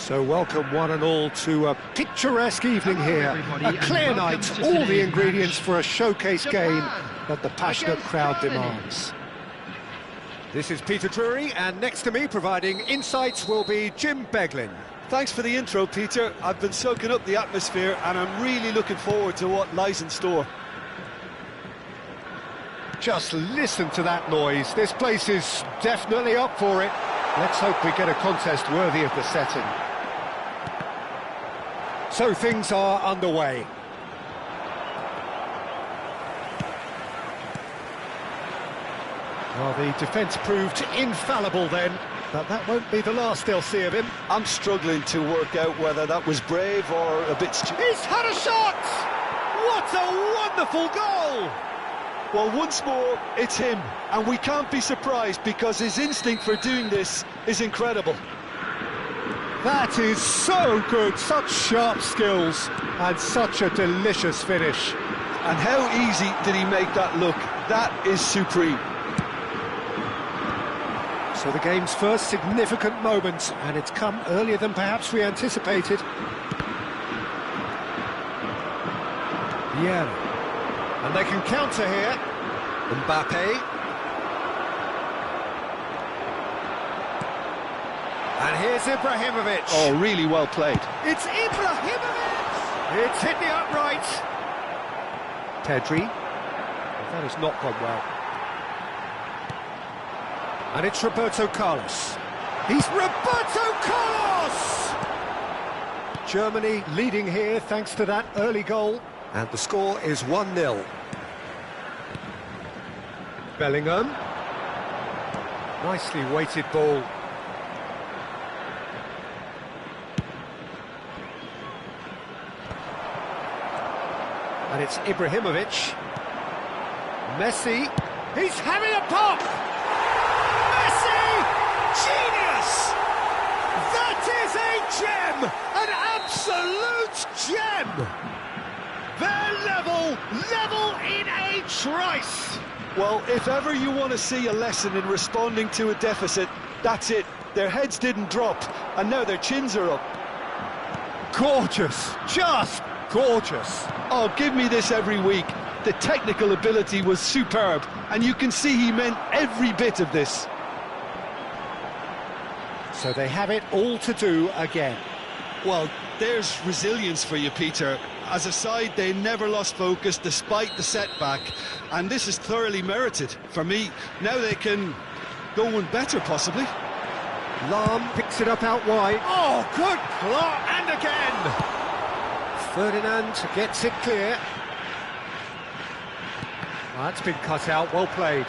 So welcome one and all to a picturesque evening here. A clear night, all the ingredients for a showcase game that the passionate crowd demands. This is Peter Drury, and next to me providing insights will be Jim Beglin. Thanks for the intro, Peter. I've been soaking up the atmosphere and I'm really looking forward to what lies in store. Just listen to that noise. This place is definitely up for it. Let's hope we get a contest worthy of the setting. So things are underway. Well, the defence proved infallible then, but that won't be the last they'll see of him. I'm struggling to work out whether that was brave or a bit stupid. He's had a shot! What a wonderful goal! Well, once more, it's him, and we can't be surprised because his instinct for doing this is incredible. That is so good, such sharp skills, and such a delicious finish. And how easy did he make that look? That is supreme. So the game's first significant moment, and it's come earlier than perhaps we anticipated. Yeah. And they can counter here. Mbappe. And here's Ibrahimovic. Oh, really well played. It's Ibrahimovic! It's hit the upright. Pedri. Well, that has not gone well. And it's Roberto Carlos. He's Roberto Carlos! Germany leading here thanks to that early goal. And the score is 1-0. Bellingham. Nicely weighted ball. And it's Ibrahimovic. Messi. He's having a pop! Messi! Genius! That is a gem! An absolute gem! They're level in a trice! Well, if ever you want to see a lesson in responding to a deficit, that's it. Their heads didn't drop, and now their chins are up. Gorgeous! Just gorgeous! Oh, give me this every week. The technical ability was superb, and you can see he meant every bit of this. So they have it all to do again. Well, there's resilience for you, Peter. As a side, they never lost focus despite the setback, and this is thoroughly merited. For me, now they can go one better, possibly. Lahm picks it up out wide. Oh, good block, and again! Ferdinand gets it clear. Well, that's been cut out, well played.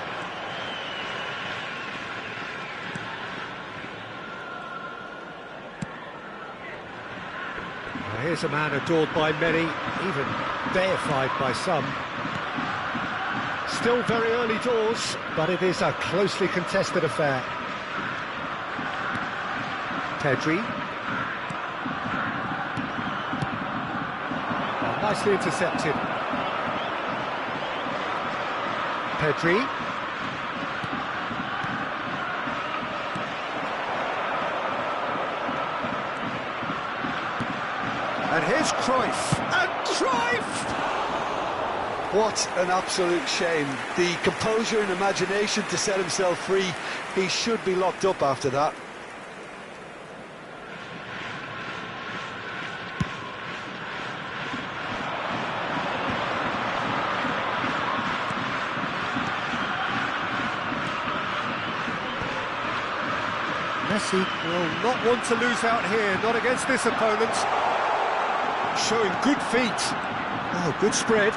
Well, here's a man adored by many, even deified by some. Still very early doors, but it is a closely contested affair. Pedri. Well, nicely intercepted. Pedri. And here's Cruyff. And Cruyff! What an absolute shame. The composure and imagination to set himself free. He should be locked up after that. Messi will not want to lose out here, not against this opponent. Showing good feet. Oh, good spread.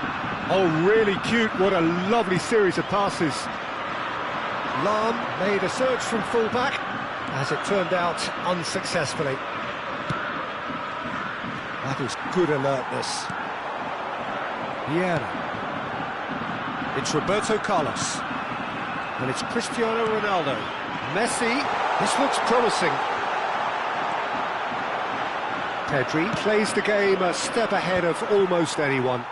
Oh, really cute. What a lovely series of passes. Lahm made a surge from full-back, as it turned out, unsuccessfully. That is good alertness. Yeah. It's Roberto Carlos. And it's Cristiano Ronaldo. Messi. This looks promising. Pedri plays the game a step ahead of almost anyone.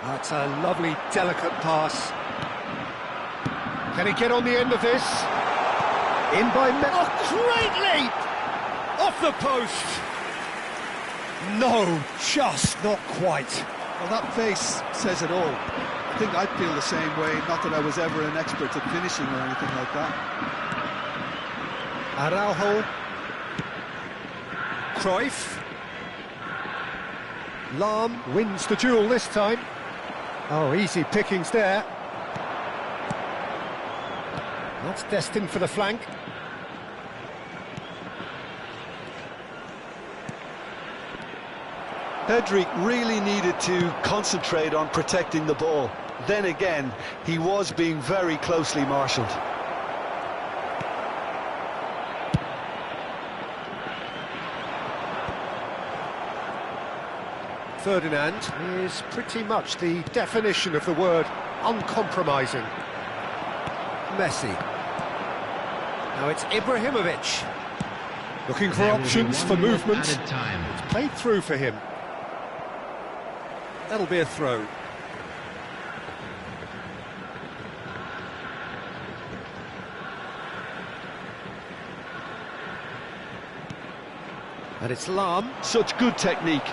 That's a lovely, delicate pass. Can he get on the end of this? In by... Oh, great leap! Off the post! No, just not quite. Well, that face says it all. I think I'd feel the same way, not that I was ever an expert at finishing or anything like that. Araujo. Cruyff. Lahm wins the duel this time. Oh, easy pickings there. That's destined for the flank. Pedri really needed to concentrate on protecting the ball. Then again, he was being very closely marshalled. Ferdinand is pretty much the definition of the word uncompromising. Messi. Now it's Ibrahimovic. Looking for options for movement. It's played through for him. That'll be a throw. And it's Lahm. Such good technique.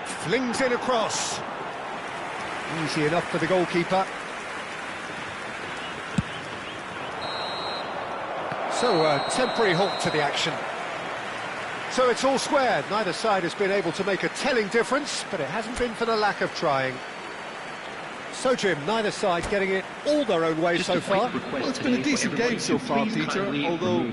Flings in across. Easy enough for the goalkeeper. So a temporary halt to the action. So it's all squared. Neither side has been able to make a telling difference, but it hasn't been for the lack of trying. So, Jim, neither side getting it all their own way so far. Well, it's been a decent game so far, Peter, although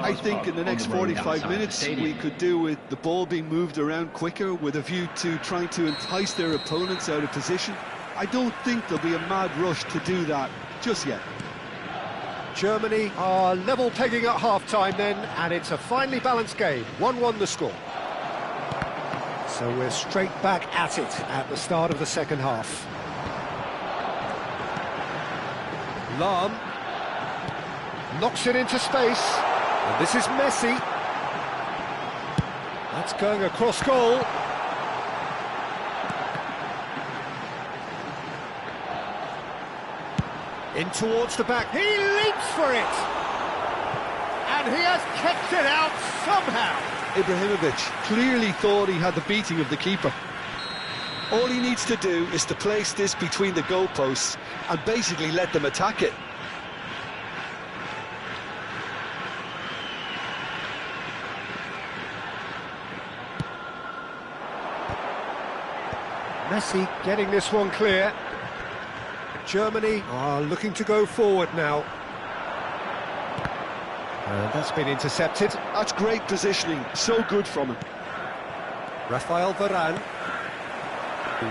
I think in the next 45 minutes we could do with the ball being moved around quicker with a view to trying to entice their opponents out of position. I don't think there'll be a mad rush to do that just yet. Germany are level pegging at half-time then, and it's a finely balanced game. 1-1 the score. So we're straight back at it at the start of the second half. Lahm knocks it into space, and this is Messi. That's going across goal. In towards the back, he leaps for it! And he has kept it out somehow! Ibrahimovic clearly thought he had the beating of the keeper. All he needs to do is to place this between the goalposts and basically let them attack it. Messi getting this one clear. Germany are looking to go forward now. And that's been intercepted. That's great positioning, so good from him. Rafael Varane.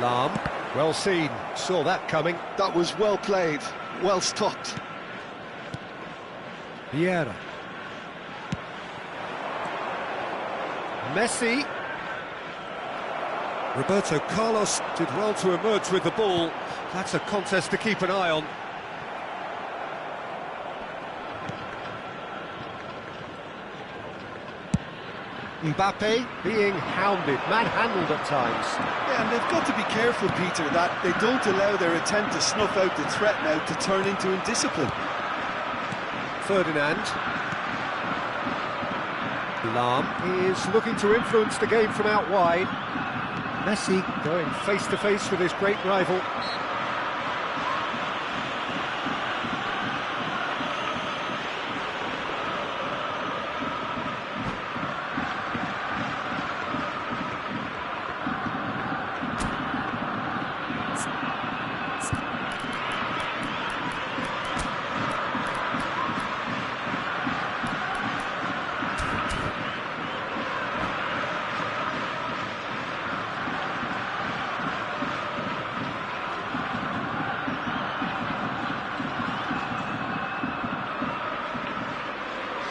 Lahm, well seen, saw that coming. That was well played, well stopped. Vieira. Messi. Roberto Carlos did well to emerge with the ball. That's a contest to keep an eye on. Mbappe being hounded, manhandled at times. Yeah, and they've got to be careful, Peter, that they don't allow their attempt to snuff out the threat now to turn into indiscipline. Ferdinand. Lahm is looking to influence the game from out wide. Messi going face-to-face with his great rival.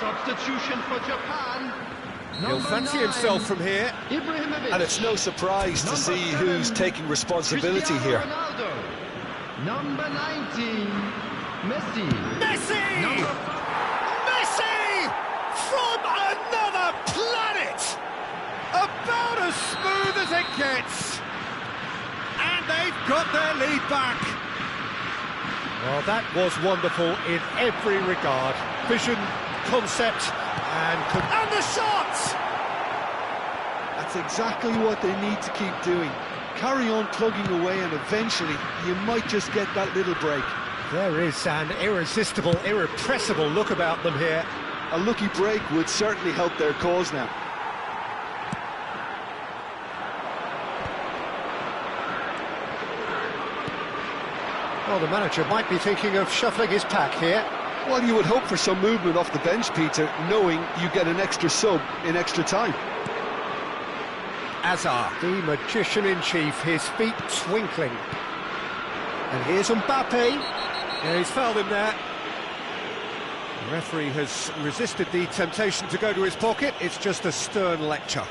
Substitution for Japan. He'll fancy himself from here. And it's no surprise to see who's taking responsibility here. Ronaldo. Number 19, Messi. Messi! Messi! From another planet! About as smooth as it gets. And they've got their lead back. Well, that was wonderful in every regard. Vision, concept, And the shot! That's exactly what they need to keep doing. Carry on plugging away, and eventually you might just get that little break. There is an irresistible, irrepressible look about them here. A lucky break would certainly help their cause now. Well, the manager might be thinking of shuffling his pack here. Well, you would hope for some movement off the bench, Peter, knowing you get an extra sub in extra time. Azar, the magician-in-chief, his feet twinkling. And here's Mbappe. Yeah, he's fouled him there. The referee has resisted the temptation to go to his pocket. It's just a stern lecture.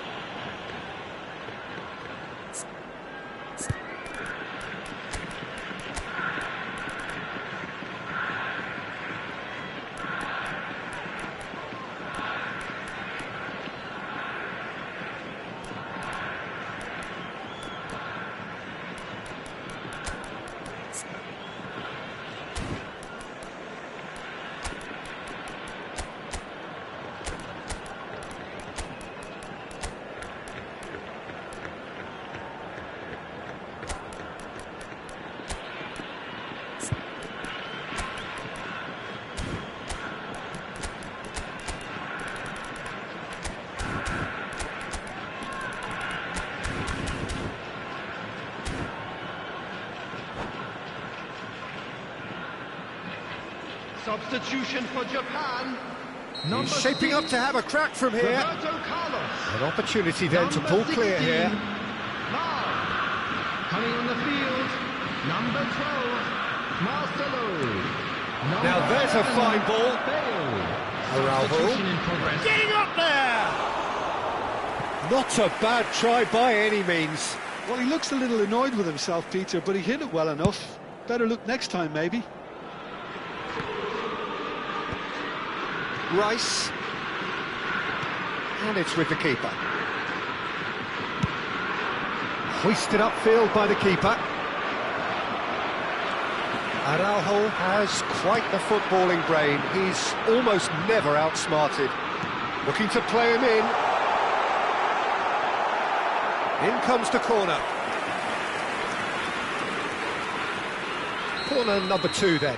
Substitution for Japan. He's shaping up to have a crack from here. Roberto Carlos. An opportunity then to pull clear here. Now, coming on the field, number 12, Marcelo. Now there's a fine ball. Substitution in progress. Getting up there! Not a bad try by any means. Well, he looks a little annoyed with himself, Peter, but he hit it well enough. Better look next time, maybe. Rice. And it's with the keeper. Hoisted upfield by the keeper. Araujo has quite the footballing brain. He's almost never outsmarted. Looking to play him in. In comes the corner. Corner number 2 then.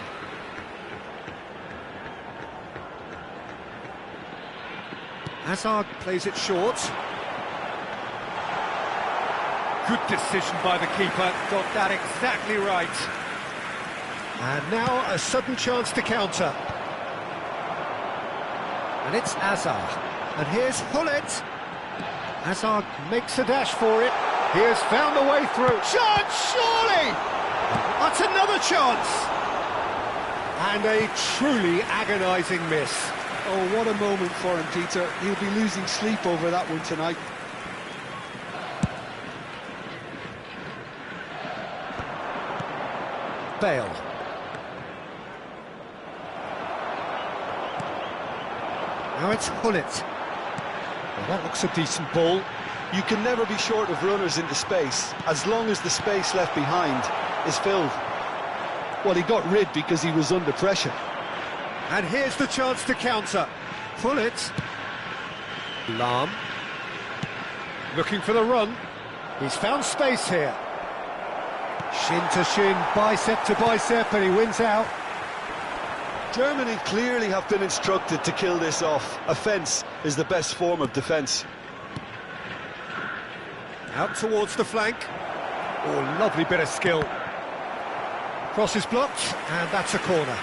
Hazard plays it short. Good decision by the keeper, got that exactly right. And now a sudden chance to counter. And it's Hazard. And here's Hullet. Hazard makes a dash for it. He has found a way through. Chance, surely! That's another chance! And a truly agonising miss. Oh, what a moment for him, Peter. He'll be losing sleep over that one tonight. Bale. Now it's Hullet. Well, that looks a decent ball. You can never be short of runners into space, as long as the space left behind is filled. Well, he got rid because he was under pressure. And here's the chance to counter. Hullet. Lahm. Looking for the run. He's found space here. Shin to shin, bicep to bicep, and he wins out. Germany clearly have been instructed to kill this off. Offence is the best form of defence. Out towards the flank. Oh, lovely bit of skill. Cross is blocked, and that's a corner.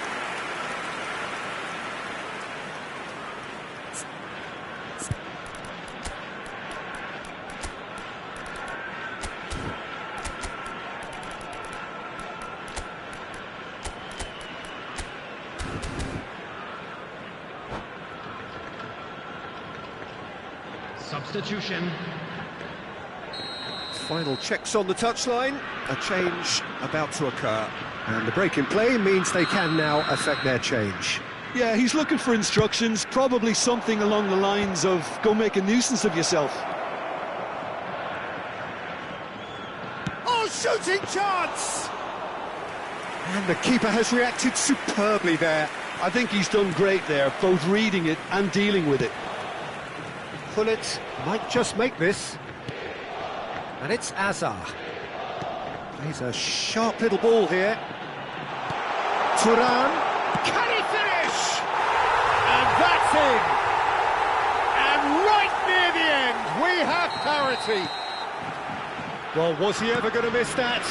Substitution. Final checks on the touchline. A change about to occur. And the break in play means they can now affect their change. Yeah, he's looking for instructions, probably something along the lines of, go make a nuisance of yourself. Oh, shooting chance! And the keeper has reacted superbly there. I think he's done great there, both reading it and dealing with it. Gullit might just make this. And it's Azar. Plays a sharp little ball here. Turan. Can he finish? And that's in. And right near the end, we have parity. Well, was he ever going to miss that?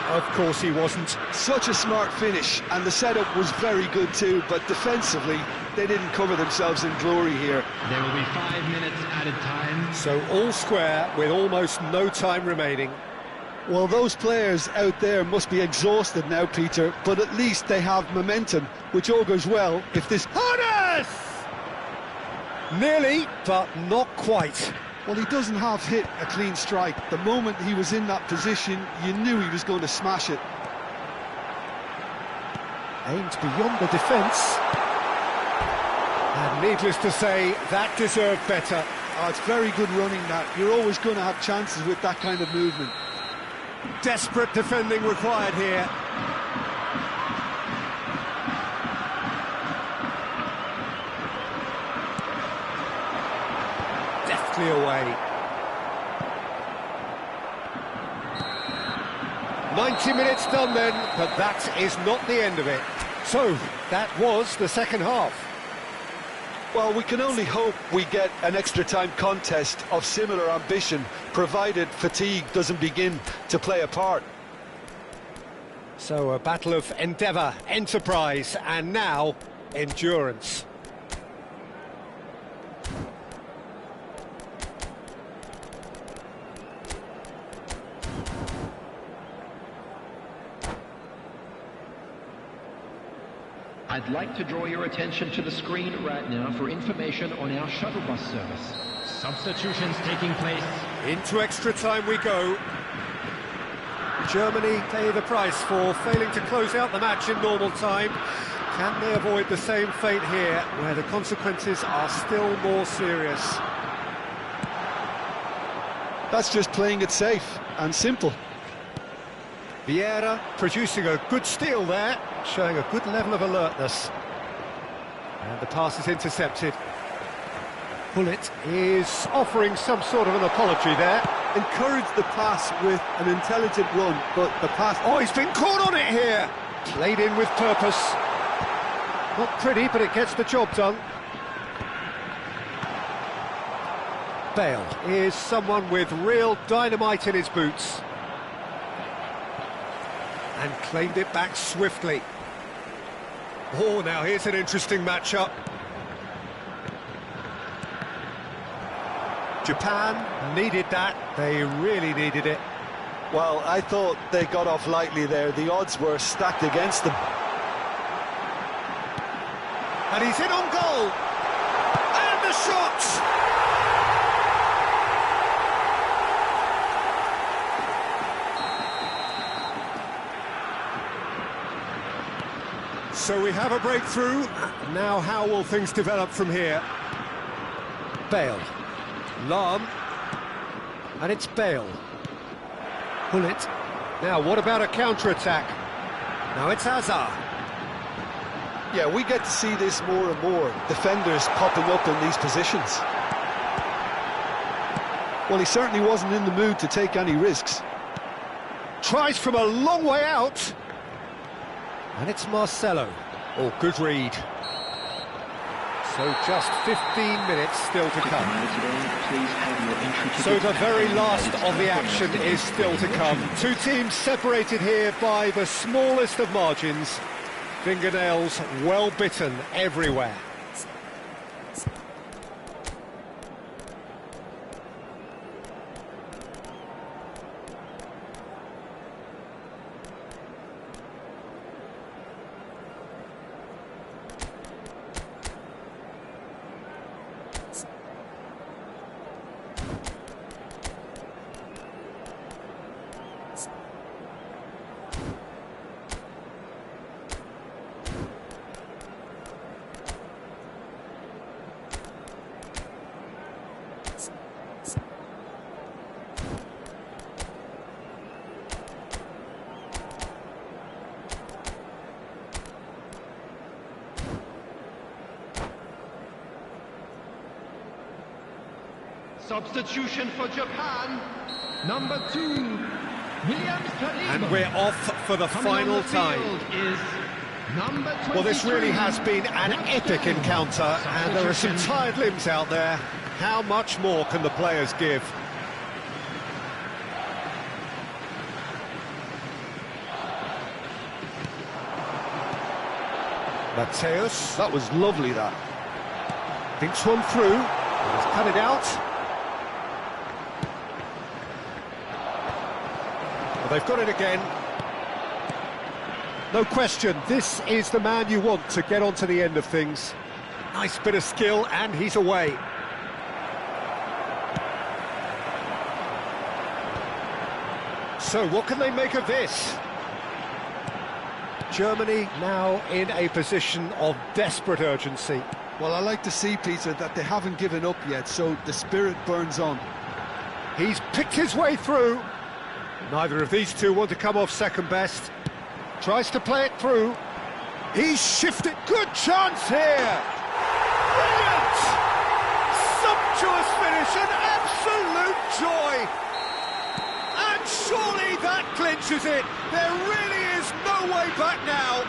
Of course he wasn't. Such a smart finish, and the setup was very good too, but defensively, they didn't cover themselves in glory here. There will be 5 minutes added time. So all square with almost no time remaining. Well, those players out there must be exhausted now, Peter, but at least they have momentum, which augurs well if this... Harness! Nearly, but not quite. Well, he doesn't have hit a clean strike. The moment he was in that position, you knew he was going to smash it. Aimed beyond the defence. And needless to say, that deserved better. Oh, it's very good running, that. You're always going to have chances with that kind of movement. Desperate defending required here. Deftly away. 90 minutes done then, but that is not the end of it. So, that was the second half. Well, we can only hope we get an extra time contest of similar ambition, provided fatigue doesn't begin to play a part. So a battle of endeavour, enterprise, and now endurance. I'd like to draw your attention to the screen right now for information on our shuttle bus service. Substitutions taking place. Into extra time we go. Germany pay the price for failing to close out the match in normal time. Can they avoid the same fate here, where the consequences are still more serious? That's just playing it safe and simple. Vieira producing a good steal there, showing a good level of alertness. And the pass is intercepted. Gullit is offering some sort of an apology there. Encouraged the pass with an intelligent run, but the pass... Oh, he's been caught on it here! Played in with purpose. Not pretty, but it gets the job done. Bale is someone with real dynamite in his boots. And claimed it back swiftly. Oh, now here's an interesting matchup. Japan needed that. They really needed it. Well, I thought they got off lightly there. The odds were stacked against them. And he's in on goal. And the shot! So we have a breakthrough. Now how will things develop from here? Bale. Lahm. And it's Bale. Gullit. Now what about a counter-attack? Now it's Azar. Yeah, we get to see this more and more. Defenders popping up in these positions. Well, he certainly wasn't in the mood to take any risks. Tries from a long way out. And it's Marcelo. Oh, good read. So just 15 minutes still to come. So the very last of the action is still to come. Two teams separated here by the smallest of margins. Fingernails well bitten everywhere. Substitution for Japan, number 2, Williams Kariba. And we're off for the final time. Is number 23. Well, this really has been an epic encounter, and there are some tired limbs out there. How much more can the players give? Mateus. That was lovely, that. Thinks one through. He's cut it out. Well, they've got it again. No question, this is the man you want to get onto the end of things. Nice bit of skill, and he's away. So, what can they make of this? Germany now in a position of desperate urgency. Well, I like to see, Peter, that they haven't given up yet, so the spirit burns on. He's picked his way through. Neither of these two want to come off second best. Tries to play it through. He's shifted. Good chance here. Brilliant! Sumptuous finish, an absolute joy. And surely that clinches it. There really is no way back now.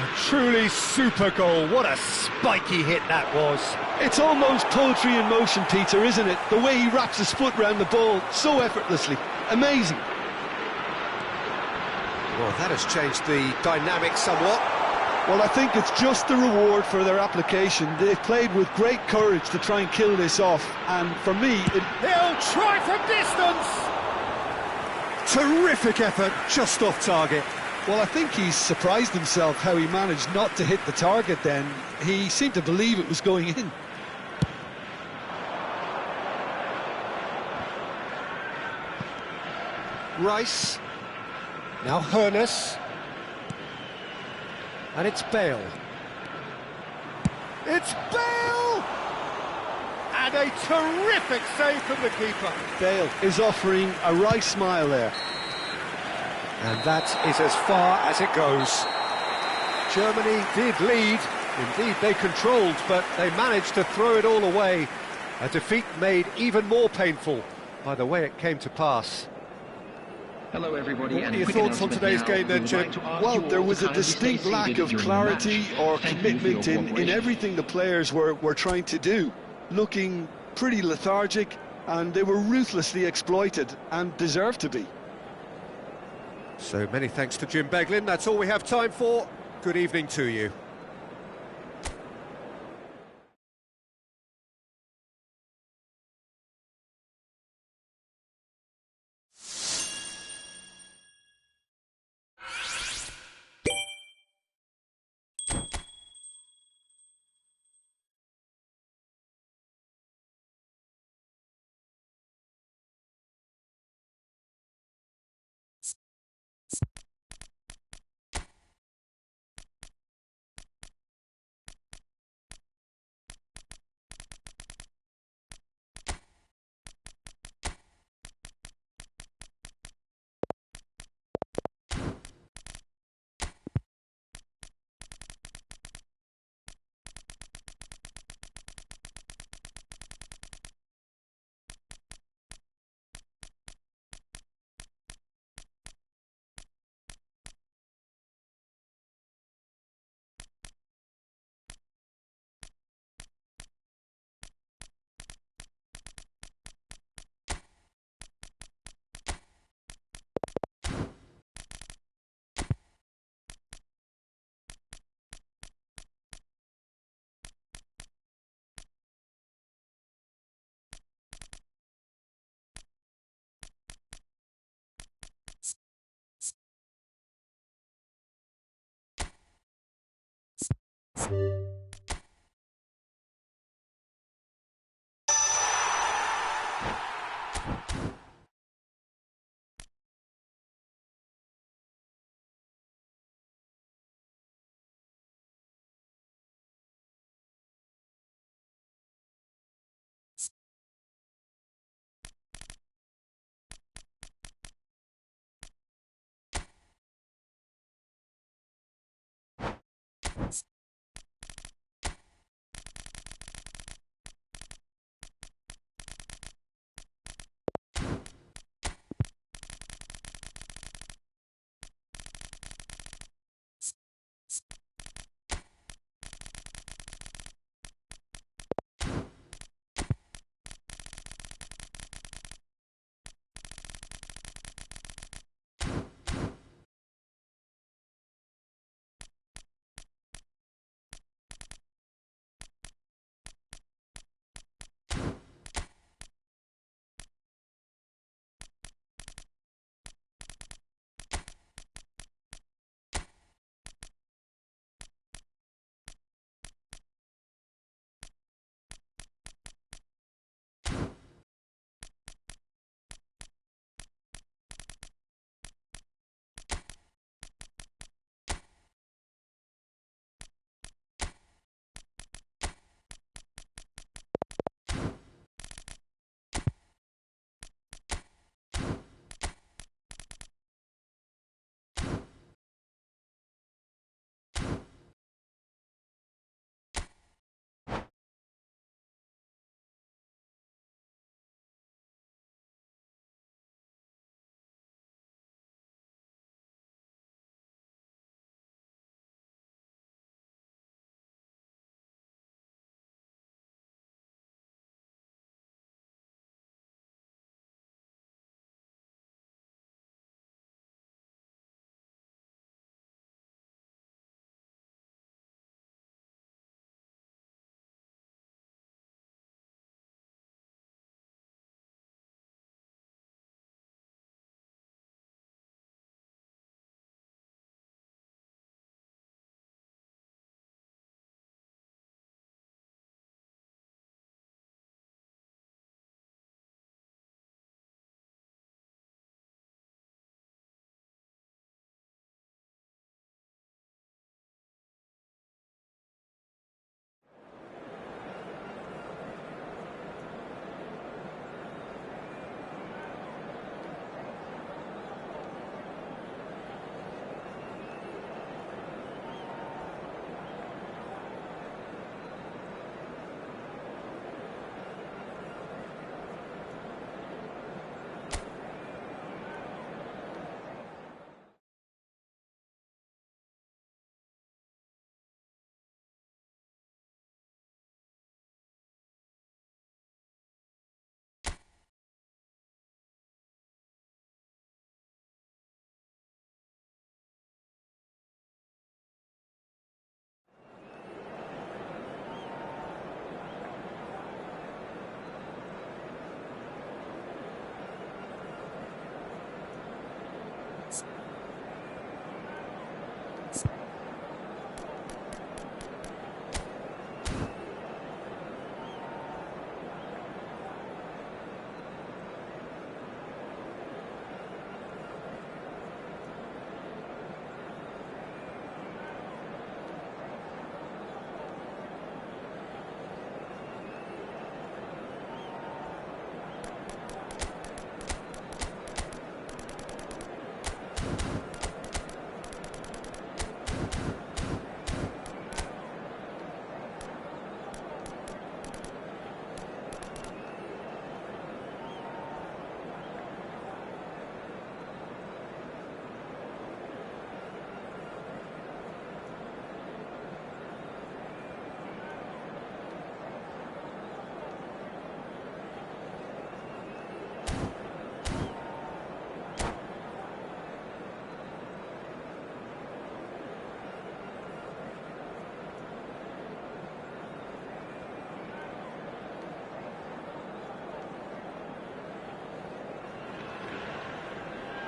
A truly super goal. What a spiky hit that was. It's almost poetry in motion, Peter, isn't it? The way he wraps his foot round the ball so effortlessly. Amazing. Well, that has changed the dynamic somewhat. Well, I think it's just the reward for their application. They've played with great courage to try and kill this off, and for me, He'll try from distance! Terrific effort, just off target. well, I think he's surprised himself how he managed not to hit the target then. He seemed to believe it was going in. Rice. Now Hoeneß. And it's Bale. It's Bale! And a terrific save from the keeper. Bale is offering a Rice smile there. And that is as far as it goes. Germany did lead. Indeed, they controlled, but they managed to throw it all away. A defeat made even more painful by the way it came to pass. Hello everybody. What are your thoughts on today's game then, Jim? Well, there was a distinct lack of clarity or commitment in everything the players were trying to do. Looking pretty lethargic, and they were ruthlessly exploited, and deserved to be. So many thanks to Jim Beglin. That's all we have time for. Good evening to you.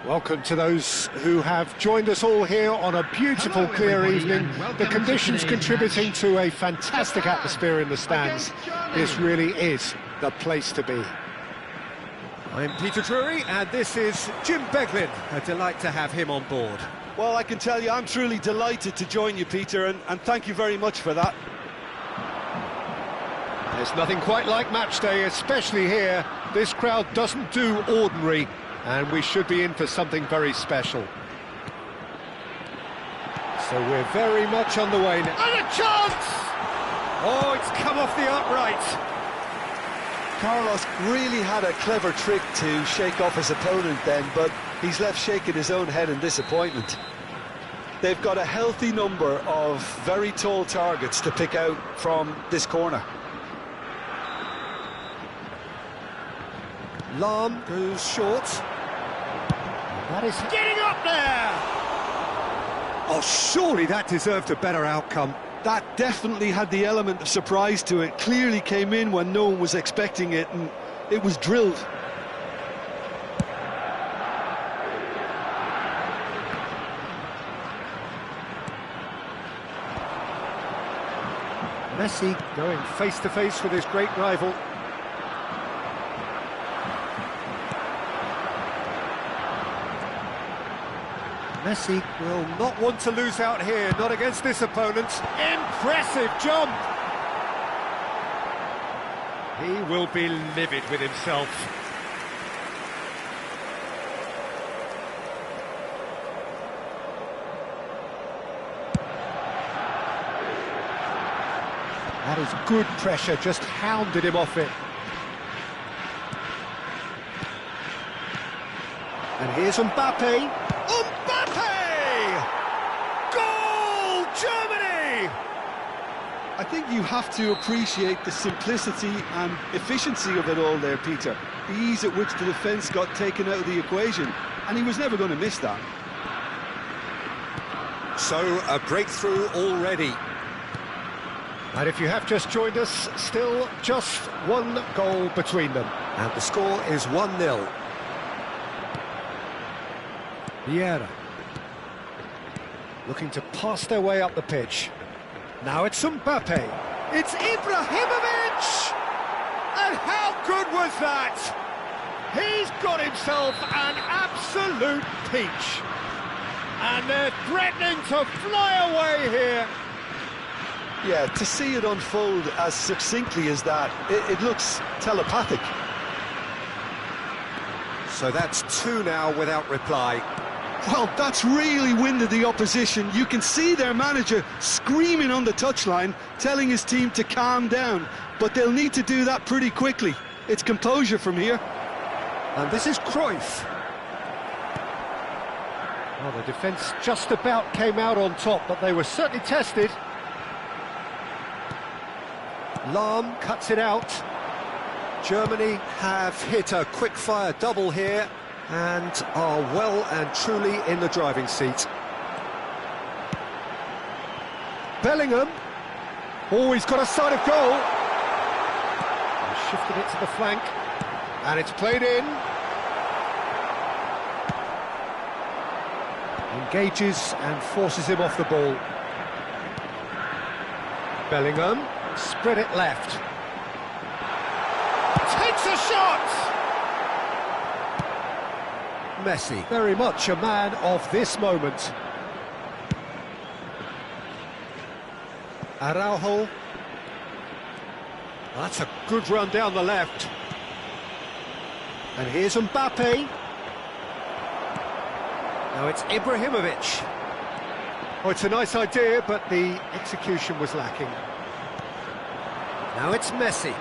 Welcome to those who have joined us all here on a beautiful, clear evening. The conditions contributing to a fantastic atmosphere in the stands. This really is the place to be. I'm Peter Drury, and this is Jim Beglin. A delight to have him on board. Well, I can tell you, I'm truly delighted to join you, Peter, and thank you very much for that. There's nothing quite like match day, especially here. This crowd doesn't do ordinary, and we should be in for something very special. So we're very much on the way now. And a chance! Oh, it's come off the upright. Carlos really had a clever trick to shake off his opponent then, but he's left shaking his own head in disappointment. They've got a healthy number of very tall targets to pick out from this corner. Lahm goes short. That is Getting up there! Oh, surely that deserved a better outcome. That definitely had the element of surprise to it. Clearly came in when no one was expecting it, and it was drilled. Messi going face-to-face with his great rival. Messi will not want to lose out here, not against this opponent. Impressive jump! He will be livid with himself. That is good pressure, just hounded him off it. And here's Mbappe. Mbappe! Goal, Germany! I think you have to appreciate the simplicity and efficiency of it all there, Peter. The ease at which the defence got taken out of the equation, and he was never going to miss that. So, a breakthrough already. And if you have just joined us, still just one goal between them. And the score is 1-0. Vieira. Looking to pass their way up the pitch. Now it's Mbappe. It's Ibrahimovic! And how good was that? He's got himself an absolute peach. And they're threatening to fly away here. Yeah, to see it unfold as succinctly as that, it looks telepathic. So that's 2 now without reply. Well, that's really winded the opposition. You can see their manager screaming on the touchline, telling his team to calm down. But they'll need to do that pretty quickly. It's composure from here. And this is Cruyff. Well, the defence just about came out on top, but they were certainly tested. Lahm cuts it out. Germany have hit a quick-fire double here and are well and truly in the driving seat. Bellingham. Oh, he's got a side of goal. He's shifted it to the flank. And it's played in. Engages and forces him off the ball. Bellingham. Spread it left. Takes a shot! Messi, very much a man of this moment. Araujo. That's a good run down the left. And here's Mbappe. Now it's Ibrahimovic. Oh, it's a nice idea, but the execution was lacking. Now it's Messi.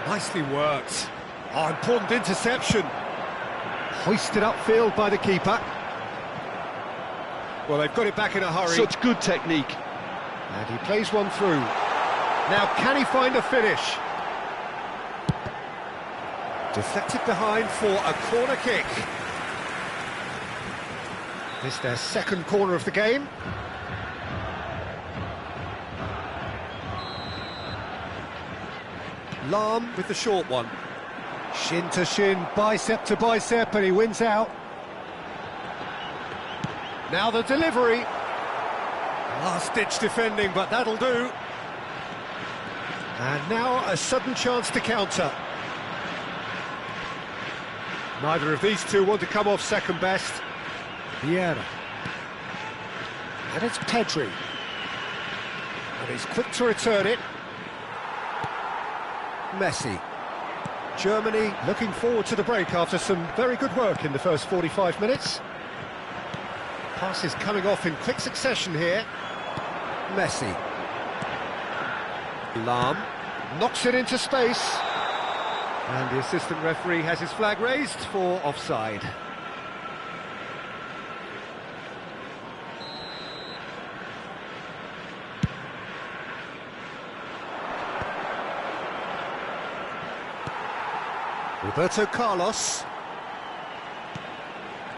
Nicely worked. Oh, important interception. Hoisted upfield by the keeper. Well, they've got it back in a hurry. Such good technique. And he plays one through. Now, can he find a finish? Deflected behind for a corner kick. This is their second corner of the game. Lahm with the short one. Shin to shin, bicep to bicep, and he wins out. Now the delivery. Last-ditch defending, but that'll do. And now a sudden chance to counter. Neither of these two want to come off second best. Vieira. And it's Pedri. And he's quick to return it. Messi. Germany looking forward to the break after some very good work in the first 45 minutes. Passes coming off in quick succession here. Messi. Lahm knocks it into space. And the assistant referee has his flag raised for offside. Roberto Carlos.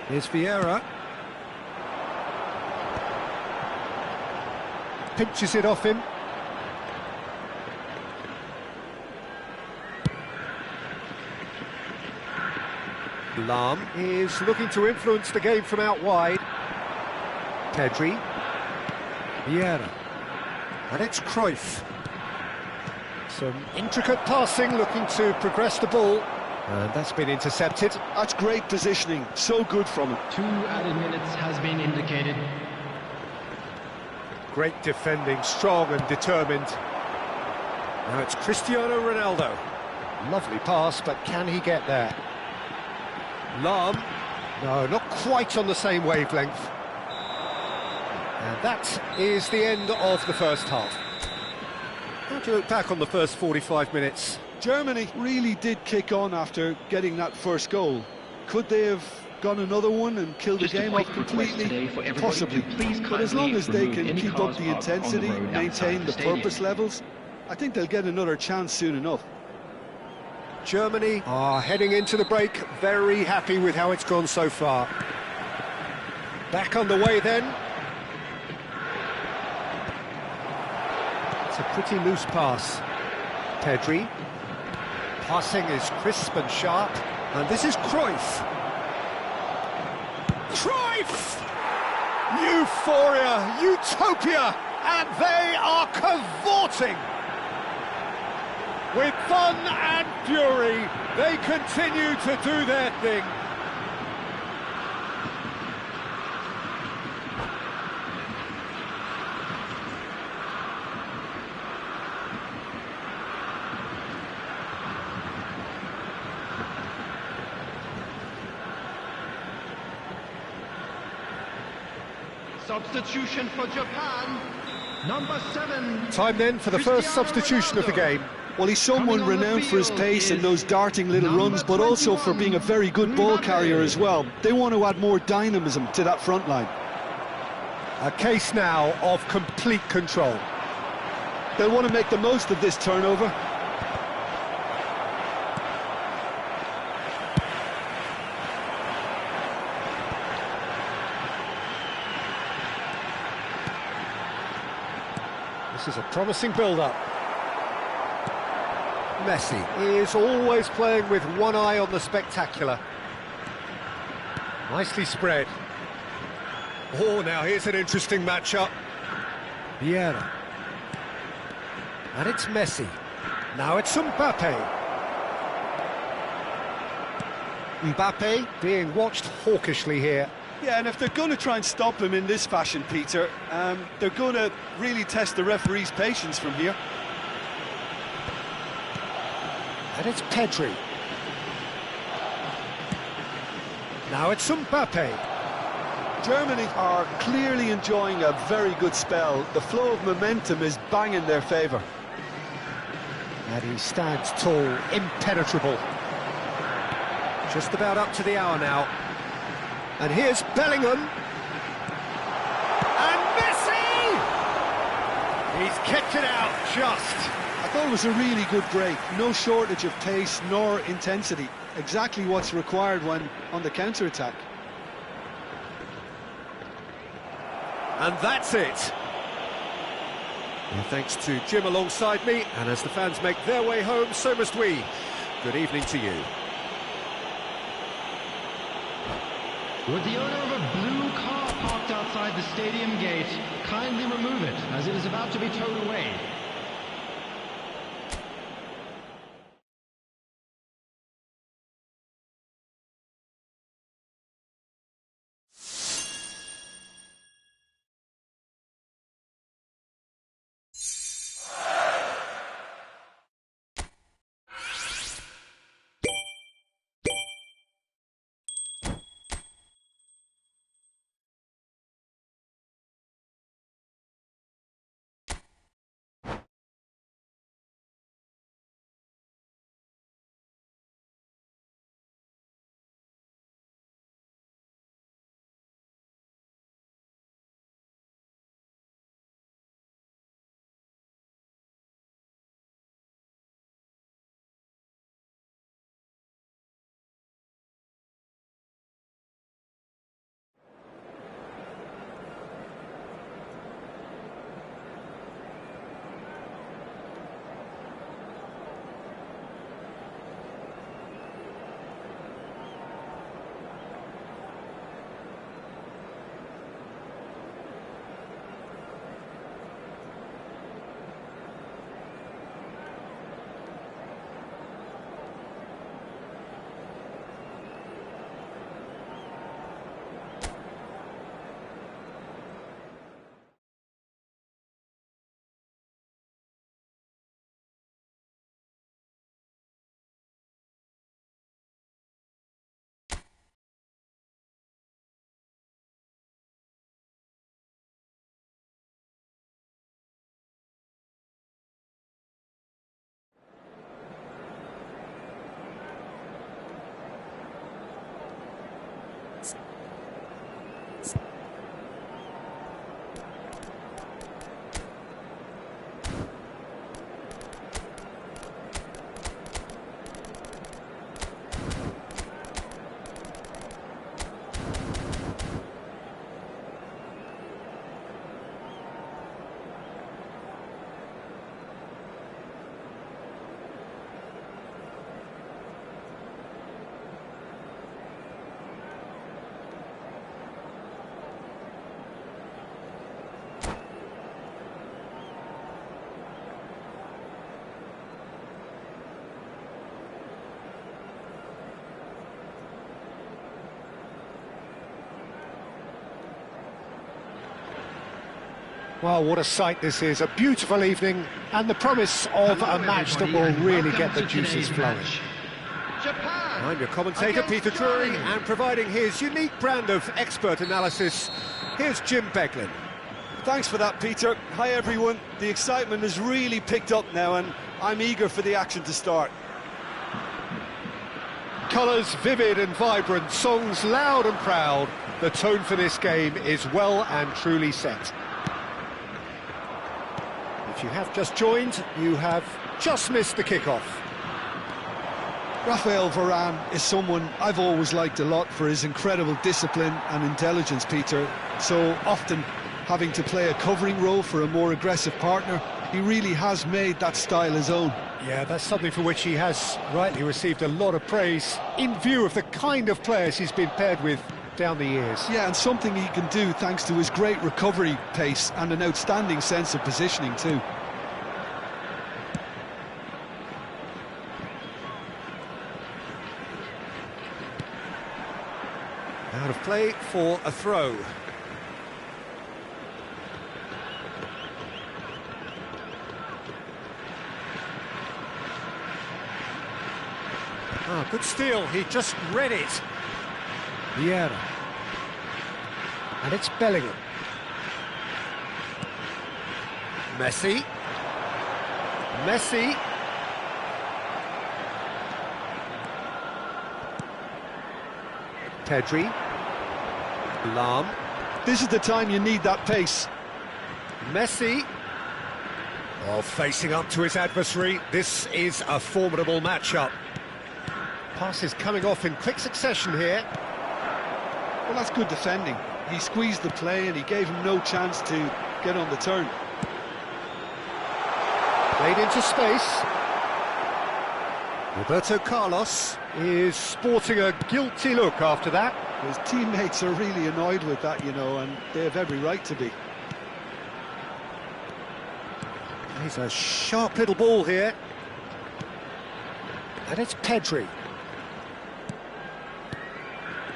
Here's Vieira. Pinches it off him. Lahm is looking to influence the game from out wide. Pedri. Vieira. And it's Cruyff. Some intricate passing, looking to progress the ball. And that's been intercepted. That's great positioning, so good from him. 2 added minutes has been indicated. Great defending, strong and determined. Now it's Cristiano Ronaldo. Lovely pass, but can he get there? Lahm. No, not quite on the same wavelength. And that is the end of the first half. How do you look back on the first 45 minutes? Germany really did kick on after getting that first goal. Could they have gone another one and killed the game off completely? Possibly. But as long as they can keep up the intensity, maintain the purpose levels, I think they'll get another chance soon enough. Germany are heading into the break, very happy with how it's gone so far. Back underway then. It's a pretty loose pass. Pedri. Passing is crisp and sharp. And this is Cruyff. Cruyff! Euphoria, utopia, and they are cavorting. With fun and fury, they continue to do their thing. Substitution for Japan, number 7. Time then for the first substitution of the game. Well, he's someone renowned for his pace and those darting little runs, but also for being a very good ball carrier as well. They want to add more dynamism to that front line. A case now of complete control. They'll want to make the most of this turnover. This is a promising build-up. Messi is always playing with one eye on the spectacular. Nicely spread. Oh, now here's an interesting matchup. Vieira. And it's Messi. Now it's Mbappe. Mbappe being watched hawkishly here. Yeah, and if they're going to try and stop him in this fashion, Peter, they're going to really test the referee's patience from here. And it's Pedri. Now it's Mbappe. Germany are clearly enjoying a very good spell. The flow of momentum is bang in their favour. And he stands tall, impenetrable. Just about up to the hour now. And here's Bellingham. And Messi! He's kicked it out just. I thought it was a really good break. No shortage of pace nor intensity. Exactly what's required when on the counter-attack. And that's it. Well, thanks to Jim alongside me, and as the fans make their way home, so must we. Good evening to you. With the owner of a blue car park parked outside the stadium gate. Kindly remove it, as it is about to be towed away. Well, what a sight this is. A beautiful evening and the promise of a match that will really get the juices flowing. I'm your commentator, Peter Drury, and providing his unique brand of expert analysis, here's Jim Beglin. Thanks for that, Peter. Hi, everyone. The excitement has really picked up now, and I'm eager for the action to start. Colours vivid and vibrant, songs loud and proud. The tone for this game is well and truly set. If you have just joined, you have just missed the kickoff. Raphael Varane is someone I've always liked a lot for his incredible discipline and intelligence, Peter. So often having to play a covering role for a more aggressive partner, he really has made that style his own. Yeah, that's something for which he has rightly received a lot of praise in view of the kind of players he's been paired with down the years. Yeah, and something he can do thanks to his great recovery pace and an outstanding sense of positioning too. Out of play for a throw. Good steal, he just read it. Vieira. And it's Bellingham. Messi. Pedri. Lam. This is the time you need that pace. Messi. Oh, facing up to his adversary. This is a formidable matchup. Passes coming off in quick succession here. Well, that's good defending. He squeezed the play and he gave him no chance to get on the turn. Played into space. Roberto Carlos is sporting a guilty look after that. His teammates are really annoyed with that, you know, and they have every right to be. He's a sharp little ball here. And it's Pedri.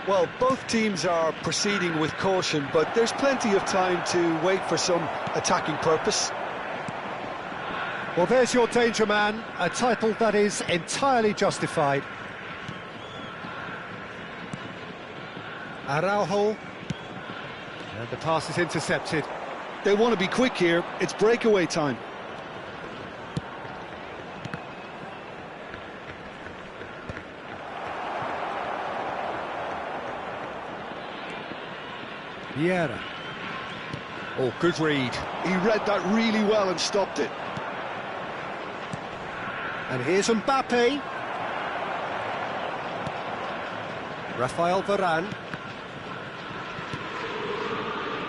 Well, both teams are proceeding with caution, but there's plenty of time to wait for some attacking purpose. Well, there's your danger man, a title that is entirely justified. Araujo. And the pass is intercepted. They want to be quick here. It's breakaway time. Vieira. Oh, good read. He read that really well and stopped it. And here's Mbappe. Rafael Varane.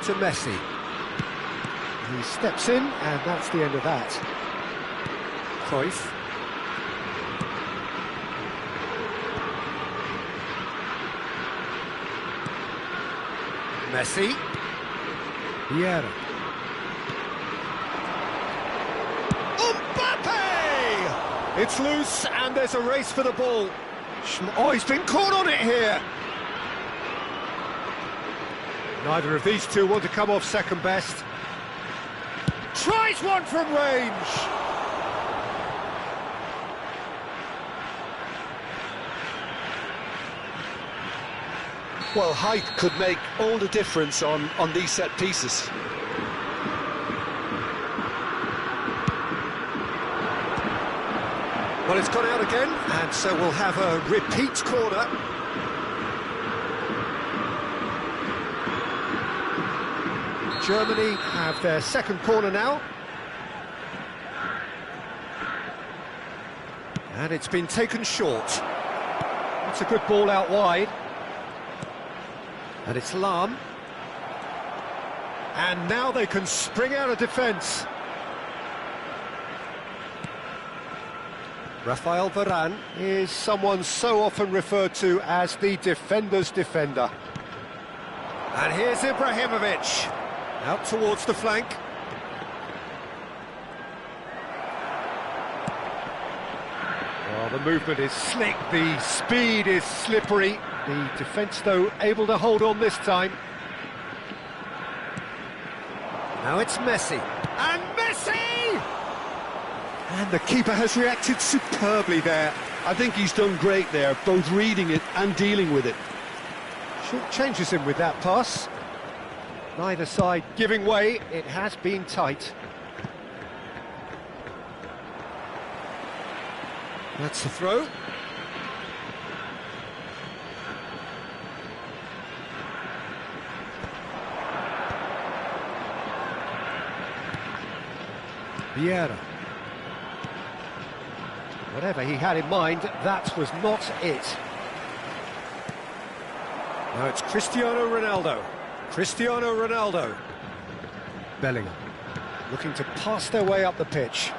To Messi. He steps in, and that's the end of that. Cruyff. Messi. Vieira. Mbappe! It's loose, and there's a race for the ball. Oh, he's been caught on it here. Neither of these two want to come off second best. Tries one from range. Well, height could make all the difference on these set pieces. Well, it's gone out again, and so we'll have a repeat corner. Germany have their second corner now. And it's been taken short. That's a good ball out wide. And it's Lahm. And now they can spring out of defence. Rafael Varane is someone so often referred to as the defender's defender. And here's Ibrahimovic. Out towards the flank. Well, the movement is slick, the speed is slippery. The defence, though, able to hold on this time. Now it's Messi. And Messi! And the keeper has reacted superbly there. I think he's done great there, both reading it and dealing with it. Short changes him with that pass. Neither side giving way, it has been tight. That's the throw. Vieira. Whatever he had in mind, that was not it. Now it's Cristiano Ronaldo. Cristiano Ronaldo. Bellingham. Looking to pass their way up the pitch.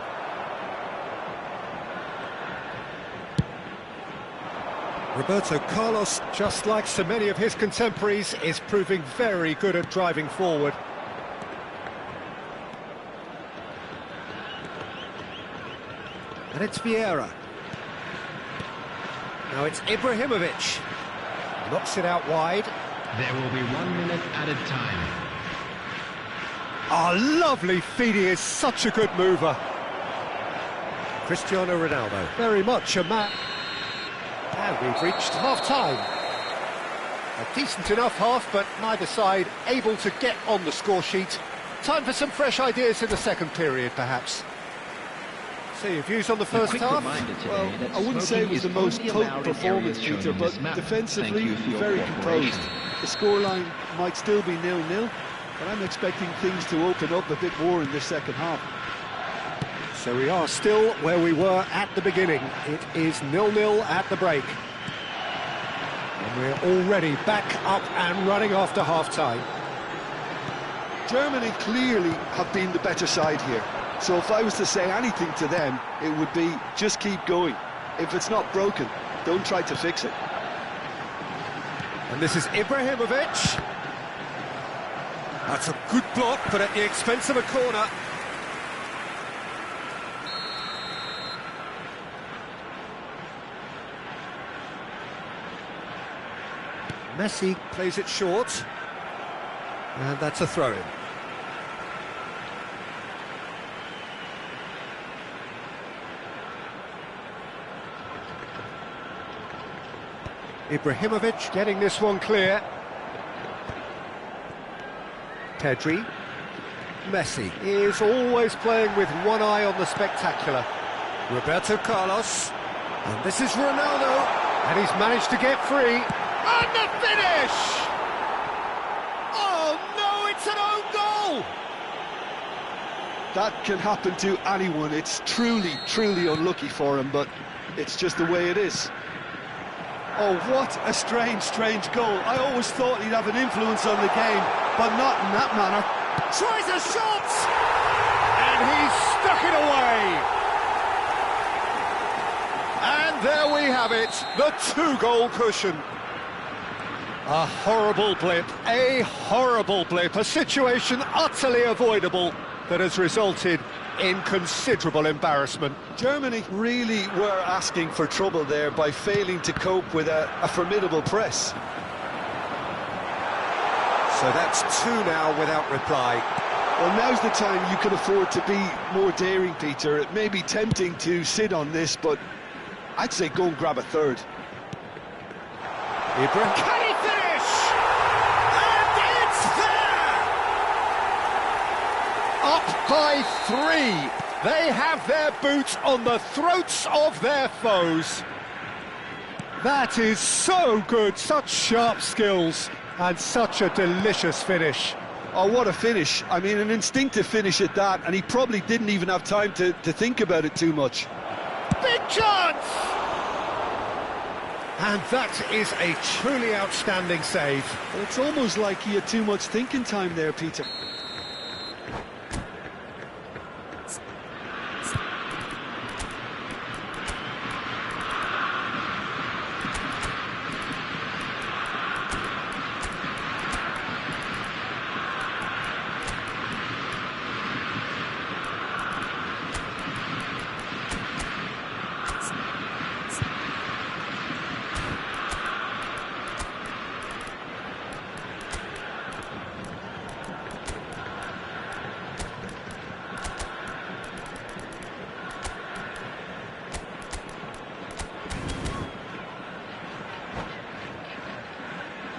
Roberto Carlos, just like so many of his contemporaries, is proving very good at driving forward. And it's Vieira. Now it's Ibrahimovic. Knocks it out wide. There will be 1 minute added time. Oh, lovely feed. He is such a good mover. Cristiano Ronaldo, very much a man. And we've reached half-time. A decent enough half, but neither side able to get on the score sheet. Time for some fresh ideas in the second period, perhaps. So your views on the first half? Well, I wouldn't say it was the most potent performance, Peter, but defensively, very composed. The scoreline might still be 0-0, but I'm expecting things to open up a bit more in this second half. So we are still where we were at the beginning. It is 0-0 at the break. And we're already back up and running after half-time. Germany clearly have been the better side here. So if I was to say anything to them, it would be just keep going. If it's not broken, don't try to fix it. And this is Ibrahimovic. That's a good block, but at the expense of a corner. Messi plays it short. And that's a throw-in. Ibrahimovic getting this one clear. Pedri. Messi is always playing with one eye on the spectacular. Roberto Carlos. And this is Ronaldo. And he's managed to get free. And the finish! Oh no, it's an own goal! That can happen to anyone. It's truly, truly unlucky for him, but it's just the way it is. Oh, what a strange, strange goal. I always thought he'd have an influence on the game, but not in that manner. Tries a shot! And he's stuck it away! And there we have it, the two-goal cushion. A horrible blip, a situation utterly avoidable that has resulted in considerable embarrassment. Germany really were asking for trouble there by failing to cope with a formidable press. So that's two now without reply. Well, now's the time you can afford to be more daring, Peter. It may be tempting to sit on this, but I'd say go and grab a third. Ibra. Can he finish? And it's there! Up by 3. They have their boots on the throats of their foes. That is so good, such sharp skills, and such a delicious finish. Oh, what a finish. I mean, an instinctive finish at that, and he probably didn't even have time to think about it too much. Big chance! And that is a truly outstanding save. Well, it's almost like he had too much thinking time there, Peter.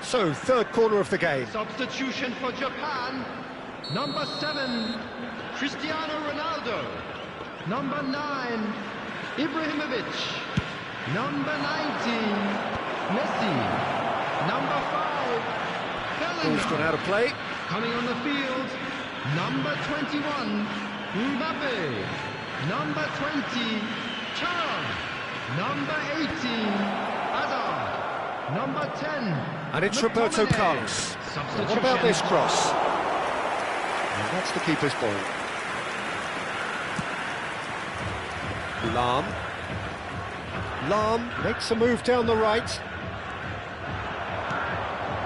So, third corner of the game. Substitution for Japan. Number 7, Cristiano Ronaldo. Number 9, Ibrahimovic. Number 19, Messi. Number 5, Ball's gone Bellingham. out of play. Coming on the field, number 21, Mbappe. Number 20, Char. Number 18, Hazard. Number 10, And it's Roberto McTominay. Carlos. Substitution. What about this cross? And that's the keeper's ball. Lahm makes a move down the right.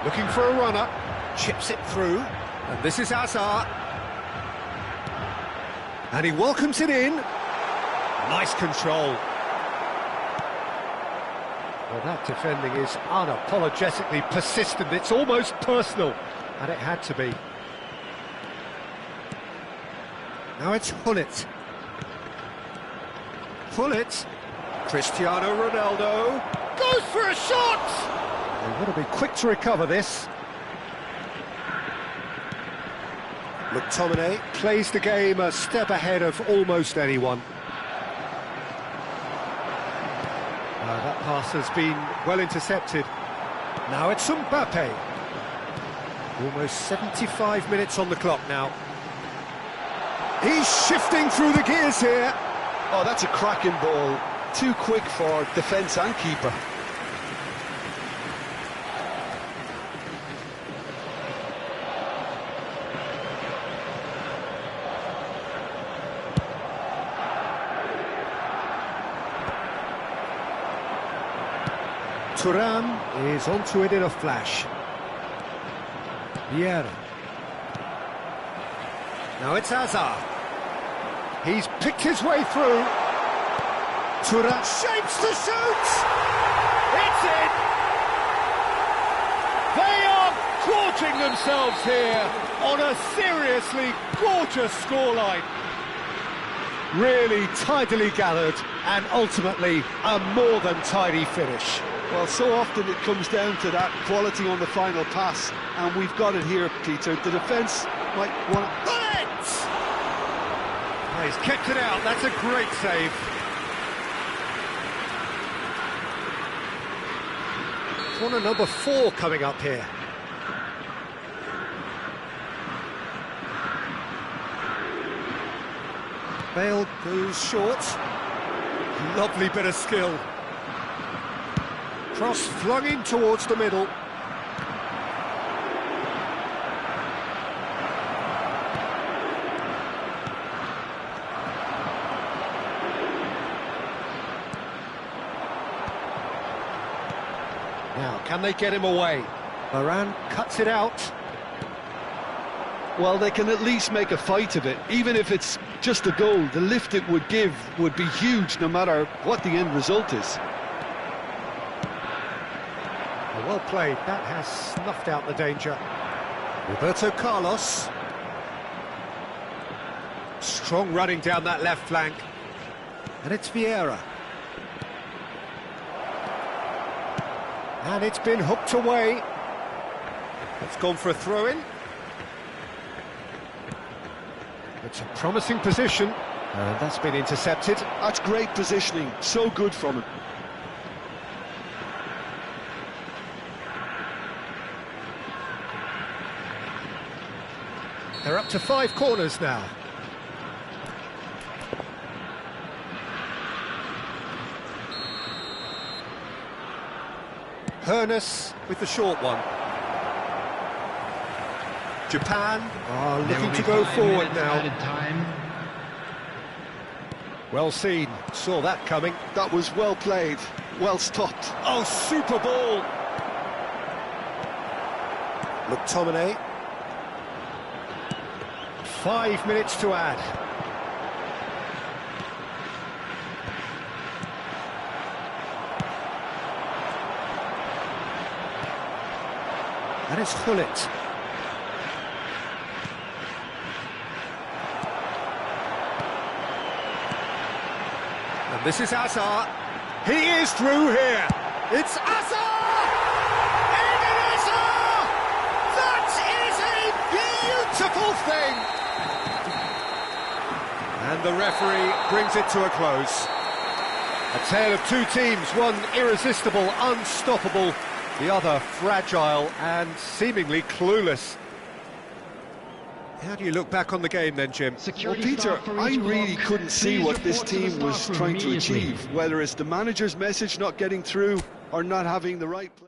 Looking for a runner. Chips it through. And this is Hazard. And he welcomes it in. Nice control. Well, that defending is unapologetically persistent. It's almost personal. And it had to be. Now it's Hullet. Hullet. Cristiano Ronaldo. Goes for a shot! They want to be quick to recover this. McTominay plays the game a step ahead of almost anyone. That pass has been well intercepted. Now it's Mbappe. Almost 75 minutes on the clock now. He's shifting through the gears here. Oh, that's a cracking ball. Too quick for defence and keeper. Thuram is onto it in a flash. Vieira. Now it's Hazard. He's picked his way through. Thuram shapes to shoot! It's in! They are gorging themselves here on a seriously gorgeous scoreline. Really tidily gathered and ultimately a more than tidy finish. Well, so often it comes down to that quality on the final pass, and we've got it here, Peter. The defence might want to... Got it! Oh, he's kept it out, that's a great save. Corner number 4 coming up here. Bale goes short. Lovely bit of skill. Cross flung in towards the middle. Now, can they get him away? Varane cuts it out. Well, they can at least make a fight of it. Even if it's just a goal, the lift it would give would be huge no matter what the end result is. Well played, that has snuffed out the danger. Roberto Carlos. Strong running down that left flank. And it's Vieira. And it's been hooked away. It's gone for a throw-in. It's a promising position, and that's been intercepted. That's great positioning, so good from him. They're up to 5 corners now. Hernus with the short one. Japan are looking to go forward now. Well seen, saw that coming. That was well played, well stopped. Oh, super ball! McTominay. 5 minutes to add. And it's Hullet. And this is Hazard. He is through here. It's Hazard! Eden Hazard! That is a beautiful thing! And the referee brings it to a close. A tale of 2 teams, one irresistible, unstoppable, the other fragile and seemingly clueless. How do you look back on the game then, Jim? Well, Peter, I really couldn't see what this team was trying to achieve, whether it's the manager's message not getting through or not having the right play.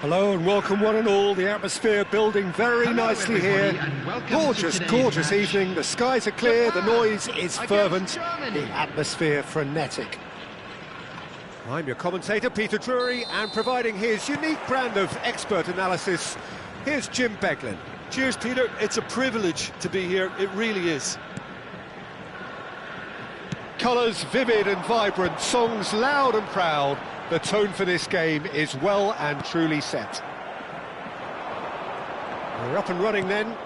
Hello and welcome one and all. The atmosphere building very nicely here. Gorgeous evening. The skies are clear, the noise is fervent, the atmosphere frenetic. I'm your commentator, Peter Drury, and providing his unique brand of expert analysis, here's Jim Beglin. Cheers, Peter. It's a privilege to be here. It really is. Colours vivid and vibrant, songs loud and proud. The tone for this game is well and truly set. We're up and running then.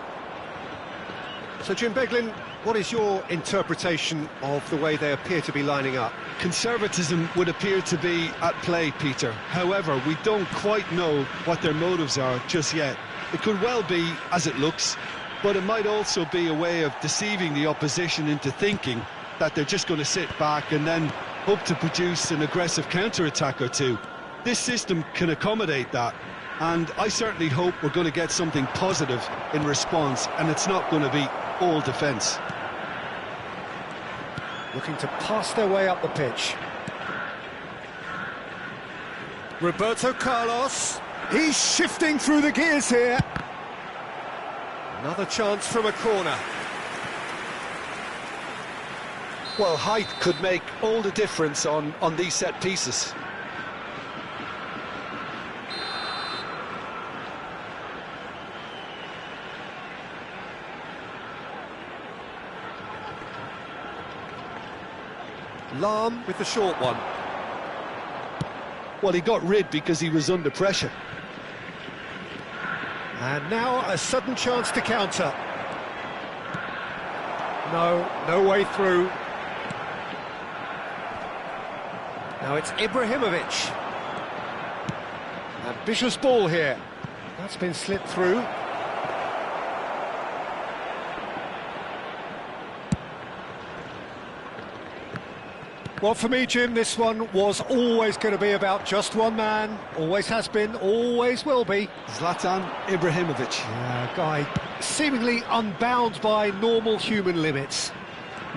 So Jim Beglin, what is your interpretation of the way they appear to be lining up? Conservatism would appear to be at play, Peter. However, we don't quite know what their motives are just yet. It could well be as it looks, but it might also be a way of deceiving the opposition into thinking that they're just going to sit back and then hope to produce an aggressive counter-attack or two. This system can accommodate that, and I certainly hope we're going to get something positive in response, and it's not going to be all defence. Looking to pass their way up the pitch. Roberto Carlos, he's shifting through the gears here. Another chance from a corner. Well, height could make all the difference on these set pieces. Lahm with the short one. Well, he got rid because he was under pressure. And now a sudden chance to counter. No way through. Now it's Ibrahimovic. Ambitious ball here. That's been slipped through. Well, for me, Jim, this one was always going to be about just one man. Always has been, always will be. Zlatan Ibrahimovic. Yeah, a guy seemingly unbound by normal human limits.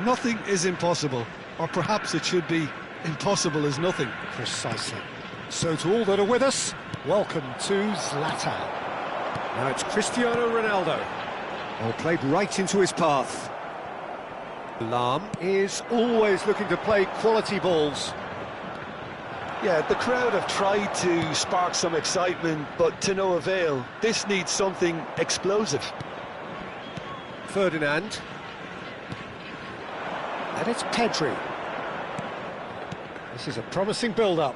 Nothing is impossible, or perhaps it should be impossible as nothing. Precisely. So to all that are with us, welcome to Zlatan. Now it's Cristiano Ronaldo. All played right into his path. Lahm is always looking to play quality balls. Yeah, the crowd have tried to spark some excitement, but to no avail. This needs something explosive. Ferdinand. And it's Pedri. This is a promising build-up.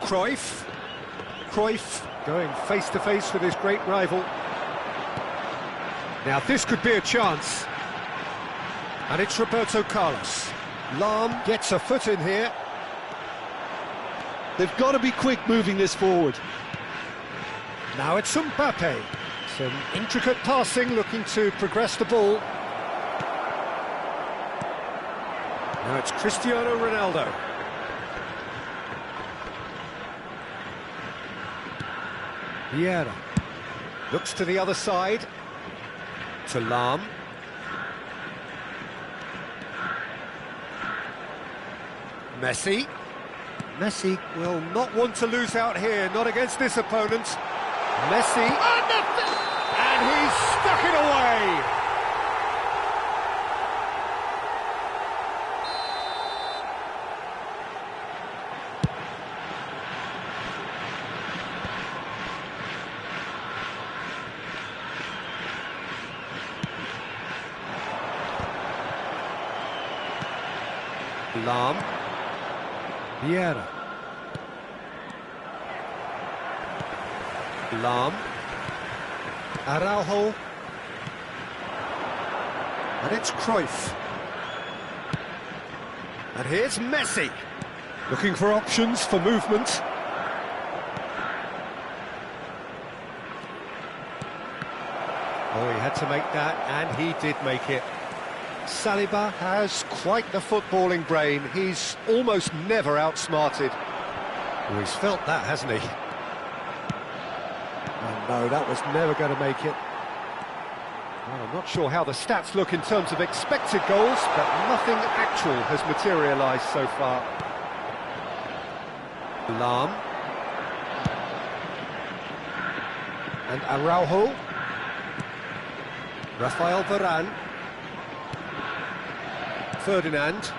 Cruyff going face-to-face with his great rival. Now this could be a chance. And it's Roberto Carlos. Lahm gets a foot in here. They've got to be quick moving this forward. Now it's Mbappe. Some intricate passing, looking to progress the ball. Now it's Cristiano Ronaldo. Vieira looks to the other side, to Lahm. Messi will not want to lose out here, not against this opponent. Messi, and he's stuck it away. Lahm. Vieira. Lahm. Araujo. And it's Cruyff. And here's Messi. Looking for options for movement. Oh, he had to make that, and he did make it. Saliba has quite the footballing brain. He's almost never outsmarted. Well, he's felt that, hasn't he? And no, that was never going to make it. Well, I'm not sure how the stats look in terms of expected goals, but nothing actual has materialised so far. Lahm. And Araujo. Rafael Varane. Ferdinand.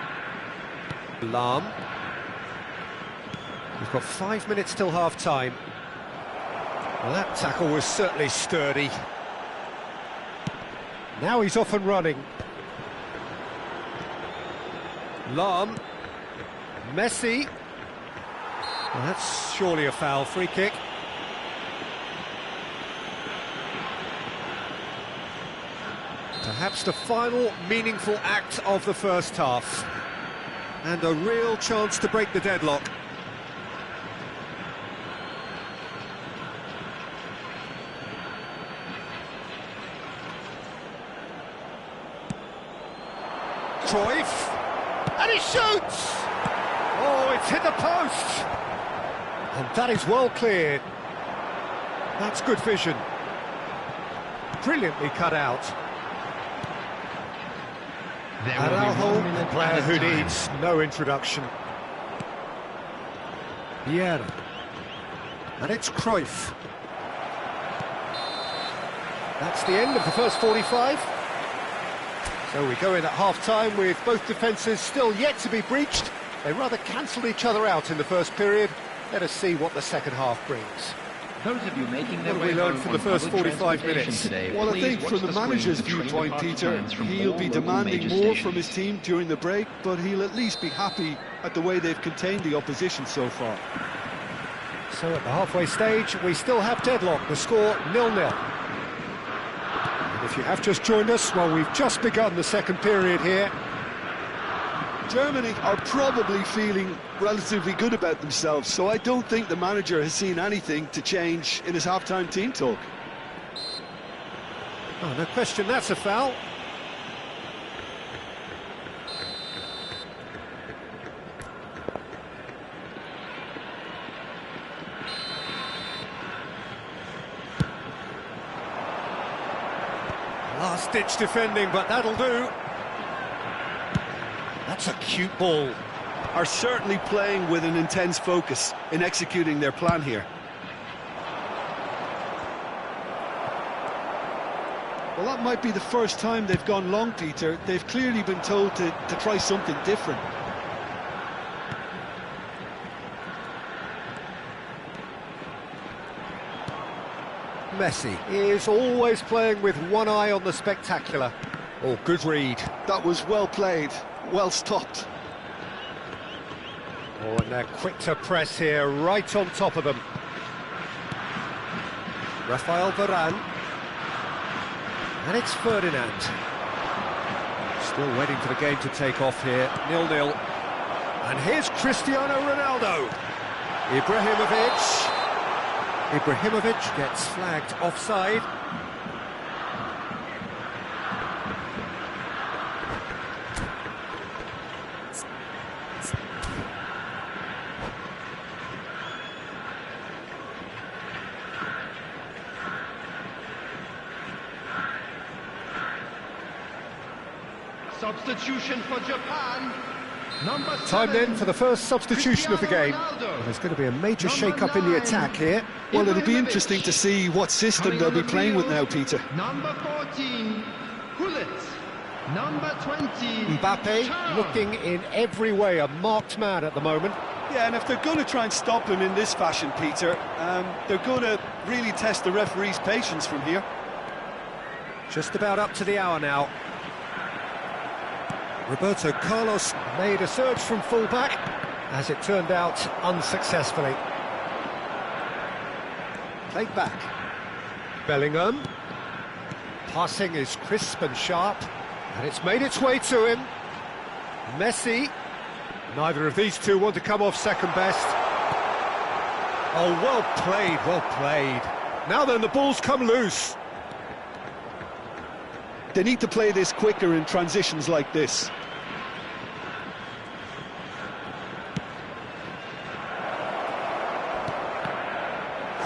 Lahm. We've got 5 minutes till half-time. Well, that tackle was certainly sturdy. Now he's off and running. Lahm. Messi. Well, that's surely a foul. Free kick. Perhaps the final meaningful act of the first half. And a real chance to break the deadlock. Cruyff, and he shoots! Oh, it's hit the post! And that is well cleared. That's good vision. Brilliantly cut out. Araujo, a player who needs no introduction. Vieira. And it's Cruyff. That's the end of the first 45. So we go in at half-time with both defences still yet to be breached. They rather cancelled each other out in the first period. Let us see what the second half brings. Those of you making their What have we learned from the first 45 minutes? Today, Well, I think from the manager's viewpoint, Peter, he'll be demanding more from his team during the break, but he'll at least be happy at the way they've contained the opposition so far. So at the halfway stage, we still have deadlock, the score 0-0. And if you have just joined us, well, we've just begun the second period here. Germany are probably feeling relatively good about themselves, so I don't think the manager has seen anything to change in his half-time team talk. Oh, no question, that's a foul. Last-ditch defending, but that'll do. That's a cute ball. Are certainly playing with an intense focus in executing their plan here. Well, that might be the first time they've gone long, Peter. They've clearly been told to try something different. Messi is always playing with one eye on the spectacular. Oh, good read. That was well played, well stopped. Oh, and they're quick to press here, right on top of them. Rafael Varane. And it's Ferdinand. Still waiting for the game to take off here, 0-0. And here's Cristiano Ronaldo. Ibrahimovic gets flagged offside. Substitution for Japan. Number Time 7, then for the first substitution of the game. Cristiano Ronaldo. There's going to be a major shake-up in the attack here. Well, it'll be interesting to see what system they'll be playing with now, Peter. Number 14, Gullit. Number 20, Mbappe Charles. looking in every way a marked man at the moment. Yeah, and if they're going to try and stop him in this fashion, Peter, they're going to really test the referee's patience from here. Just about up to the hour now. Roberto Carlos made a surge from fullback, as it turned out unsuccessfully. Played back. Bellingham. Passing is crisp and sharp, and it's made its way to him. Messi. Neither of these two want to come off second best. Oh, well played, well played. Now then, the ball's come loose. They need to play this quicker in transitions like this.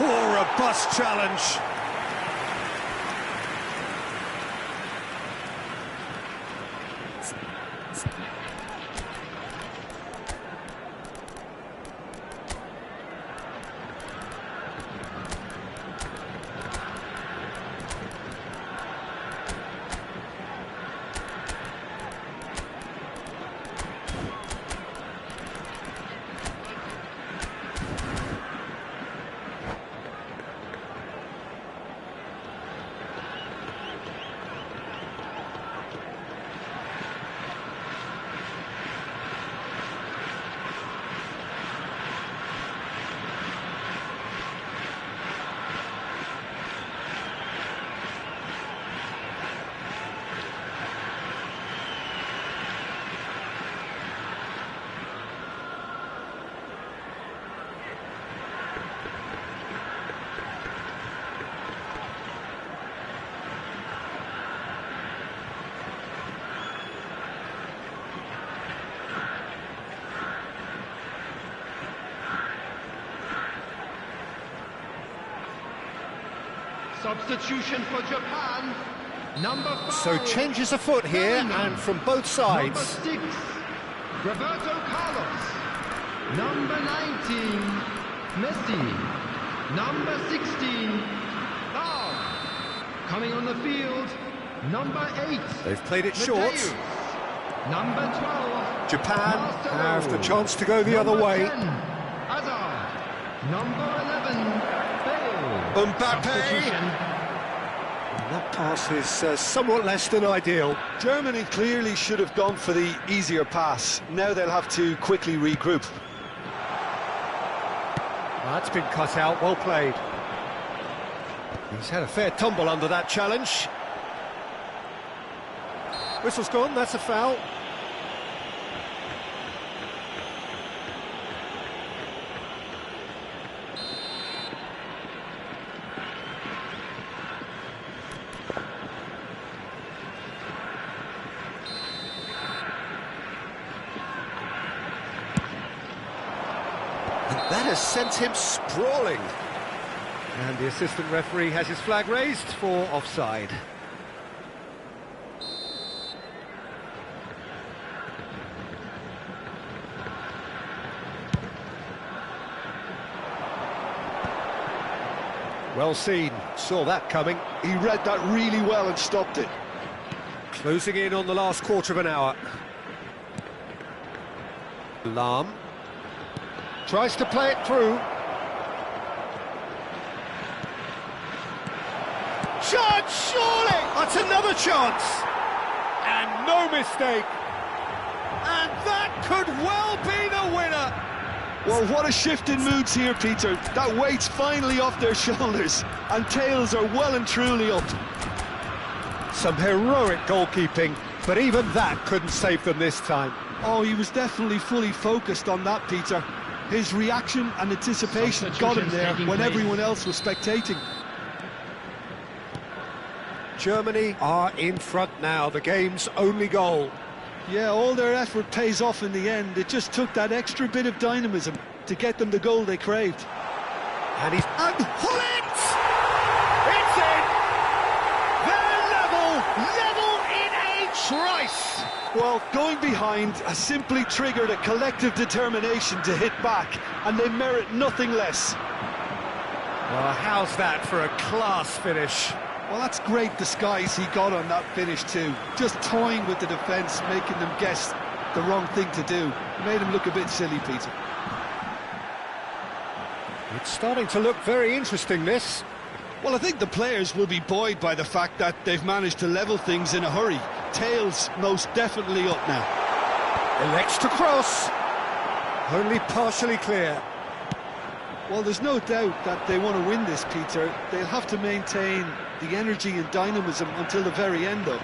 Oh, robust challenge. Substitution for Japan. Number 5. So changes afoot here, and from both sides. Number 6, Roberto Carlos. Number 19, Messi. Number 16, coming on the field, number 8. They've played it short. Mateus. Number 12. Japan Marcelo. have the chance to go the other way. 10, Hazard. Number 11, Bale. Mbappe. Substitution. That pass is somewhat less than ideal. Germany clearly should have gone for the easier pass. Now they'll have to quickly regroup. That's been cut out, well played. He's had a fair tumble under that challenge. Whistle's gone, that's a foul. And that has sent him sprawling. And the assistant referee has his flag raised for offside. Well seen, saw that coming. He read that really well and stopped it. Closing in on the last quarter of an hour. Lahm tries to play it through. Chance, surely! That's another chance! And no mistake! And that could well be the winner! Well, what a shift in moods here, Peter. That weight's finally off their shoulders, and tails are well and truly up. Some heroic goalkeeping, but even that couldn't save them this time. Oh, he was definitely fully focused on that, Peter. His reaction and anticipation got him there when everyone else was spectating. Germany are in front now, the game's only goal. Yeah, all their effort pays off in the end. It just took that extra bit of dynamism to get them the goal they craved. And he's... And Holland! It's in! They're level in a trice! Well, going behind has simply triggered a collective determination to hit back, and they merit nothing less. Well, how's that for a class finish? Well, that's great disguise he got on that finish too. Just toying with the defence, making them guess the wrong thing to do. Made him look a bit silly, Peter. It's starting to look very interesting, this. Well, I think the players will be buoyed by the fact that they've managed to level things in a hurry. Tails most definitely up now. Elects to cross. Only partially clear. Well, there's no doubt that they want to win this, Peter. They'll have to maintain the energy and dynamism until the very end, though.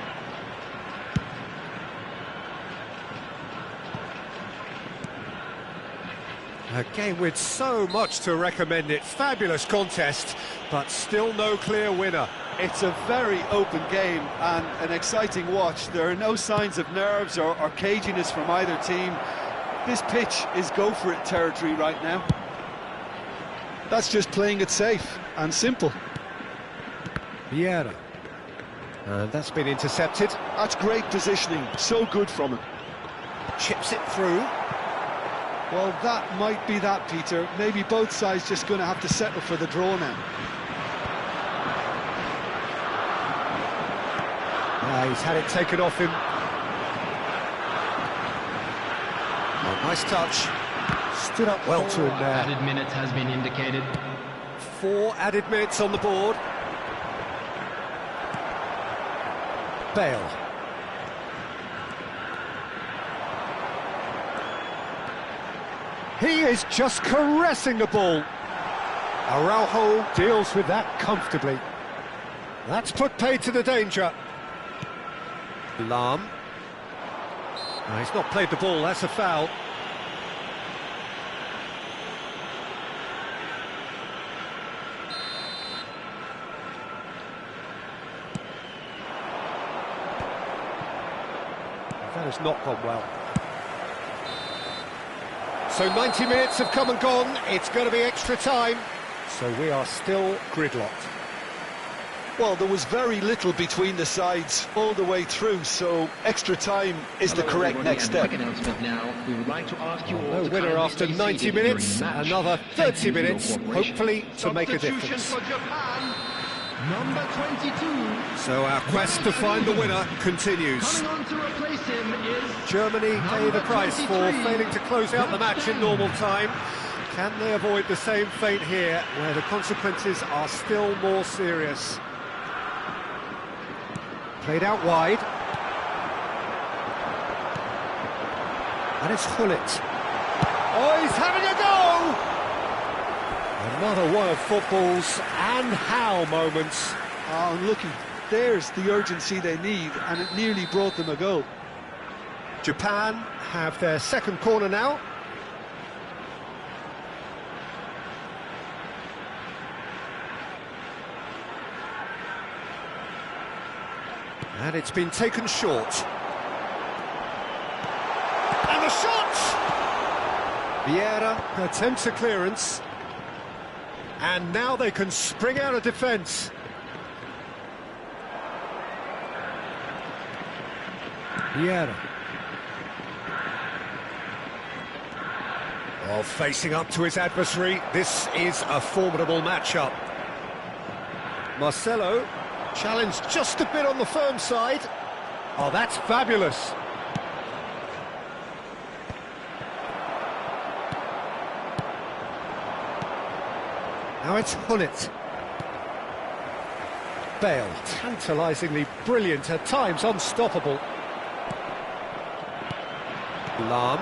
A game with so much to recommend it. Fabulous contest, but still no clear winner. It's a very open game and an exciting watch. There are no signs of nerves or caginess from either team. This pitch is go-for-it territory right now. That's just playing it safe and simple. Vieira. And that's been intercepted. That's great positioning, so good from him. Chips it through. Well, that might be that, Peter. Maybe both sides just going to have to settle for the draw now. He's had it taken off him. Oh, nice touch. Stood up well to him there. Added minutes has been indicated. 4 added minutes on the board. Bale. He is just caressing the ball. Araujo deals with that comfortably. That's put paid to the danger. Lahm. No, he's not played the ball, that's a foul. That has not gone well. So 90 minutes have come and gone, it's going to be extra time. So we are still gridlocked. Well, there was very little between the sides all the way through, so extra time is the correct next step. Announcement now. We would like to ask you all No to winner kindly after stay 90 seated during minutes, the match. another Thank 30 you for your minutes, cooperation. hopefully to make a Substitution difference. for Japan, number 22. So our quest to find the winner continues. Coming on to replace him is Germany pay the price for 23, failing to close out the match in normal time. Can they avoid the same fate here, where the consequences are still more serious? Played out wide. And it's Hullet. Oh, he's having a go! Another one of football's and how moments. Oh, looking, there's the urgency they need, and it nearly brought them a goal. Japan have their second corner now. And it's been taken short. And the shot! Vieira attempts a clearance. And now they can spring out of defence. Vieira. Oh, facing up to his adversary, this is a formidable matchup. Marcelo challenged just a bit on the firm side. Oh, that's fabulous. Now it's Hullet. Bale, tantalisingly brilliant, at times unstoppable. Lahm.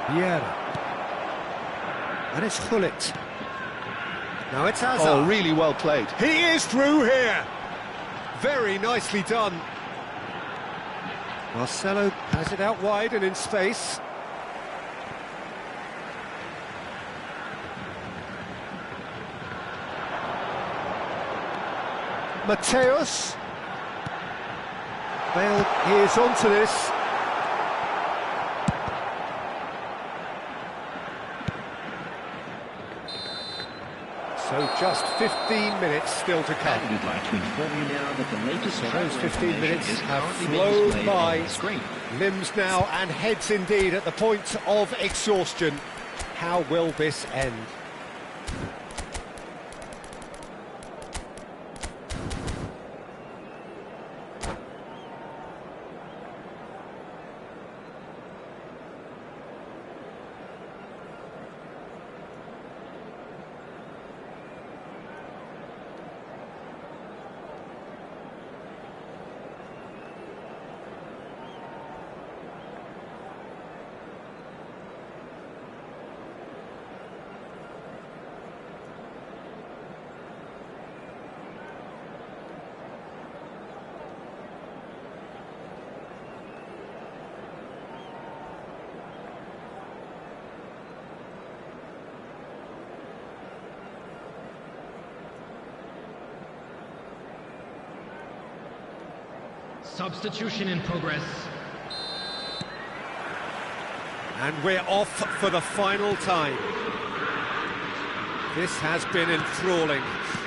Vieira. And it's Hullet. Now it's Hazard. Oh, really well played. He is through here. Very nicely done. Marcelo has it out wide and in space. Mateus. Bale is onto this. So just 15 minutes still to come. And we'd like to inform you now that the latest So travel those 15 information minutes is have currently being flown displayed on by. the screen. Limbs now and heads indeed at the point of exhaustion. How will this end? Substitution in progress. And we're off for the final time. This has been enthralling.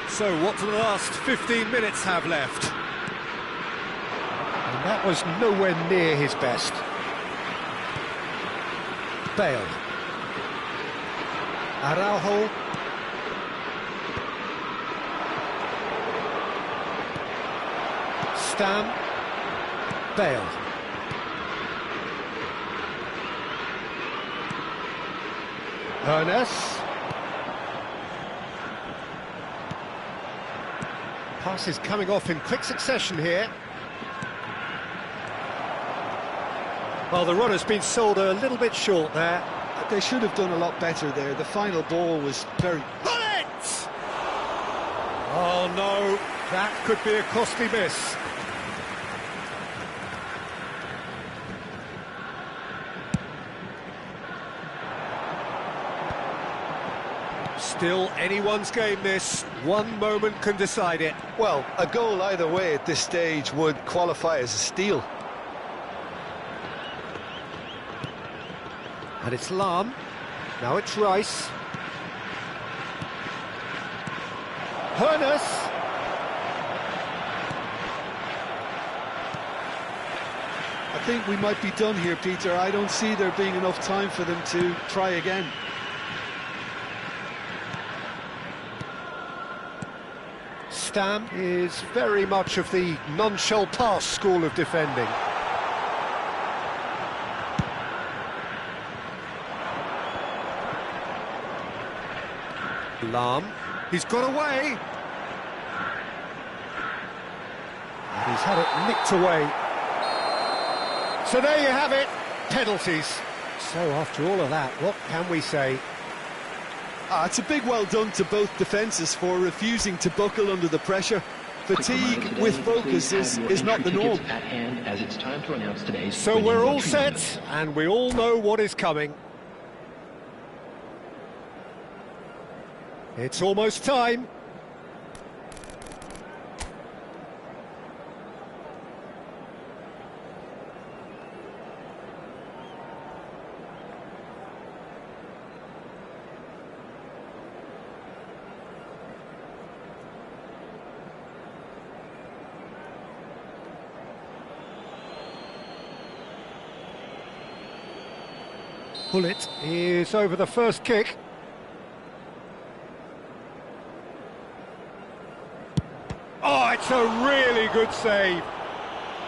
So what do the last 15 minutes have left? And that was nowhere near his best. Bale. Araujo. Stam. Bale. Ernest. Passes coming off in quick succession here. Well, the run has been sold a little bit short there. They should have done a lot better there. The final ball was very... Bullet! Oh no, that could be a costly miss. Still anyone's game this. One moment can decide it. Well, a goal either way at this stage would qualify as a steal. And it's Lahm. Now it's Rice. Hernus. I think we might be done here, Peter. I don't see there being enough time for them to try again. Stam is very much of the non-shall-pass school of defending. Lahm, he's got away. And he's had it nicked away. So there you have it, penalties. So after all of that, what can we say? It's a big well done to both defences for refusing to buckle under the pressure. Fatigue with focus is not the norm. At hand, as it's time to announce today's So we're all set, and we all know what is coming. It's almost time. Bullet is over the first kick. Oh, it's a really good save.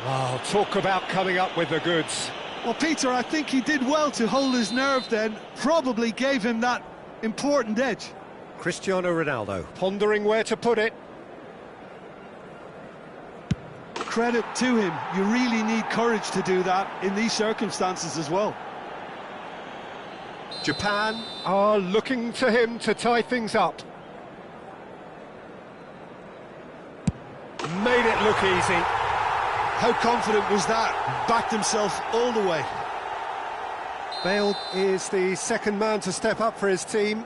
Oh, talk about coming up with the goods. Well, Peter, I think he did well to hold his nerve then. Probably gave him that important edge. Cristiano Ronaldo pondering where to put it. Credit to him. You really need courage to do that in these circumstances as well. Japan are looking to him to tie things up. Made it look easy. How confident was that? Backed himself all the way. Bale is the second man to step up for his team.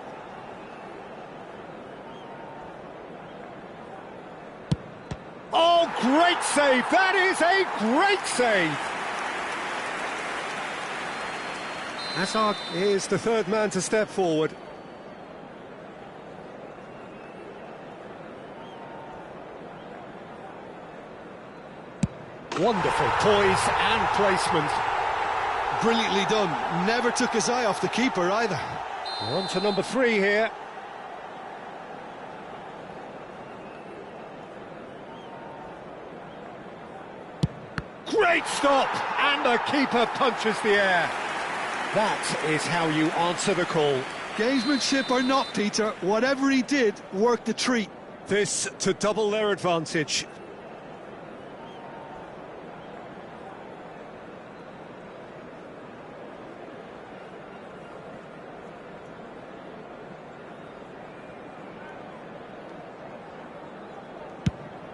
Oh, great save! That is a great save! Hazard is the third man to step forward. Wonderful poise and placement. Brilliantly done. Never took his eye off the keeper either. We're on to number 3 here. Great stop! And the keeper punches the air. That is how you answer the call. Gamesmanship or not, Peter, whatever he did worked a treat. This to double their advantage.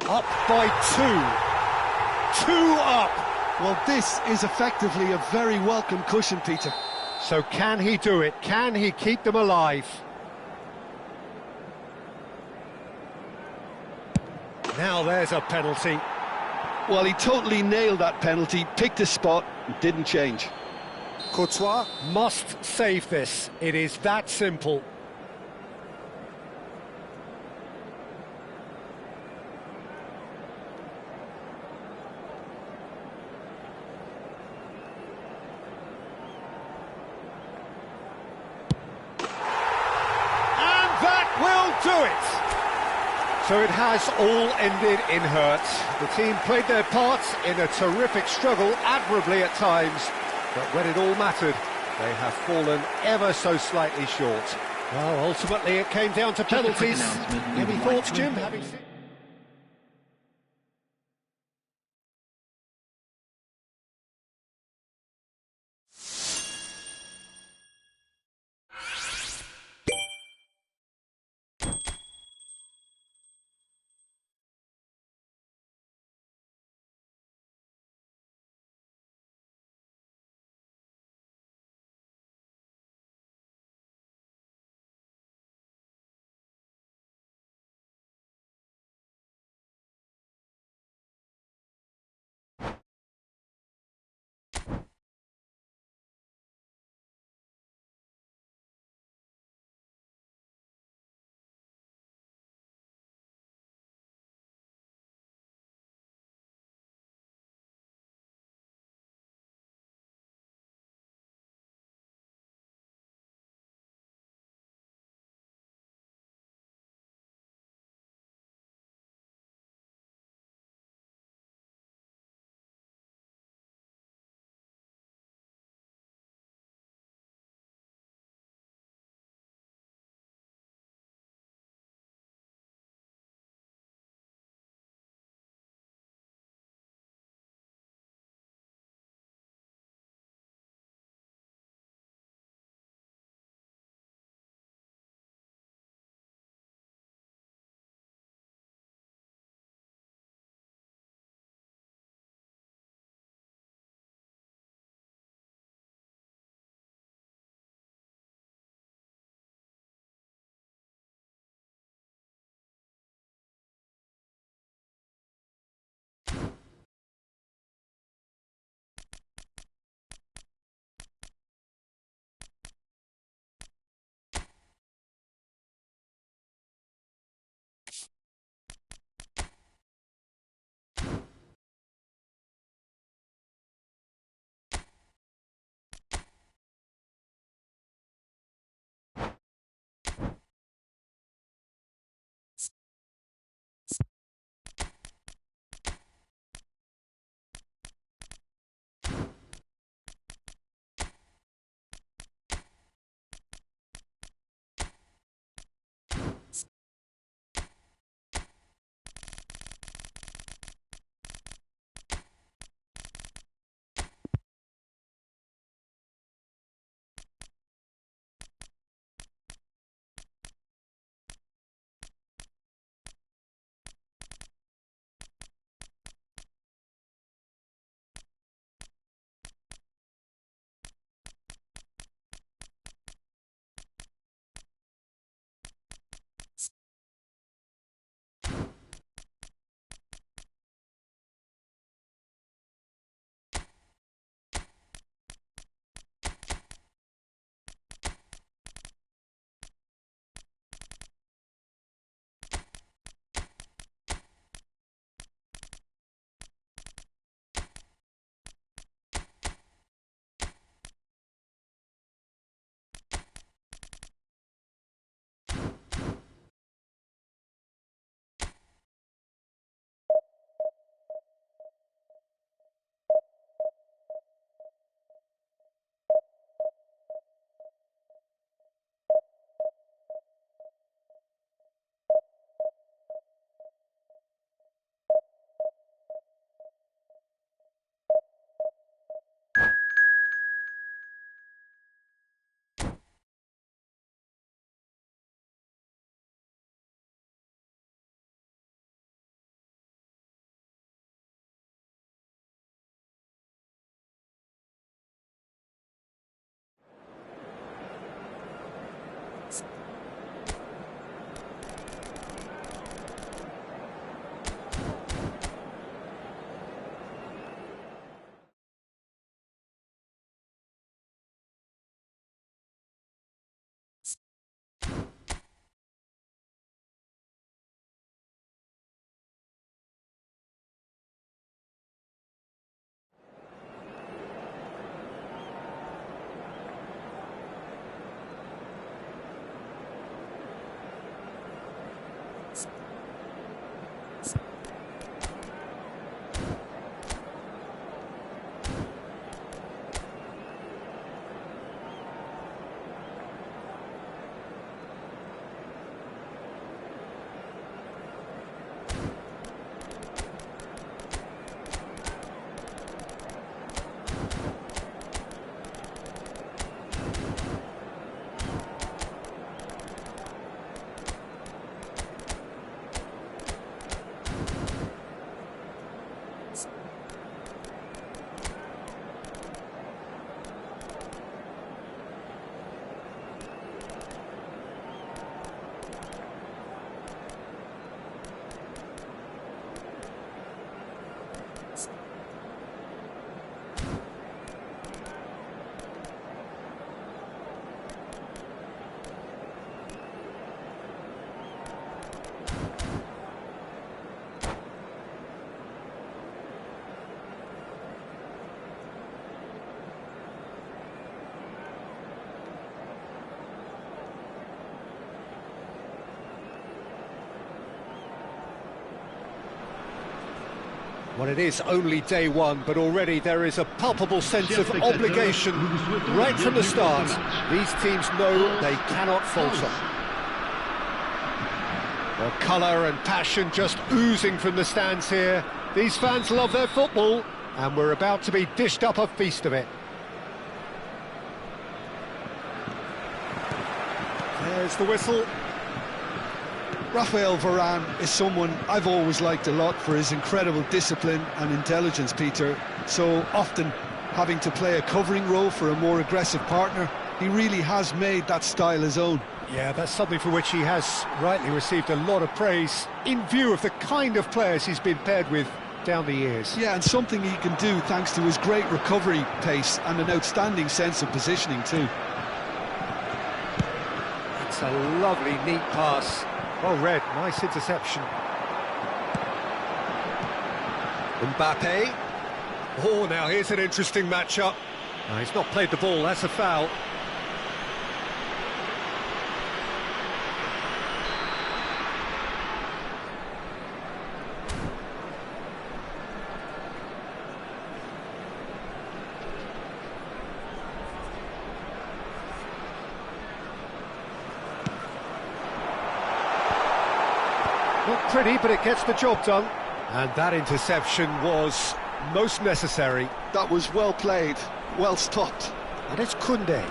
Up by 2. 2 up. Well, this is effectively a very welcome cushion, Peter. So can he do it? Can he keep them alive? Now there's a penalty. Well, he totally nailed that penalty, picked his spot, didn't change. Courtois must save this. It is that simple. Do it! So it has all ended in hurt. The team played their part in a terrific struggle, admirably at times, but when it all mattered, they have fallen ever so slightly short. Well, ultimately it came down to penalties. Any thoughts, Jim? Having seen Well, it is only day one, but already there is a palpable sense of obligation right from the start. These teams know they cannot falter. Well, colour and passion just oozing from the stands here. These fans love their football, and we're about to be dished up a feast of it. There's the whistle. Raphael Varane is someone I've always liked a lot for his incredible discipline and intelligence, Peter. So often having to play a covering role for a more aggressive partner, he really has made that style his own. Yeah, that's something for which he has rightly received a lot of praise in view of the kind of players he's been paired with down the years. Yeah, and something he can do thanks to his great recovery pace and an outstanding sense of positioning too. It's a lovely, neat pass. Well read, nice interception. Mbappe. Oh, now here's an interesting matchup. No, he's not played the ball, that's a foul. Not pretty, but it gets the job done. And that interception was most necessary. That was well played, well stopped. And it's Koundé.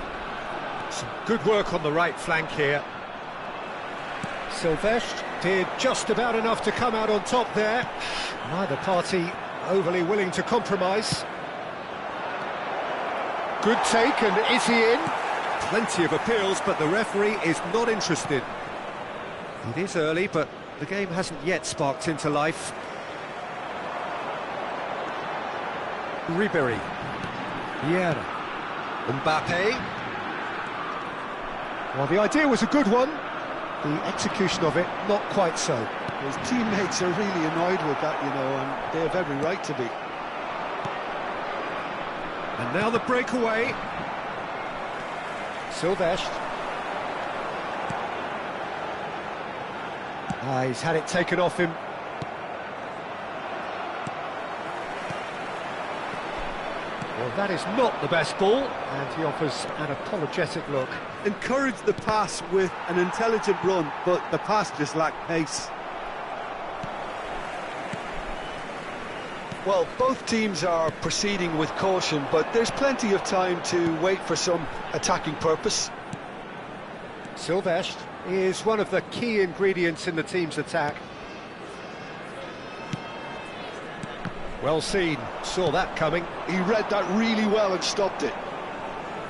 Some good work on the right flank here. Silvestre did just about enough to come out on top there. Neither party overly willing to compromise. Good take, and is he in? Plenty of appeals, but the referee is not interested. It is early, but the game hasn't yet sparked into life. Ribéry. Vieira. Mbappe. Well, the idea was a good one. The execution of it, not quite so. His teammates are really annoyed with that, you know, and they have every right to be. And now the breakaway. Silvestre. He's had it taken off him. Well, that is not the best ball, and he offers an apologetic look. Encouraged the pass with an intelligent run, but the pass just lacked pace. Well, both teams are proceeding with caution, but there's plenty of time to wait for some attacking purpose. Silvestre is one of the key ingredients in the team's attack. Well seen, saw that coming. He read that really well and stopped it.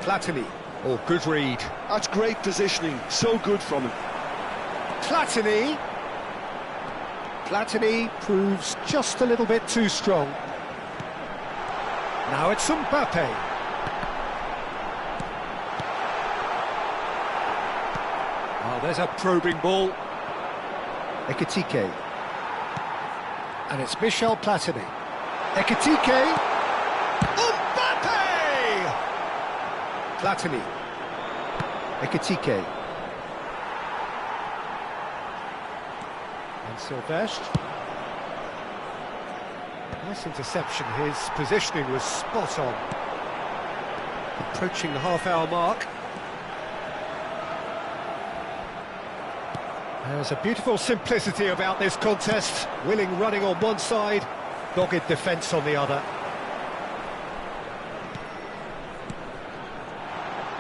Platini, oh, good read. That's great positioning, so good from him. Platini proves just a little bit too strong. Now it's Mbappe. Oh, there's a probing ball. Ekitike. And it's Michel Platini. Ekitike. Mbappe! Platini. Ekitike. And Silvestre. Nice interception. His positioning was spot on. Approaching the half-hour mark. There's a beautiful simplicity about this contest. Willing running on one side, dogged defence on the other.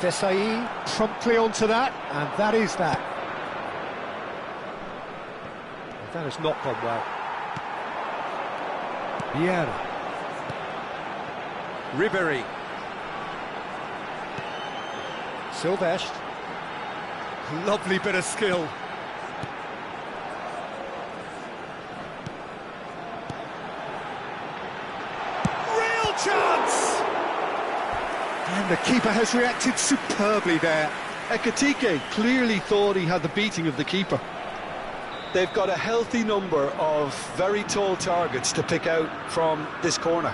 Desailly promptly onto that, and that is that. That has not gone well. Vieira. Ribéry. Silvestre. Lovely bit of skill. Real chance! And the keeper has reacted superbly there. Ekitike clearly thought he had the beating of the keeper. They've got a healthy number of very tall targets to pick out from this corner.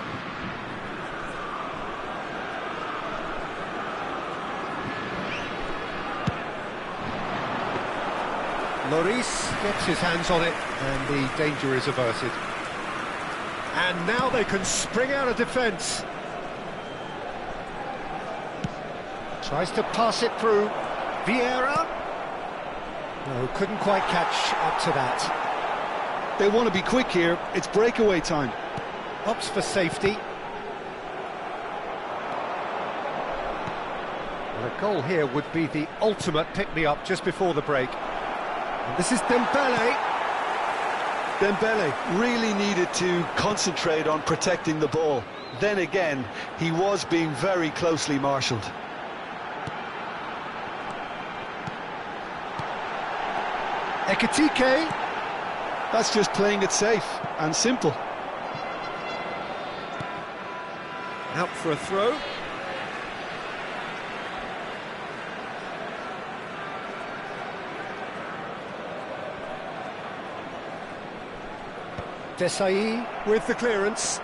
Lloris gets his hands on it, and the danger is averted. And now they can spring out of defence. Tries to pass it through. Vieira. No, couldn't quite catch up to that. They want to be quick here. It's breakaway time. Opts for safety. Well, a goal here would be the ultimate pick-me-up just before the break. And this is Dembele. Dembele really needed to concentrate on protecting the ball. Then again, he was being very closely marshalled. Ekitike. That's just playing it safe and simple. Out for a throw. Desai with the clearance.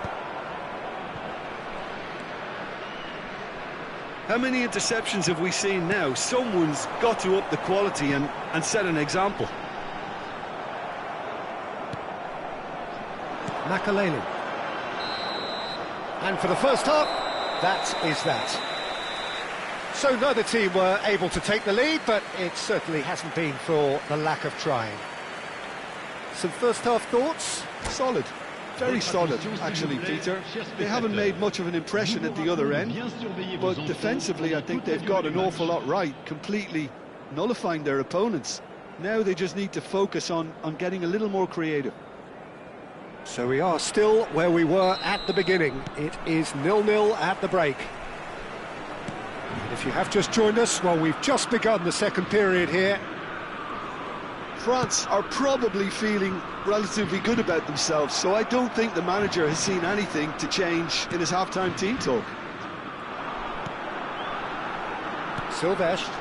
How many interceptions have we seen now? Someone's got to up the quality and set an example. Makaleli. And for the first half, that is that. So neither team were able to take the lead, but it certainly hasn't been for the lack of trying. Some first half thoughts? Solid. Very solid, actually, Peter. They haven't made much of an impression at the other end, but defensively I think they've got an awful lot right, completely nullifying their opponents. Now they just need to focus on getting a little more creative. So we are still where we were at the beginning. It is 0-0 at the break. And if you have just joined us, well, we've just begun the second period here. France are probably feeling relatively good about themselves, so I don't think the manager has seen anything to change in his half-time team talk. Silvestre.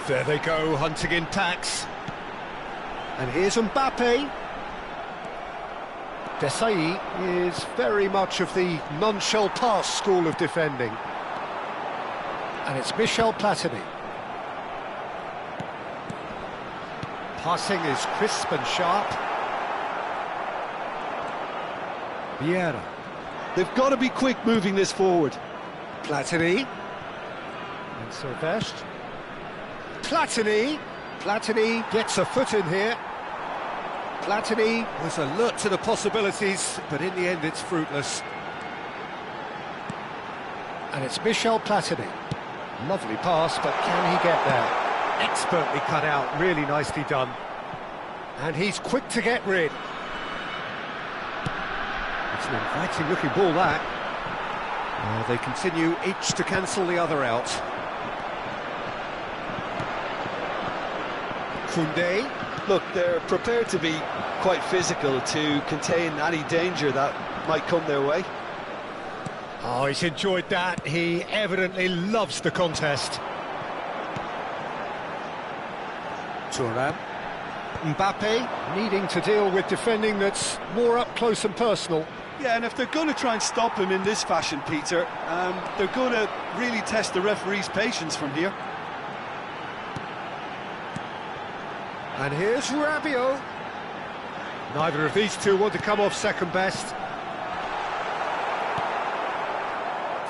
There they go, hunting in packs. And here's Mbappe. Desai is very much of the non-shell pass school of defending. And it's Michel Platini. Passing is crisp and sharp. Vieira. They've got to be quick moving this forward. Platini. And Silvestre. Platini. Platini gets a foot in here. Platini was alert to the possibilities, but in the end it's fruitless. And it's Michel Platini. Lovely pass, but can he get there? Expertly cut out, really nicely done. And he's quick to get rid. It's an inviting looking ball, that. They continue each to cancel the other out. Koundé. Look, they're prepared to be quite physical to contain any danger that might come their way. Oh, he's enjoyed that. He evidently loves the contest. Thuram. Mbappe needing to deal with defending that's more up close and personal. Yeah, and if they're going to try and stop him in this fashion, Peter, they're going to really test the referee's patience from here. And here's Rabiot. Neither of these two want to come off second best.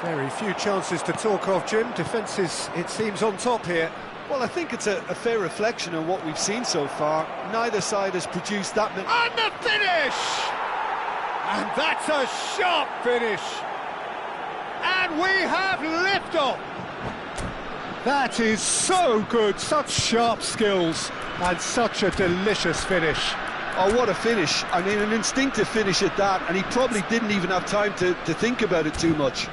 Very few chances to talk of, Jim. Defence is, it seems, on top here. Well, I think it's a fair reflection on what we've seen so far. Neither side has produced that many... And the finish! And that's a sharp finish. And we have liftoff. That is so good, such sharp skills, and such a delicious finish. Oh, what a finish. I mean, an instinctive finish at that, and he probably didn't even have time to think about it too much.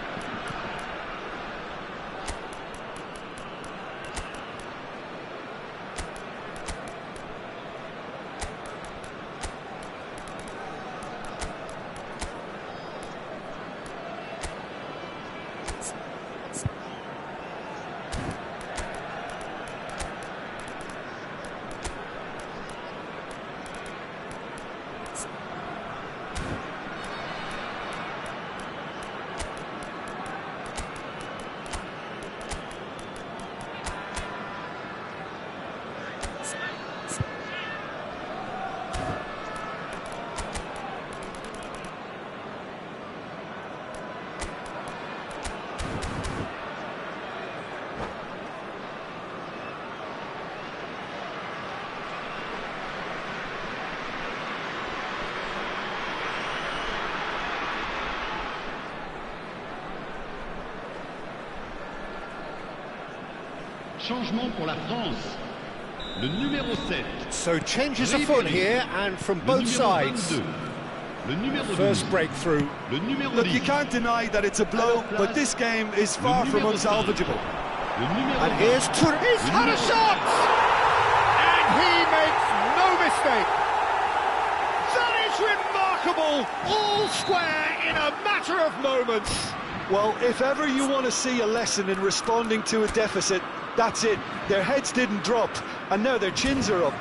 Changement pour la France. Le numéro 7. So changes afoot here, and from both sides. Le numéro 12. First breakthrough. Le numéro Look, 10. you can't deny that it's a blow, but this game is far from unsalvageable. Le numéro And 20. here's Touré. He's had a shot! And he makes no mistake. That is remarkable! All square in a matter of moments. Well, if ever you want to see a lesson in responding to a deficit, that's it. Their heads didn't drop, and now their chins are up.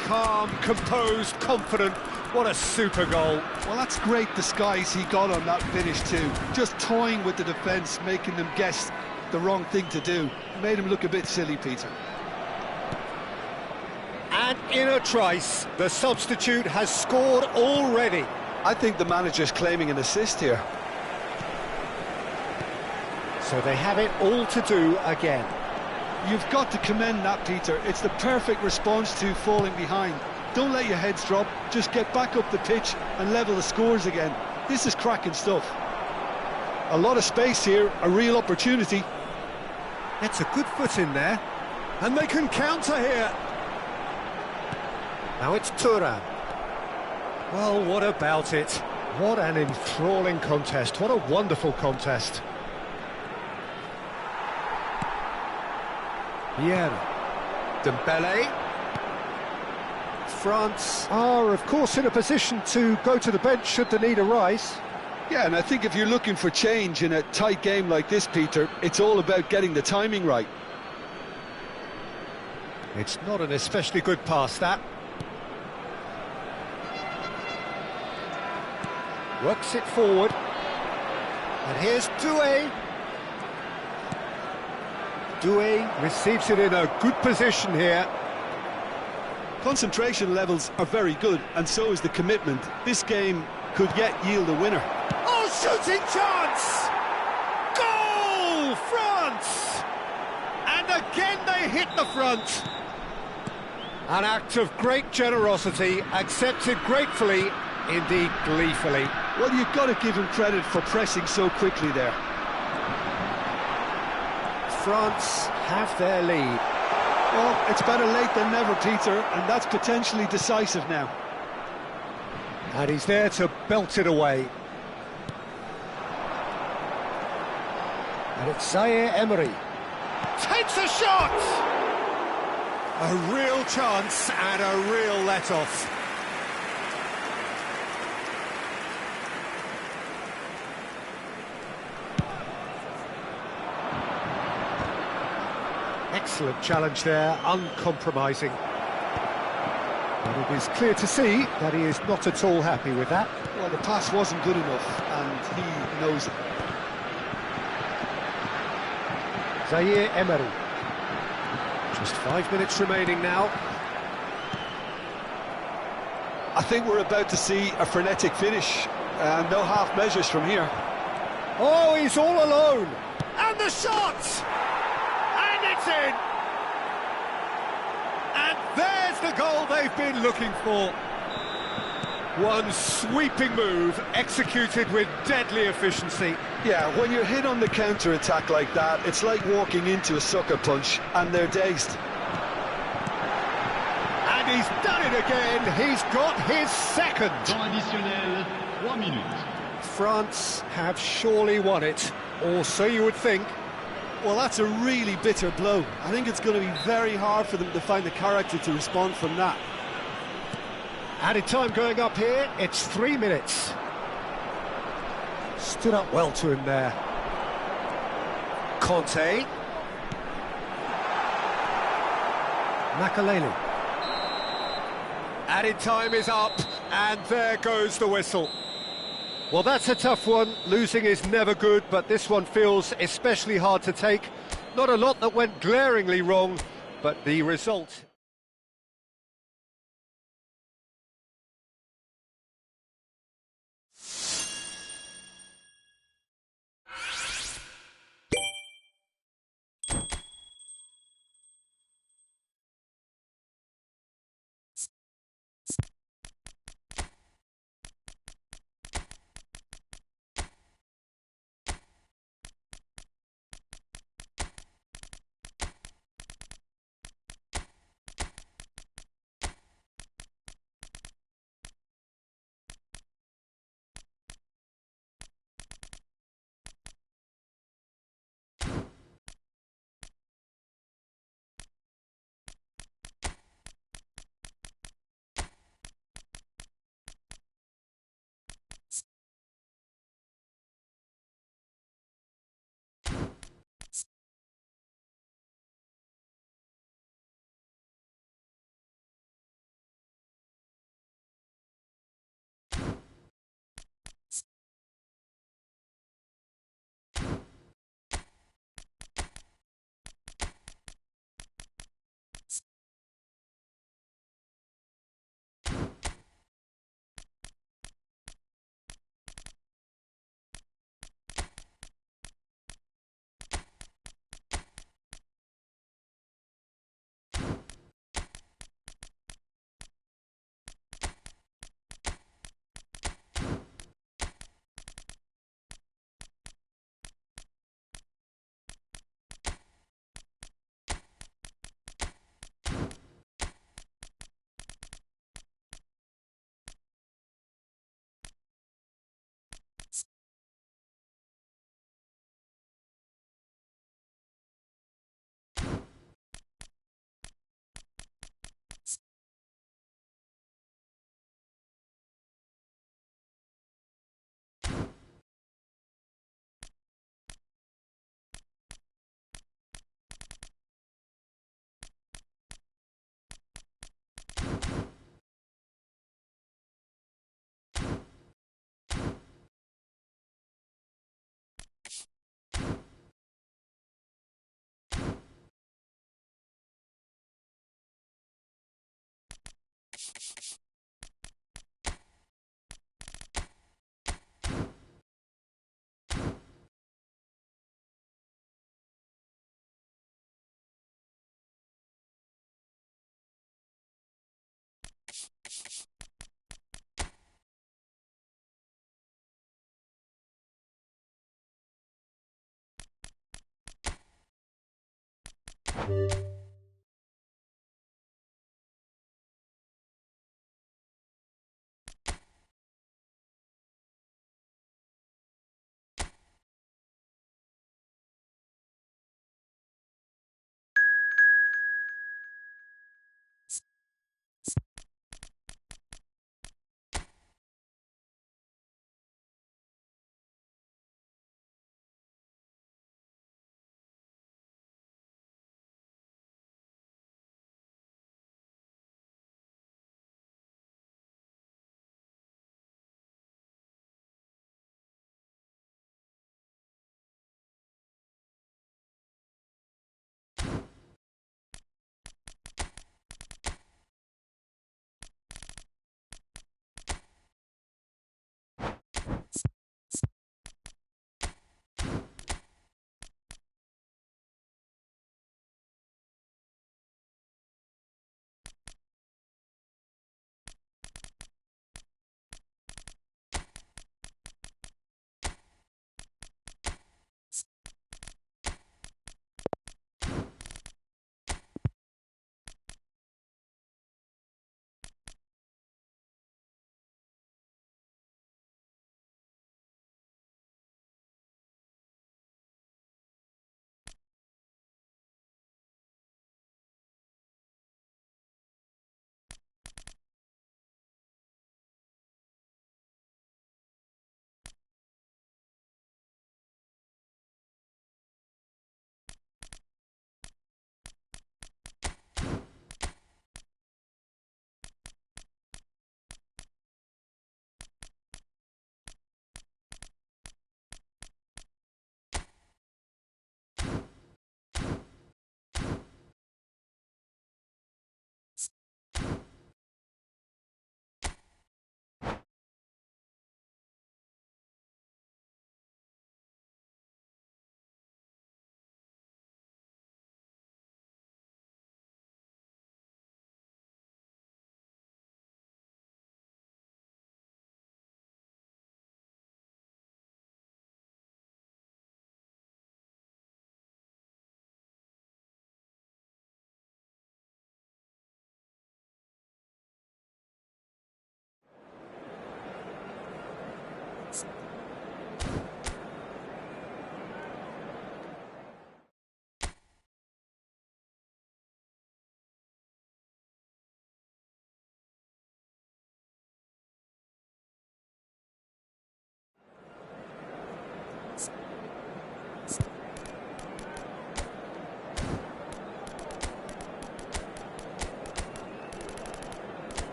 Calm, composed, confident. What a super goal. Well, that's great disguise he got on that finish too. Just toying with the defence, making them guess the wrong thing to do. Made him look a bit silly, Peter. And in a trice, the substitute has scored already. I think the manager's claiming an assist here. So they have it all to do again. You've got to commend that, Peter. It's the perfect response to falling behind. Don't let your heads drop, just get back up the pitch and level the scores again. This is cracking stuff. A lot of space here, a real opportunity. That's a good foot in there. And they can counter here. Now it's Thuram. Well, what about it? What an enthralling contest. What a wonderful contest. Vieira. Dembele. France are, of course, in a position to go to the bench should the need arise. Yeah, and I think if you're looking for change in a tight game like this, Peter, it's all about getting the timing right. It's not an especially good pass, that. Works it forward. And here's Doué. Doué receives it in a good position here. Concentration levels are very good, and so is the commitment. This game could yet yield a winner. Oh, shooting chance! Goal, France! And again they hit the front. An act of great generosity, accepted gratefully, indeed gleefully. Well, you've got to give him credit for pressing so quickly there. France have their lead. Well, it's better late than never, Peter, and that's potentially decisive now. And he's there to belt it away. And it's Zaire Emery. Takes a shot! A real chance and a real let-off. Excellent challenge there, uncompromising. But it is clear to see that he is not at all happy with that. Well, the pass wasn't good enough, and he knows it. Zaire Emery. Just 5 minutes remaining now. I think we're about to see a frenetic finish, and no half measures from here. Oh, he's all alone. And the shot! And it's in! And there's the goal they've been looking for. One sweeping move, executed with deadly efficiency. Yeah, when you're hit on the counter-attack like that, it's like walking into a sucker punch, and they're dazed. And he's done it again. He's got his second. Temps additionnel, 3 minutes. France have surely won it, or so you would think. Well, that's a really bitter blow. I think it's going to be very hard for them to find the character to respond from that. Added time going up here, it's 3 minutes. Stood up well to him there. Conte. Makaleli. Added time is up, and there goes the whistle. Well, that's a tough one. Losing is never good, but this one feels especially hard to take. Not a lot that went glaringly wrong, but the result...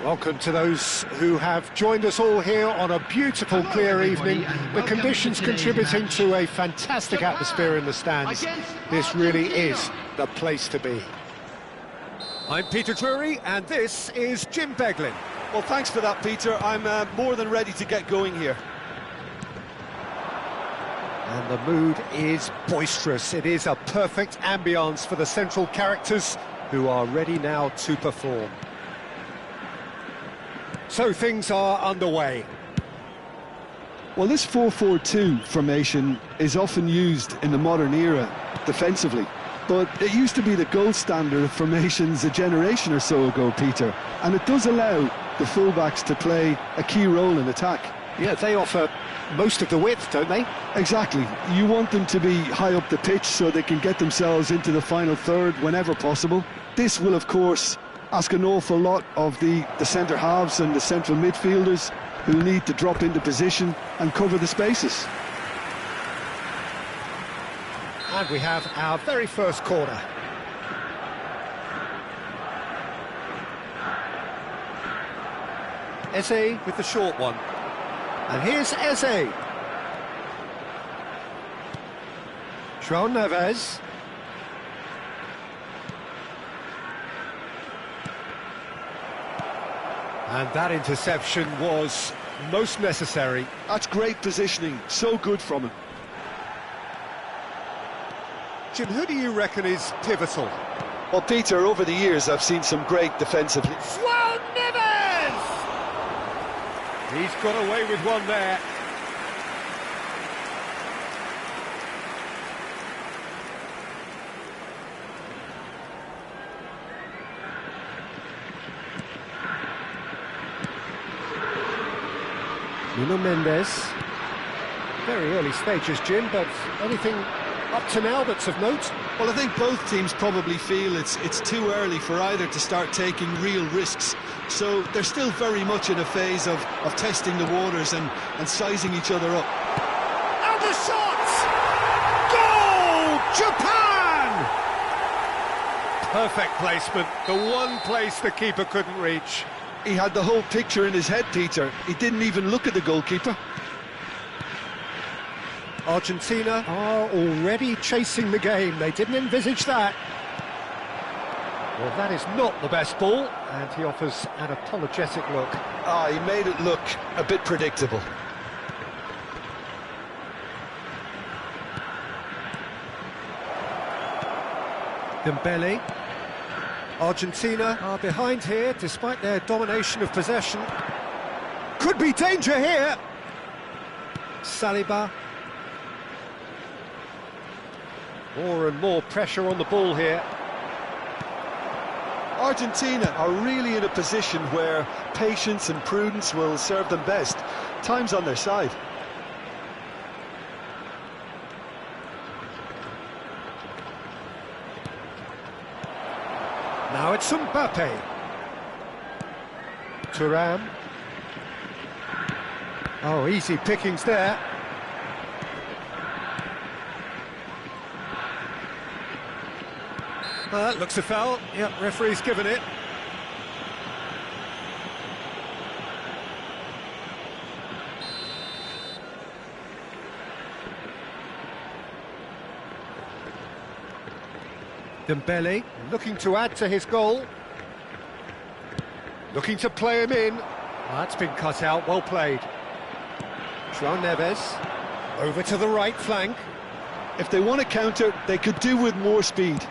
Welcome to those who have joined us all here on a beautiful, clear evening. The conditions contributing to a fantastic atmosphere in the stands. This really is the place to be. I'm Peter Drury, and this is Jim Beglin. Well, thanks for that, Peter. I'm more than ready to get going here. And the mood is boisterous. It is a perfect ambience for the central characters who are ready now to perform. So things are underway. Well, this 4-4-2 formation is often used in the modern era defensively, but it used to be the gold standard of formations a generation or so ago, Peter, and it does allow the fullbacks to play a key role in attack. Yeah, they offer most of the width, don't they? Exactly. You want them to be high up the pitch so they can get themselves into the final third whenever possible. This will, of course, ask an awful lot of the centre halves and the central midfielders, who need to drop into position and cover the spaces. And we have our very first corner. Eze with the short one. And here's Eze. João Neves. And that interception was most necessary. That's great positioning, so good from him. Jim, who do you reckon is pivotal? Well, Peter, over the years I've seen some great defensively. João Neves! He's got away with one there. Nuno Mendes. Very early stages, Jim, but anything up to now that's of note? Well, I think both teams probably feel it's too early for either to start taking real risks. So they're still very much in a phase of testing the waters and sizing each other up. And the shot! Goal! Japan! Perfect placement, the one place the keeper couldn't reach. He had the whole picture in his head, Peter. He didn't even look at the goalkeeper. Argentina are already chasing the game. They didn't envisage that. Well, that is not the best ball, and he offers an apologetic look. Ah, he made it look a bit predictable. Dembele. Argentina are behind here, despite their domination of possession. Could be danger here. Saliba. More and more pressure on the ball here. Argentina are really in a position where patience and prudence will serve them best. Time's on their side. Now it's Mbappe. Thuram. Oh, easy pickings there. That looks a foul. Yep, referee's given it. Dembele looking to add to his goal. Looking to play him in. That's been cut out, well played. João Neves over to the right flank. If they want to counter, they could do with more speed.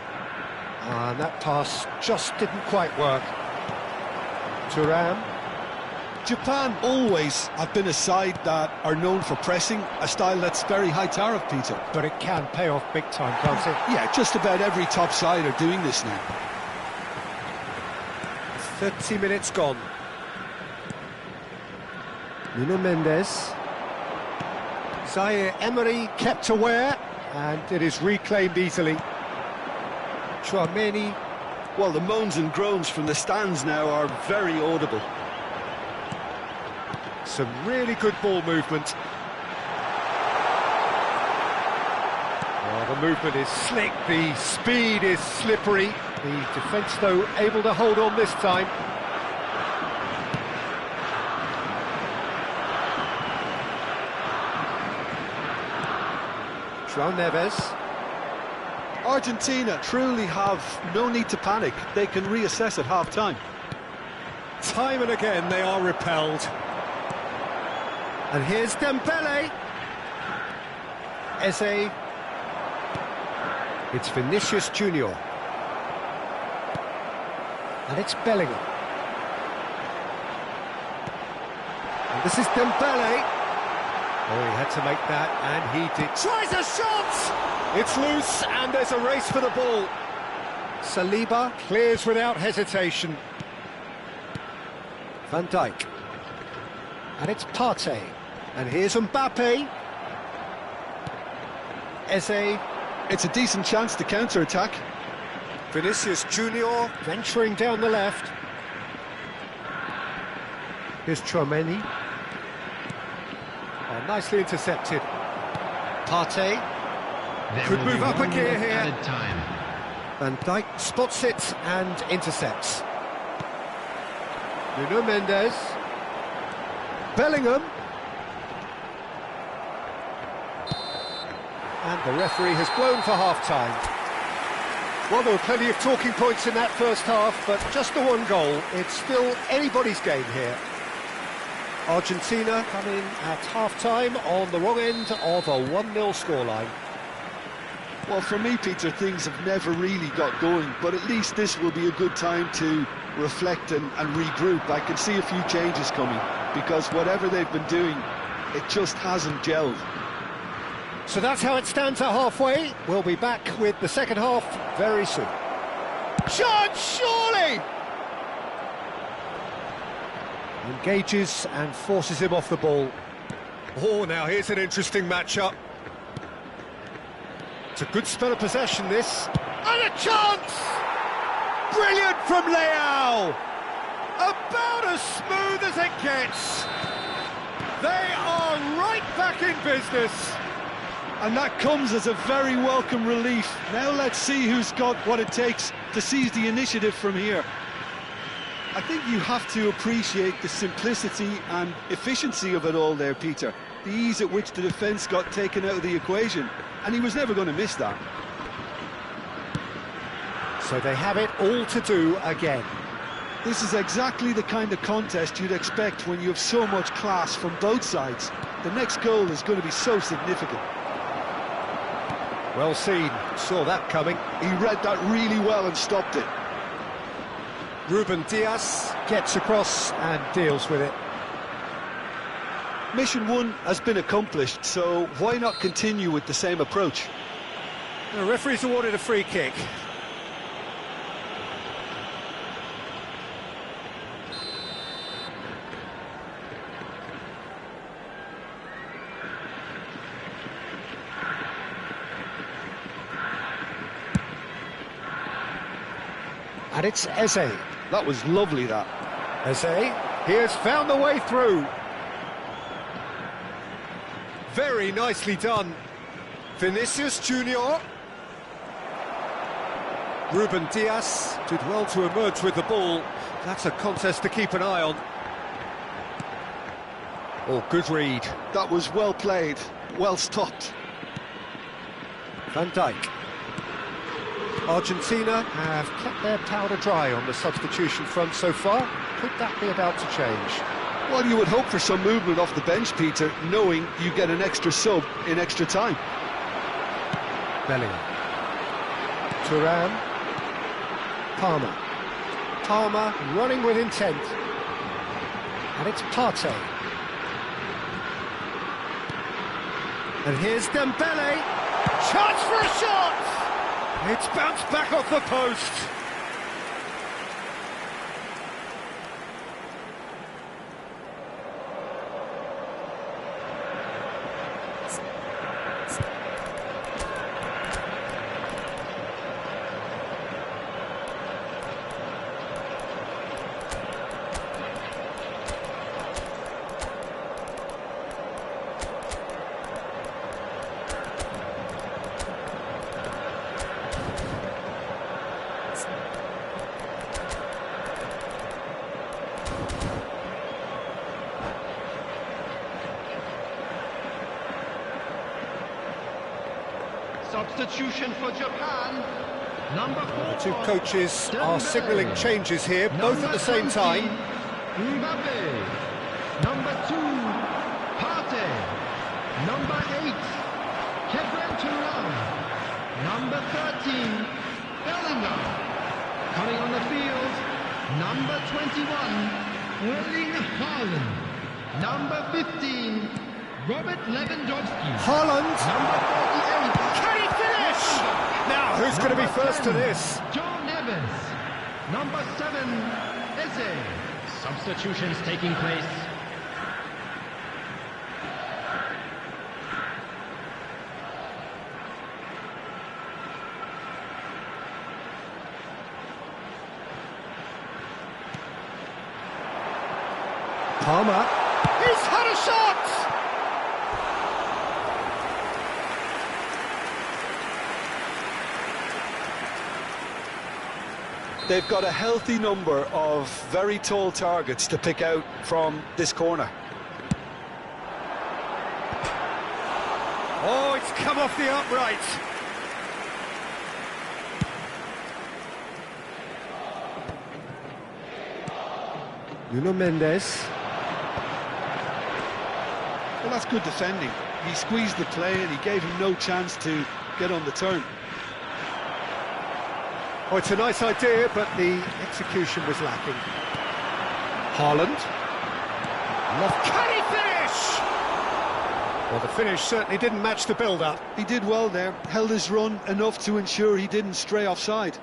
And that pass just didn't quite work. Thuram. Japan always have been a side that are known for pressing, a style that's very high tariff, Peter. But it can pay off big time, can't it? Yeah, just about every top side are doing this now. 30 minutes gone. Nuno Mendes. Zaire Emery kept aware, and it is reclaimed easily. Chouameni. Well, the moans and groans from the stands now are very audible. Some really good ball movement. Oh, the movement is slick, the speed is slippery. The defence, though, able to hold on this time. João Neves. Argentina truly have no need to panic. They can reassess at half-time. Time and again they are repelled. And here's Dembele. Eze. It's Vinicius Junior. And it's Bellingham. And this is Dembele. Oh, he had to make that, and he did. Tries a shot! It's loose, and there's a race for the ball. Saliba clears without hesitation. Van Dijk. And it's Partey. And here's Mbappe. Eze. It's a decent chance to counter-attack. Vinicius Junior venturing down the left. Here's Chouameni. Oh, nicely intercepted. Partey. Could move up a gear here. Van Dijk spots it and intercepts. Nuno Mendes. Bellingham. and the referee has blown for half-time. Well, there were plenty of talking points in that first half, but just the one goal. It's still anybody's game here. Argentina come in at half-time on the wrong end of a 1-0 scoreline. Well, for me, Peter, things have never really got going, but at least this will be a good time to reflect and regroup. I can see a few changes coming, because whatever they've been doing, it just hasn't gelled. So that's how it stands at halfway. We'll be back with the second half very soon. Chance, surely! Engages and forces him off the ball. Oh, now here's an interesting matchup. It's a good spell of possession, this. And a chance! Brilliant from Leao! About as smooth as it gets. They are right back in business. And that comes as a very welcome relief. Now let's see who's got what it takes to seize the initiative from here. I think you have to appreciate the simplicity and efficiency of it all there, Peter. The ease at which the defence got taken out of the equation, and he was never going to miss that. So they have it all to do again. This is exactly the kind of contest you'd expect when you have so much class from both sides. The next goal is going to be so significant. Well seen, saw that coming. He read that really well and stopped it. Ruben Diaz gets across and deals with it. Mission 1 has been accomplished, so why not continue with the same approach? The referee's awarded a free kick. And it's Eze. That was lovely, that. Eze, he has found the way through. Very nicely done. Vinicius Junior. Ruben Diaz did well to emerge with the ball. That's a contest to keep an eye on. Oh, good read. That was well played, well stopped. Van Dijk. Argentina have kept their powder dry on the substitution front so far. Could that be about to change? Well, you would hope for some movement off the bench, Peter, knowing you get an extra sub in extra time. Bellingham. Thuram. Palmer. Palmer running with intent. And it's Partey. And here's Dembele. Chance for a shot! It's bounced back off the post. Substitution for Japan. Number 4. The two coaches are signalling changes here, both at the same time. Mbappe. Number 2, Partey. Number 8, Kevin Thuram. Number 13, Bellingham. Coming on the field, number 21, Erling Haaland. Number 15, Robert Lewandowski. Haaland. Number 48. Can he finish? Now, who's going to be first to this? John Evans. Number 7, Eze. Substitutions taking place. Palmer. He's had a shot! They've got a healthy number of very tall targets to pick out from this corner. Oh, it's come off the upright. Nuno Mendes. Well, that's good defending. He squeezed the play and he gave him no chance to get on the turn. Oh, it's a nice idea, but the execution was lacking. Haaland. Can he finish? Well, the finish certainly didn't match the build-up. He did well there, held his run enough to ensure he didn't stray offside.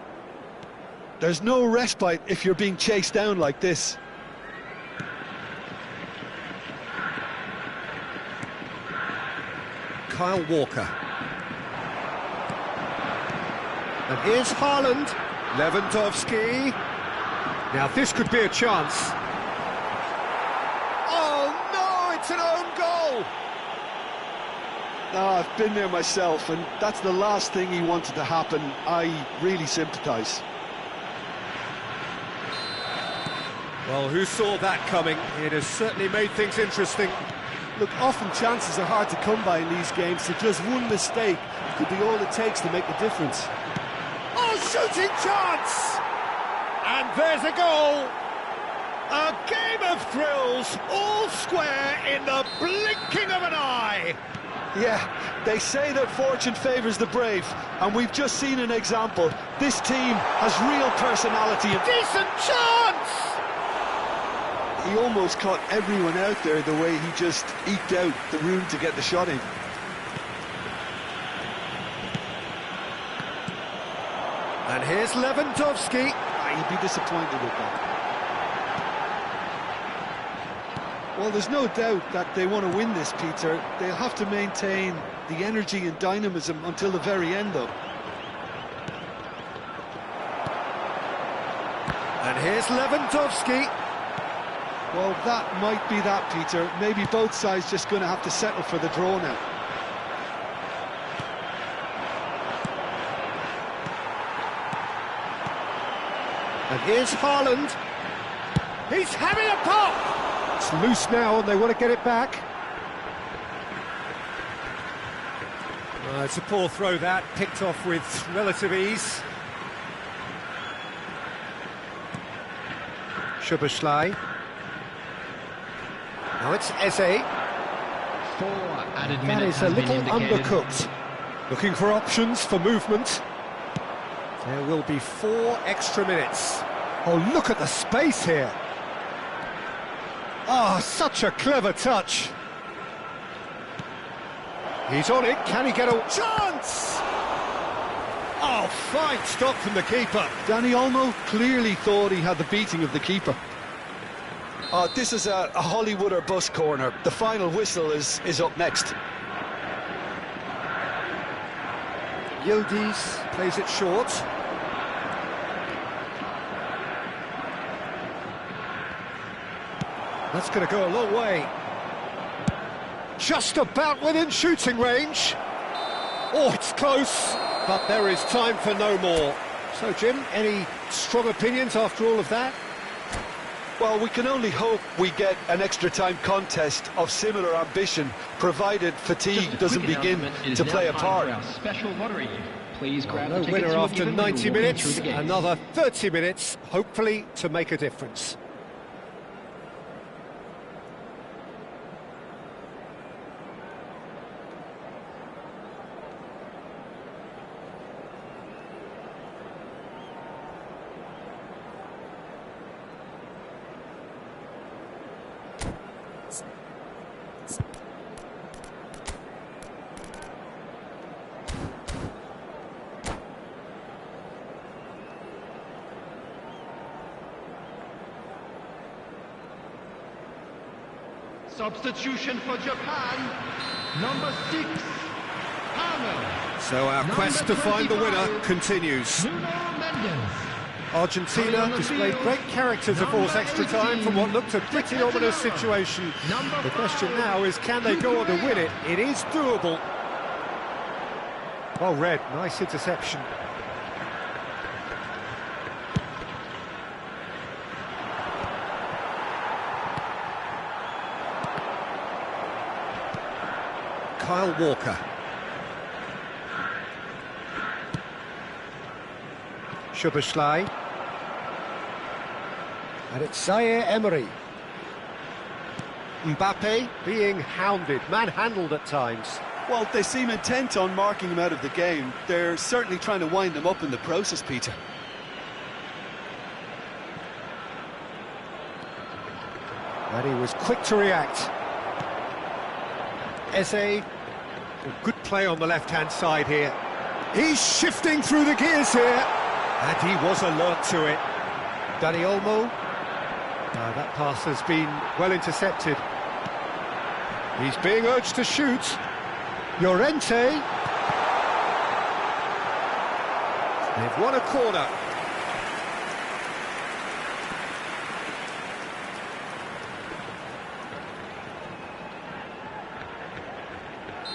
There's no respite if you're being chased down like this. Kyle Walker. And here's Haaland. Lewandowski. Now this could be a chance. Oh no, it's an own goal! I've been there myself, and that's the last thing he wanted to happen. I really sympathise. Well, who saw that coming? It has certainly made things interesting. Look, often chances are hard to come by in these games, so just one mistake could be all it takes to make the difference. Oh, shooting chance! And there's a goal! A game of thrills, all square in the blinking of an eye! Yeah, they say that fortune favours the brave, and we've just seen an example. This team has real personality. Decent chance! He almost caught everyone out there the way he just eked out the room to get the shot in. And here's Lewandowski. He'd be disappointed with that. Well, there's no doubt that they want to win this, Peter. They'll have to maintain the energy and dynamism until the very end, though. And here's Lewandowski. Well, that might be that, Peter. Maybe both sides just going to have to settle for the draw now. And here's Haaland. He's having a pop! It's loose now and they want to get it back. It's a poor throw that, picked off with relative ease. Szoboszlai. Now it's Eze. 4 added That minutes is a has been little indicated. undercooked. Looking for options for movement. There will be 4 extra minutes. Oh, look at the space here. Ah, such a clever touch. He's on it. Can he get a chance? Oh, fine stop from the keeper. Danny Olmo clearly thought he had the beating of the keeper. This is a Hollywood or bus corner. The final whistle is up next. Yildiz plays it short. That's going to go a long way. Just about within shooting range. Oh, it's close, but there is time for no more. So, Jim, any strong opinions after all of that? Well, we can only hope we get an extra time contest of similar ambition, provided fatigue doesn't begin to play a part. Special lottery. Please grab No the tickets winner you were after given when you 90 walked in minutes, through the gates. another 30 minutes, hopefully to make a difference. Substitution for Japan, number 6, Haaland. So our quest to find the winner continues. Nuno Mendes. Argentina displayed great character to force extra time from what looked a pretty ominous situation. The question now is, can they go on to win it? It is doable. Well read, nice interception. Kyle Walker. Szoboszlai. And it's Zaire Emery. Mbappe being hounded, manhandled at times. Well, they seem intent on marking him out of the game. They're certainly trying to wind him up in the process, Peter. And he was quick to react. Eze, good play on the left-hand side here. He's shifting through the gears here. And he was alert to it. Dani Olmo. That pass has been well intercepted. He's being urged to shoot. Llorente. They've won a corner.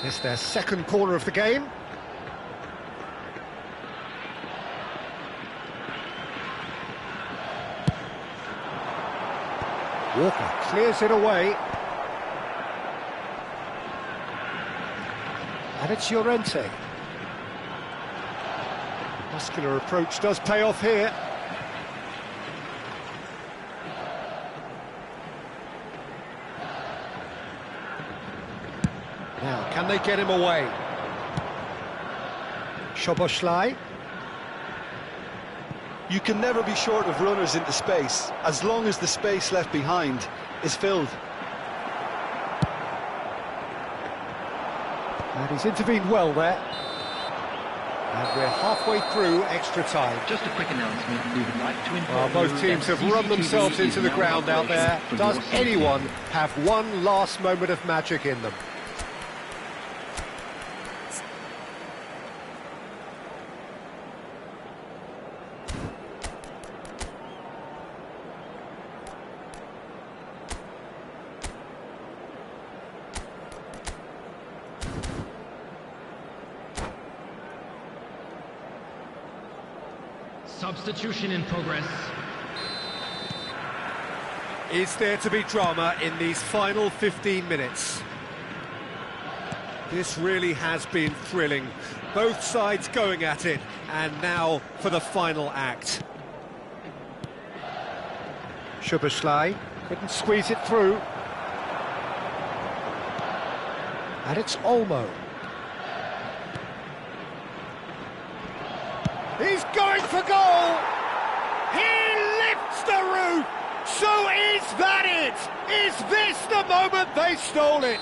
It's their second corner of the game. Walker clears it away. And it's Llorente. Muscular approach does pay off here. Now, can they get him away? Szoboszlai. You can never be short of runners into space, as long as the space left behind is filled. And he's intervened well there. And we're halfway through extra time. Just a quick announcement. We would like to inform Well, both you teams that have run CCTV themselves is into the now ground out there. operational for Does your safety. anyone have one last moment of magic in them? Substitution in progress. Is there to be drama in these final 15 minutes? This really has been thrilling. Both sides going at it, and now for the final act. Szoboszlai couldn't squeeze it through. And it's Olmo. He's going for goal! He lifts the roof! So is that it? Is this the moment they stole it?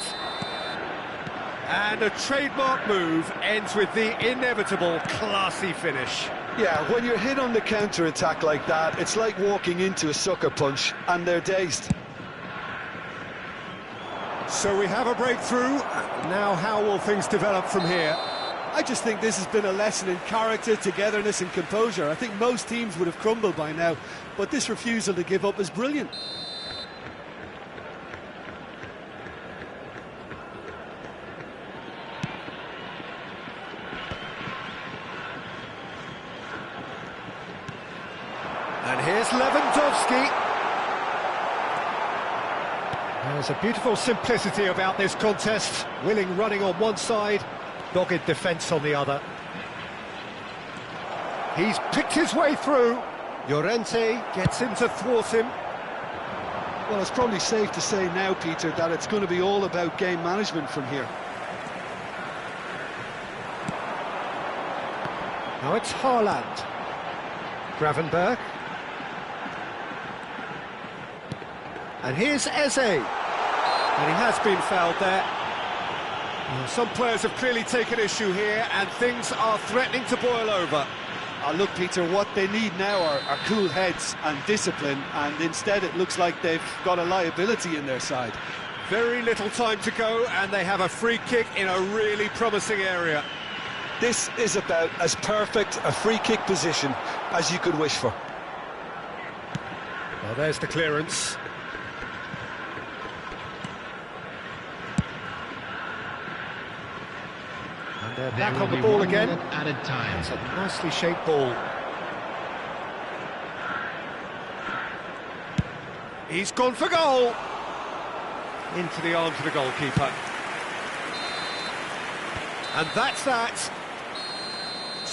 And a trademark move ends with the inevitable classy finish. Yeah, when you're hit on the counter-attack like that, it's like walking into a sucker punch, and they're dazed. So we have a breakthrough. Now how will things develop from here? I just think this has been a lesson in character, togetherness and composure. I think most teams would have crumbled by now, but this refusal to give up is brilliant. And here's Lewandowski. There's a beautiful simplicity about this contest. Willing running on one side, dogged defence on the other. He's picked his way through. Llorente gets in to thwart him. Well, it's probably safe to say now, Peter, that it's going to be all about game management from here. Now it's Haaland. Gravenberg. And here's Eze. And he has been fouled there. Well, some players have clearly taken issue here, and things are threatening to boil over. Look, Peter, what they need now are cool heads and discipline, and instead it looks like they've got a liability in their side. Very little time to go, and they have a free kick in a really promising area. This is about as perfect a free kick position as you could wish for. Well, there's the clearance. And they're back on the ball again. Added time. It's a nicely shaped ball. He's gone for goal. Into the arms of the goalkeeper. And that's that.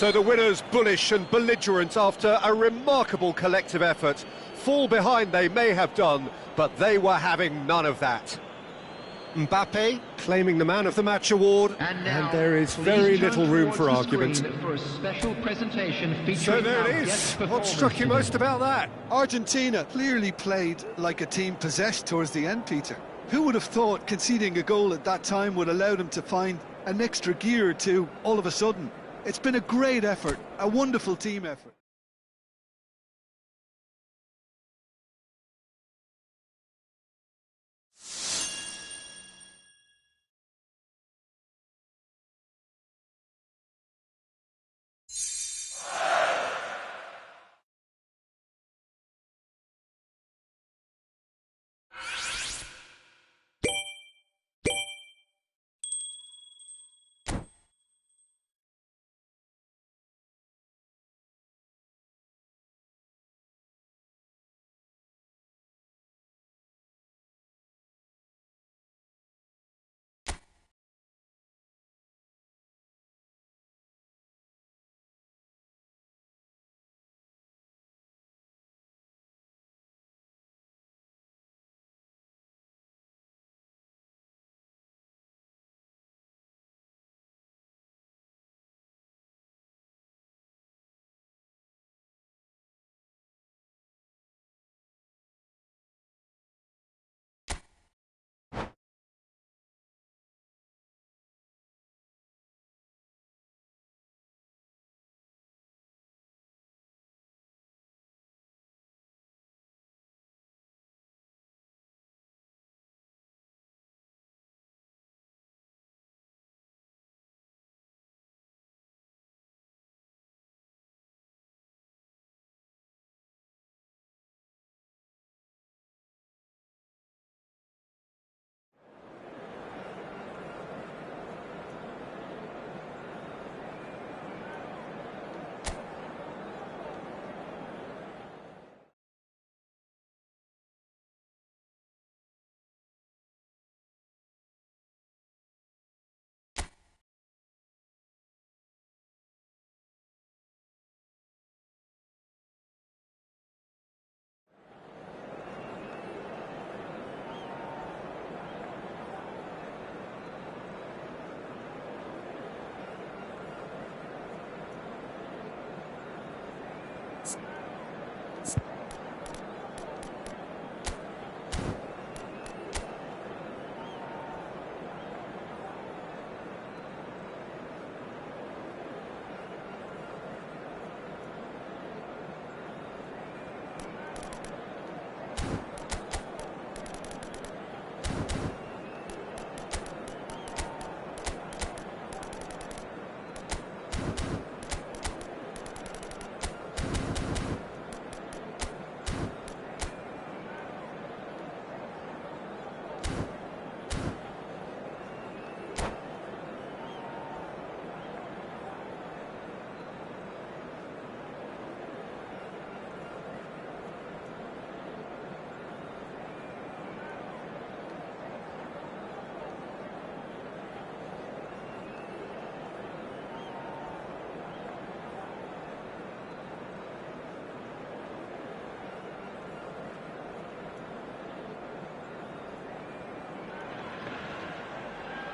So the winners bullish and belligerent after a remarkable collective effort. Fall behind they may have done, but they were having none of that. Mbappe claiming the Man of the Match award, and there is very little room for argument. For a special presentation featuring So there it is. What struck you most about that? Argentina clearly played like a team possessed towards the end, Peter. Who would have thought conceding a goal at that time would allow them to find an extra gear or two all of a sudden? It's been a great effort, a wonderful team effort.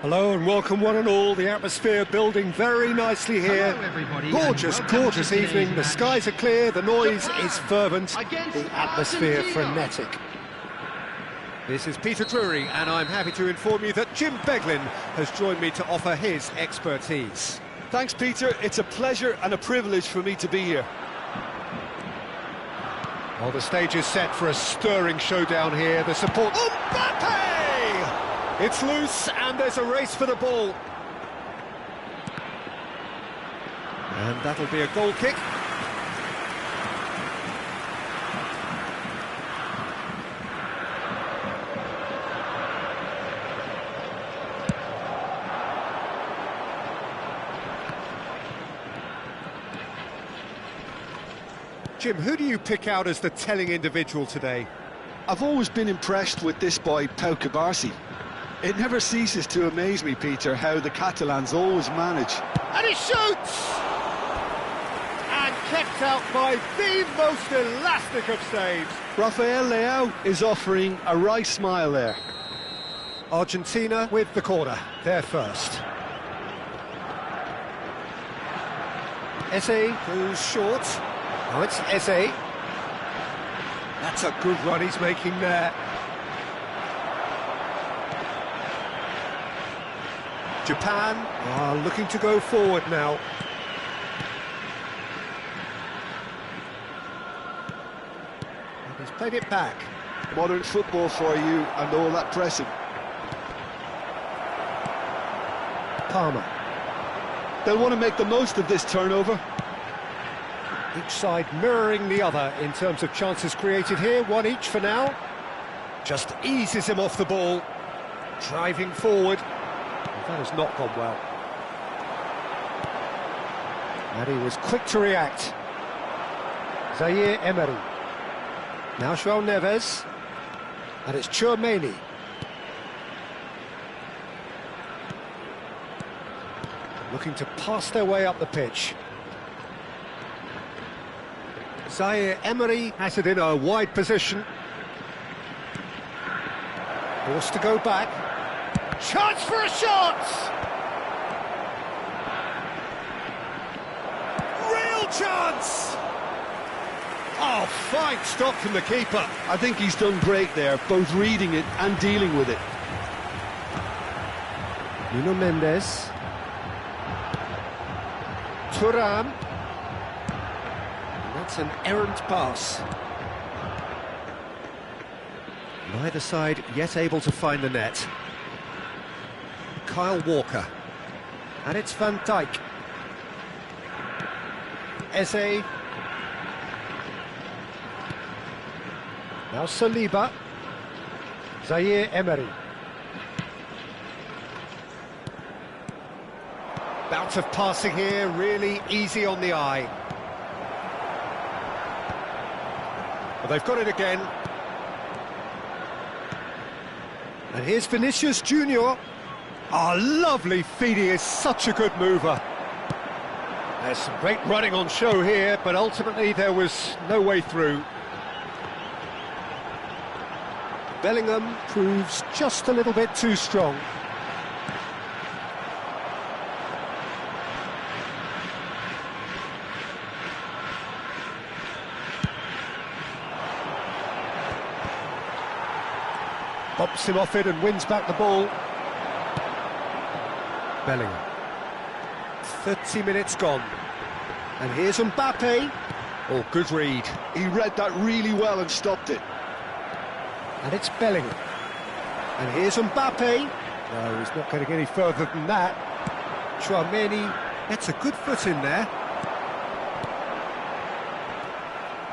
Hello and welcome one and all. The atmosphere building very nicely here. Hello, everybody, Gorgeous, and welcome gorgeous to today's evening. The match. skies are clear, the noise is fervent, against the atmosphere Argentina. frenetic. This is Peter Drury, and I'm happy to inform you that Jim Beglin has joined me to offer his expertise. Thanks, Peter. It's a pleasure and a privilege for me to be here. Well, the stage is set for a stirring showdown here. The support... Mbappe! It's loose, and there's a race for the ball. And that'll be a goal kick. Jim, who do you pick out as the telling individual today? I've always been impressed with this boy, Pau Cubarsí. It never ceases to amaze me, Peter, how the Catalans always manage. And he shoots! kept out by the most elastic of saves. Rafael Leao is offering a wry smile there. Argentina with the corner, they're first. Eze goes short. Now it's Eze. That's a good run he's making there. Japan are looking to go forward now. And he's played it back. Modern football for you and all that pressing. Palmer. They'll want to make the most of this turnover. Each side mirroring the other in terms of chances created here, one each for now. Just eases him off the ball, driving forward. That has not gone well. And he was quick to react. Zaire Emery. Now João Neves. And it's Tchouaméni. Looking to pass their way up the pitch. Zaire Emery has it in a wide position. Forced to go back. Chance for a shot! Real chance! Oh, fine stop from the keeper. I think he's done great there, both reading it and dealing with it. Nuno Mendes. Thuram. And that's an errant pass. Neither side yet able to find the net. Kyle Walker. And it's Van Dijk. Eze. Now Saliba. Zaire Emery. Bout of passing here, really easy on the eye. Well, they've got it again. And here's Vinicius Junior. Oh, lovely feet, he is such a good mover. There's some great running on show here, but ultimately there was no way through. Bellingham proves just a little bit too strong. Bumps him off it and wins back the ball. Bellingham. 30 minutes gone. And here's Mbappe. Oh, good read. He read that really well and stopped it. And it's Bellingham. And here's Mbappe. No, he's not getting any further than that. Tchouaméni gets a good foot in there.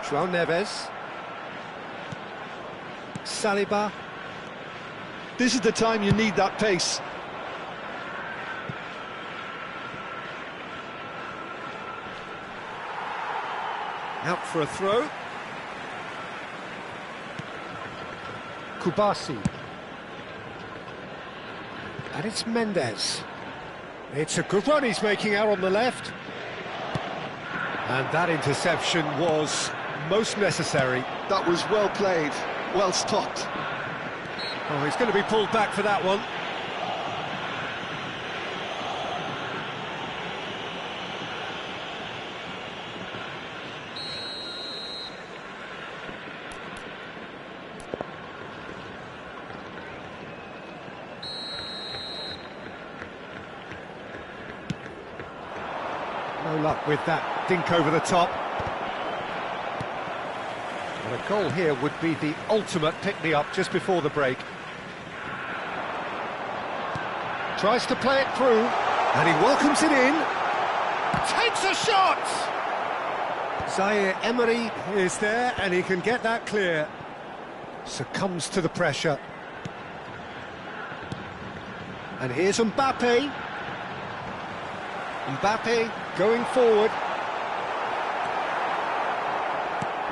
João Neves. Saliba. This is the time you need that pace. Out for a throw. Kubasi. And it's Mendes. It's a good run he's making out on the left. And that interception was most necessary. That was well played, well stopped. Oh, he's going to be pulled back for that one. No luck with that dink over the top. And a goal here would be the ultimate pick-me-up just before the break. Tries to play it through, and he welcomes it in. Takes a shot! Zaire Emery is there, and he can get that clear. Succumbs to the pressure. And here's Mbappe. Mbappe going forward.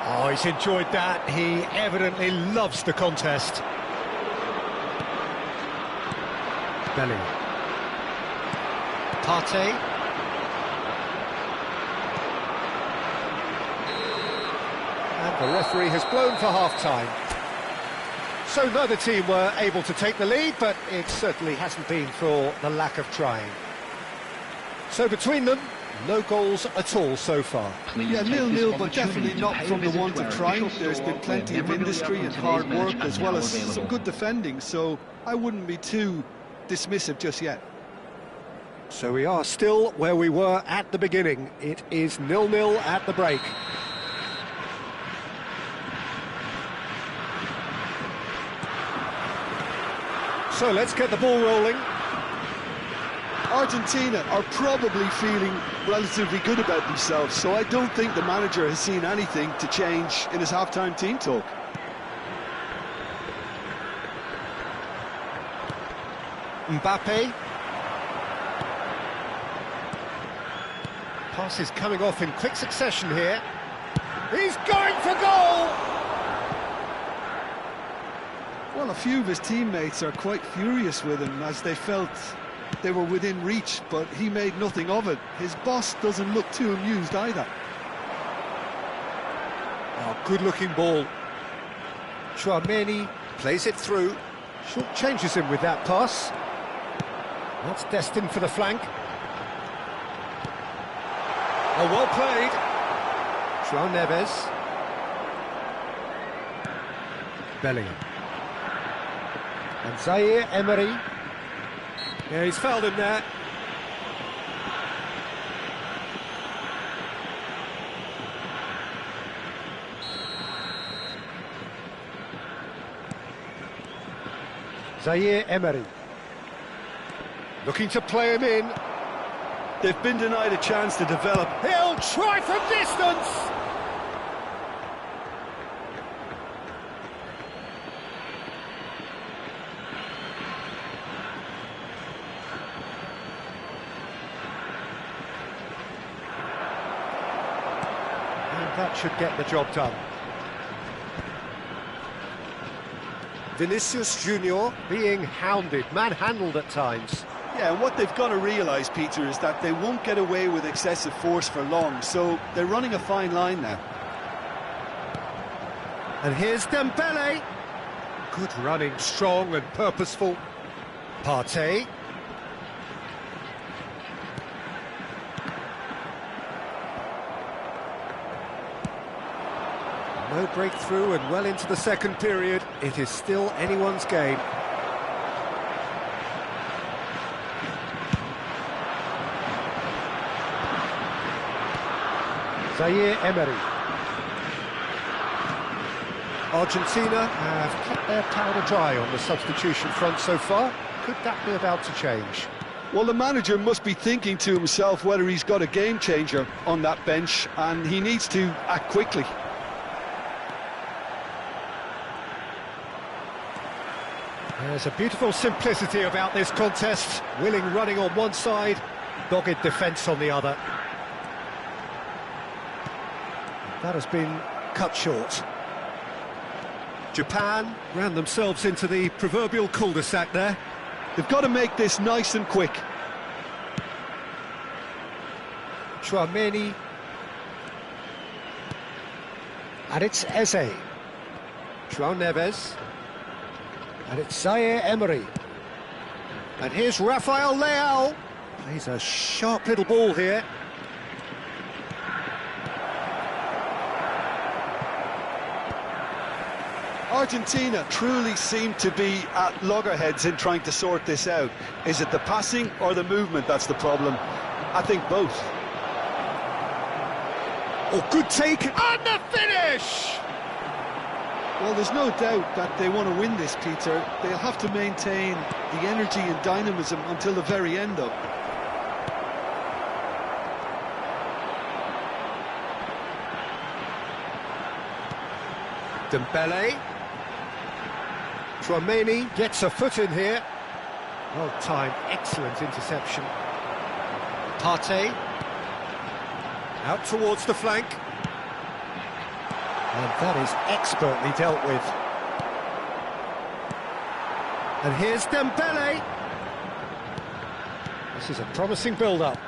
Oh, he's enjoyed that. He evidently loves the contest. Bellingham. Partey. And the referee has blown for half-time. So neither team were able to take the lead, but it certainly hasn't been for the lack of trying. So between them, no goals at all so far. Yeah, 0-0, but definitely not from the want of trying. There's been plenty of industry and hard work, as well as some good defending, so I wouldn't be too dismissive just yet. So we are still where we were at the beginning. It is 0-0 at the break. So let's get the ball rolling. Argentina are probably feeling relatively good about themselves, so I don't think the manager has seen anything to change in his half-time team talk. Mbappe. Pass is coming off in quick succession here. He's going for goal! Well, a few of his teammates are quite furious with him as they felt they were within reach, but he made nothing of it. His boss doesn't look too amused either. Oh, good-looking ball. Chouameni plays it through. Short changes him with that pass. That's destined for the flank. Oh, well played. João Neves. Bellingham. And Zaire Emery. Yeah, he's fouled him there. Zaire Emery. Looking to play him in. They've been denied a chance to develop. He'll try from distance! And that should get the job done. Vinicius Junior being hounded, manhandled at times. Yeah, and what they've got to realise, Peter, is that they won't get away with excessive force for long, so they're running a fine line now. And here's Dembele. Good running, strong and purposeful. Partey. No breakthrough and well into the second period. It is still anyone's game. Zaire Emery. Argentina have kept their powder dry on the substitution front so far. Could that be about to change? Well, the manager must be thinking to himself whether he's got a game changer on that bench, and he needs to act quickly. There's a beautiful simplicity about this contest. Willing running on one side, dogged defence on the other. That has been cut short. Japan ran themselves into the proverbial cul-de-sac there. They've got to make this nice and quick. Chouameni. And it's Eze. João Neves. And it's Zaire Emery. And here's Rafael Leao. Plays a sharp little ball here. Argentina truly seem to be at loggerheads in trying to sort this out. Is it the passing or the movement that's the problem? I think both. Oh, good take. And the finish! Well, there's no doubt that they want to win this, Peter. They'll have to maintain the energy and dynamism until the very end, though. Dembele. Chouameni gets a foot in here. Well timed, excellent interception. Partey. Out towards the flank. And that is expertly dealt with. And here's Dembele. This is a promising build-up.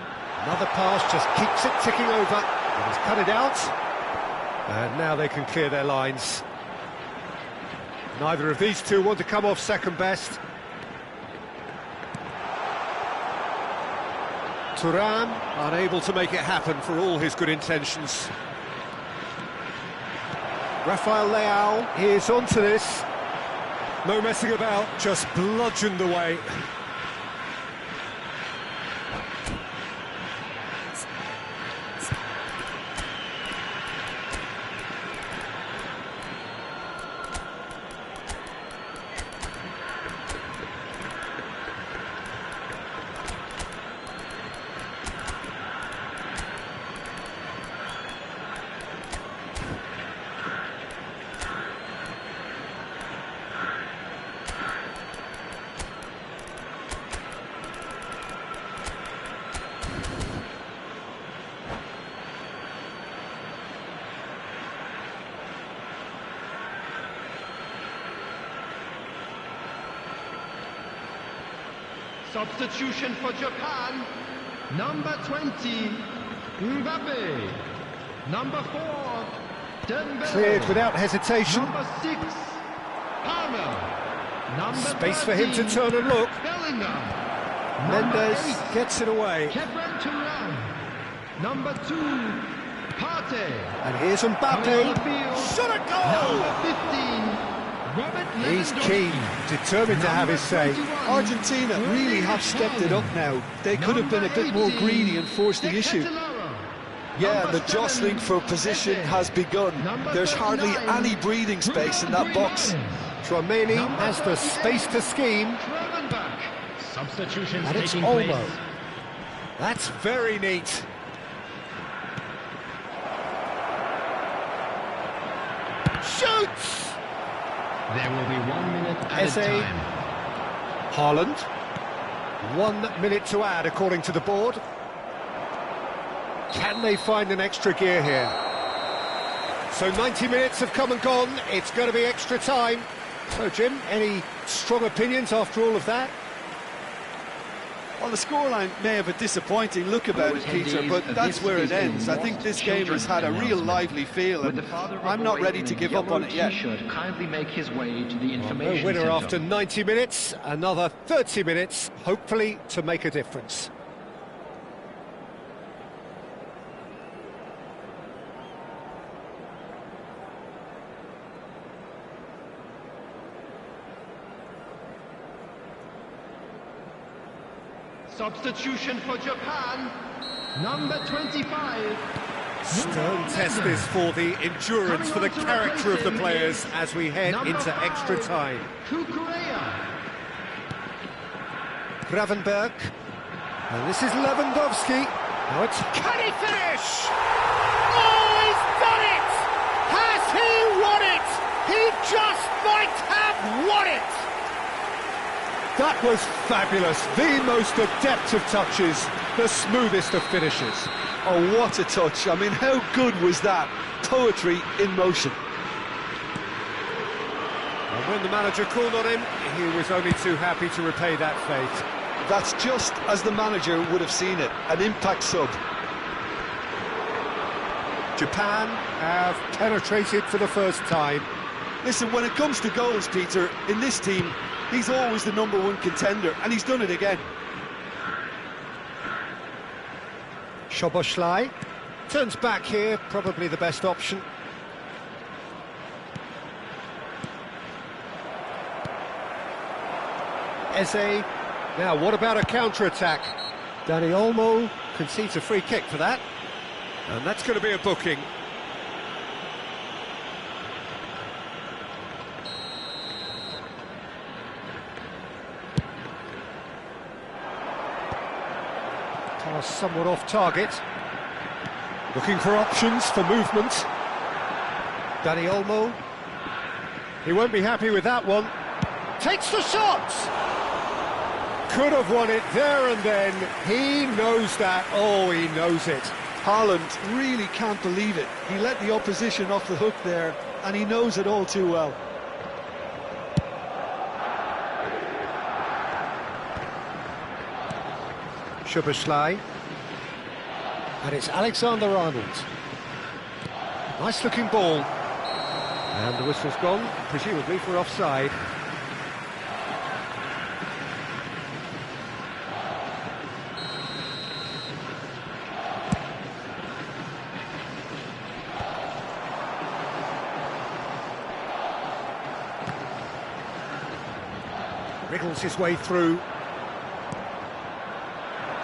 Another pass just keeps it ticking over. And he's cut it out. And now they can clear their lines. Neither of these two want to come off second best. Thuram unable to make it happen for all his good intentions. Rafael Leao is onto this. No messing about, just bludgeoned away. Substitution for Japan, number 20, Mbappe. Number 4, Dembele. Cleared without hesitation. Number 6, Palmer. Number Space 13, for him to turn and look. Bellingham. Mendes Number 8, gets it away. Kevin Thuram. Number 2, Partey. And here's Coming on the Mbappe. field, Shot a goal! number 15, Robert He's Lewandowski. keen, determined to have his say. Argentina really have stepped it up now. They could have been a bit more greedy and forced the issue. Yeah, the jostling for position has begun. There's hardly any breathing space in that box. Tchouaméni has the space to scheme. Substitutions And it's taking Olmo. place. That's very neat. Shoots! There will be 1 minute added Eze. time. Haaland. 1 minute to add, according to the board. Can they find an extra gear here? So 90 minutes have come and gone. It's going to be extra time. So, Jim, any strong opinions after all of that? Well, the scoreline may have a disappointing look about it, Peter, but that's where it ends. I think this game has had a real lively feel, and I'm not ready to give up on it yet. Kindly make his way to the No information winner center. after 90 minutes, another 30 minutes, hopefully to make a difference. Substitution for Japan, number 25. Stern test this for the endurance, for the character of the players as we head into extra time. Kukureya. Gravenberg, and this is Lewandowski. Now it's... Can he finish? Oh, he's done it! Has he won it? He just might have won it! That was fabulous, the most adept of touches, the smoothest of finishes. Oh, what a touch. I mean, how good was that? Poetry in motion. And when the manager called on him, he was only too happy to repay that fate. That's just as the manager would have seen it, an impact sub. Japan have penetrated for the first time. Listen, when it comes to goals, Peter, in this team, he's always the #1 contender, and he's done it again. Szoboszlai turns back here, probably the best option. Eze. Now, what about a counter-attack? Dani Olmo concedes a free kick for that. And that's going to be a booking. Pass somewhat off target. Looking for options for movement. Dani Olmo. He won't be happy with that one. Takes the shot! Could have won it there and then. He knows that. Oh, he knows it. Haaland really can't believe it. He let the opposition off the hook there, and he knows it all too well. Szoboszlai. And it's Alexander-Arnold. Nice looking ball. And the whistle's gone, presumably for offside. Wriggles his way through.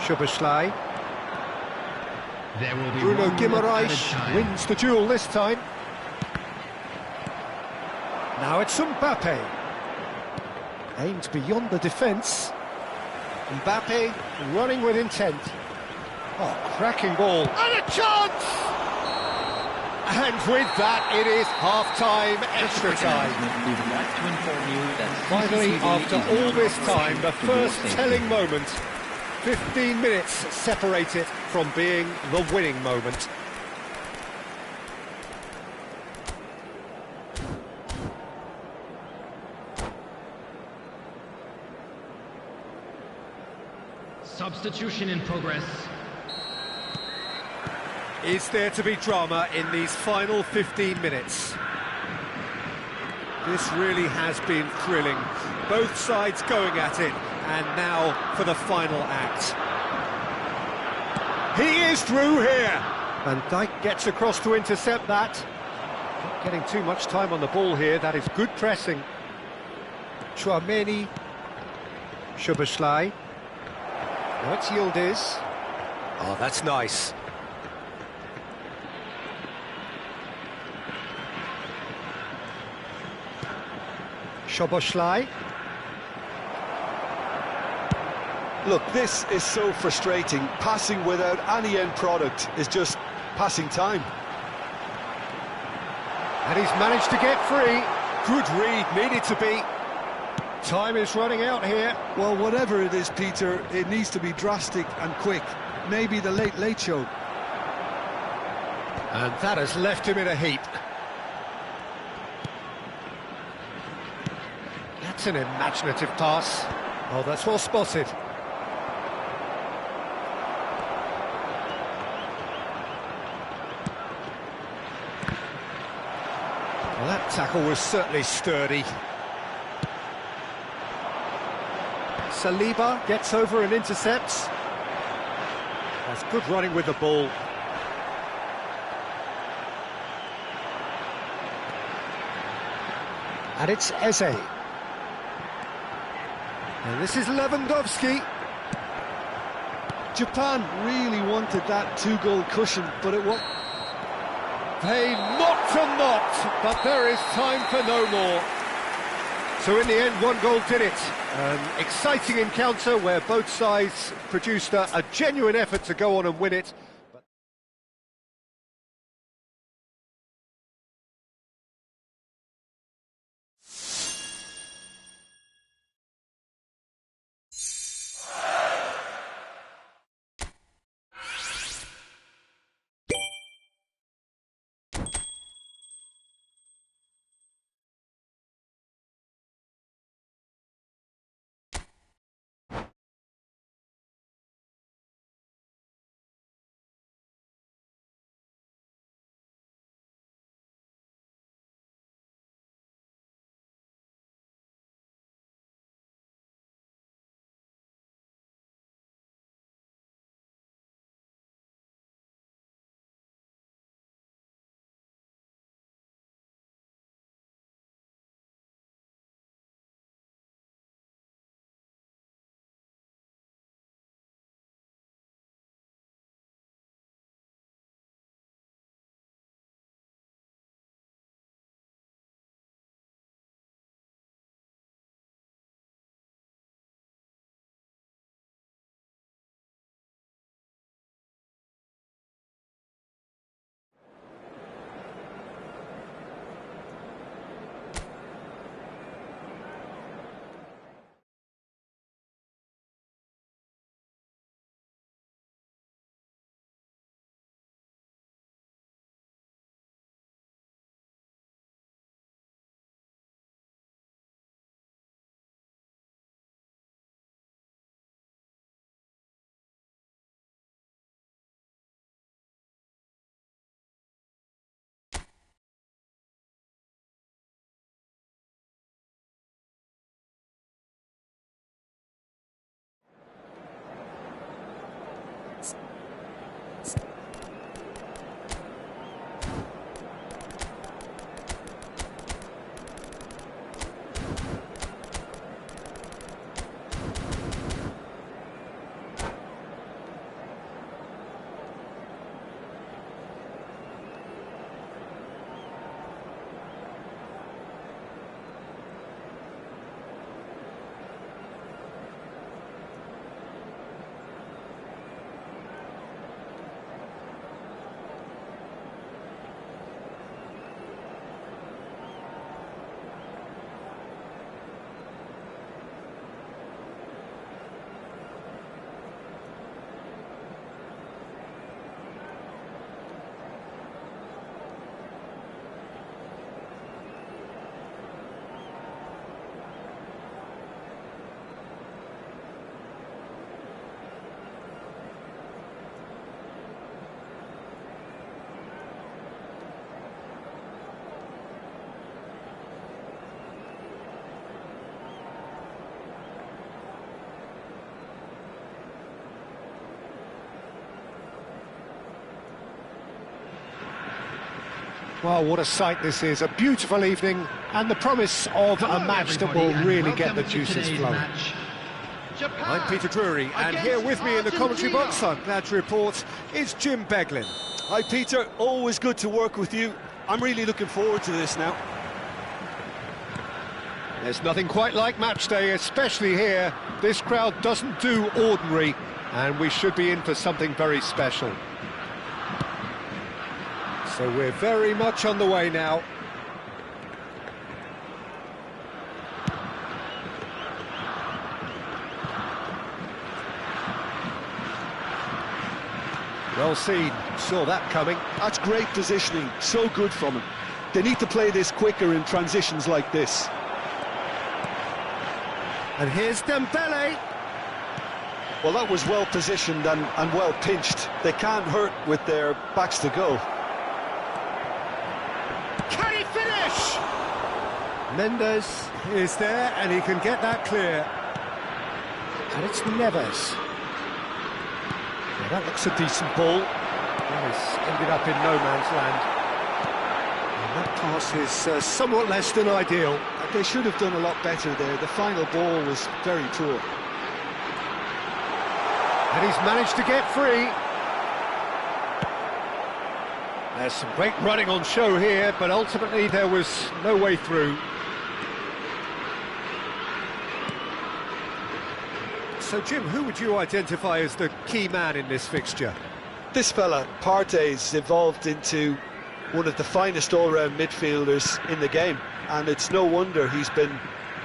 Szoboszlai. There will be Bruno Guimaraes wins the duel this time. Now it's Mbappe. Aimed beyond the defence. Mbappe running with intent. Oh, cracking ball. And a chance! And with that, it is half-time, extra time. Finally, after all this time, the first telling moment. 15 minutes separate it from being the winning moment. Substitution in progress. Is there to be drama in these final 15 minutes? This really has been thrilling. Both sides going at it, and now for the final act. He is through here! Van Dijk gets across to intercept that. Not getting too much time on the ball here, that is good pressing. Chouameni. Szoboszlai. Now it's Yildiz. Oh, that's nice. Szoboszlai. Look, this is so frustrating. Passing without any end product is just passing time. And he's managed to get free. Good read, needed to be. Time is running out here. Well, whatever it is, Peter, it needs to be drastic and quick. Maybe the late show. And that has left him in a heap. That's an imaginative pass. Oh, that's well spotted. Well, that tackle was certainly sturdy. Saliba gets over and intercepts. That's good running with the ball. And it's Eze. And this is Lewandowski. Japan really wanted that two-goal cushion, but it won't. They knocked and knocked, but there is time for no more. So in the end, one goal did it. An exciting encounter where both sides produced a genuine effort to go on and win it. Well, what a sight this is, a beautiful evening, and the promise of a match that will really get the juices flowing. I'm Peter Drury, and here with me in the commentary box, I'm glad to report, is Jim Beglin. Hi Peter, always good to work with you. I'm really looking forward to this now. There's nothing quite like match day, especially here. This crowd doesn't do ordinary, and we should be in for something very special. So we're very much on the way now. Well seen, saw that coming. That's great positioning, so good from him. They need to play this quicker in transitions like this. And here's Dembele. Well, that was well positioned and well pinched. They can't hurt with their backs to go. Can he finish? Mendes is there, and he can get that clear. And it's Neves. Well, that looks a decent ball. Well, it's ended up in no man's land. And that pass is somewhat less than ideal. They should have done a lot better there. The final ball was very poor. And he's managed to get free. There's some great running on show here, but ultimately there was no way through. So, Jim, who would you identify as the key man in this fixture? This fella, Partey's evolved into one of the finest all-round midfielders in the game, and it's no wonder he's been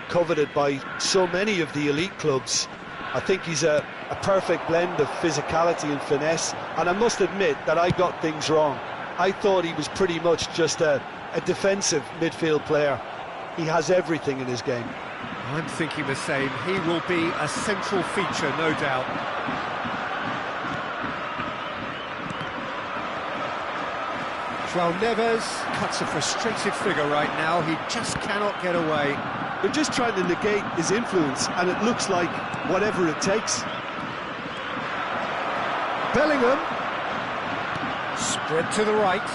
coveted by so many of the elite clubs. I think he's a perfect blend of physicality and finesse, and I must admit that I got things wrong. I thought he was pretty much just a defensive midfield player. He has everything in his game. I'm thinking the same. He will be a central feature, no doubt. João Neves cuts a frustrated figure right now. He just cannot get away. They're just trying to negate his influence, and it looks like whatever it takes. Bellingham. Spread to the right.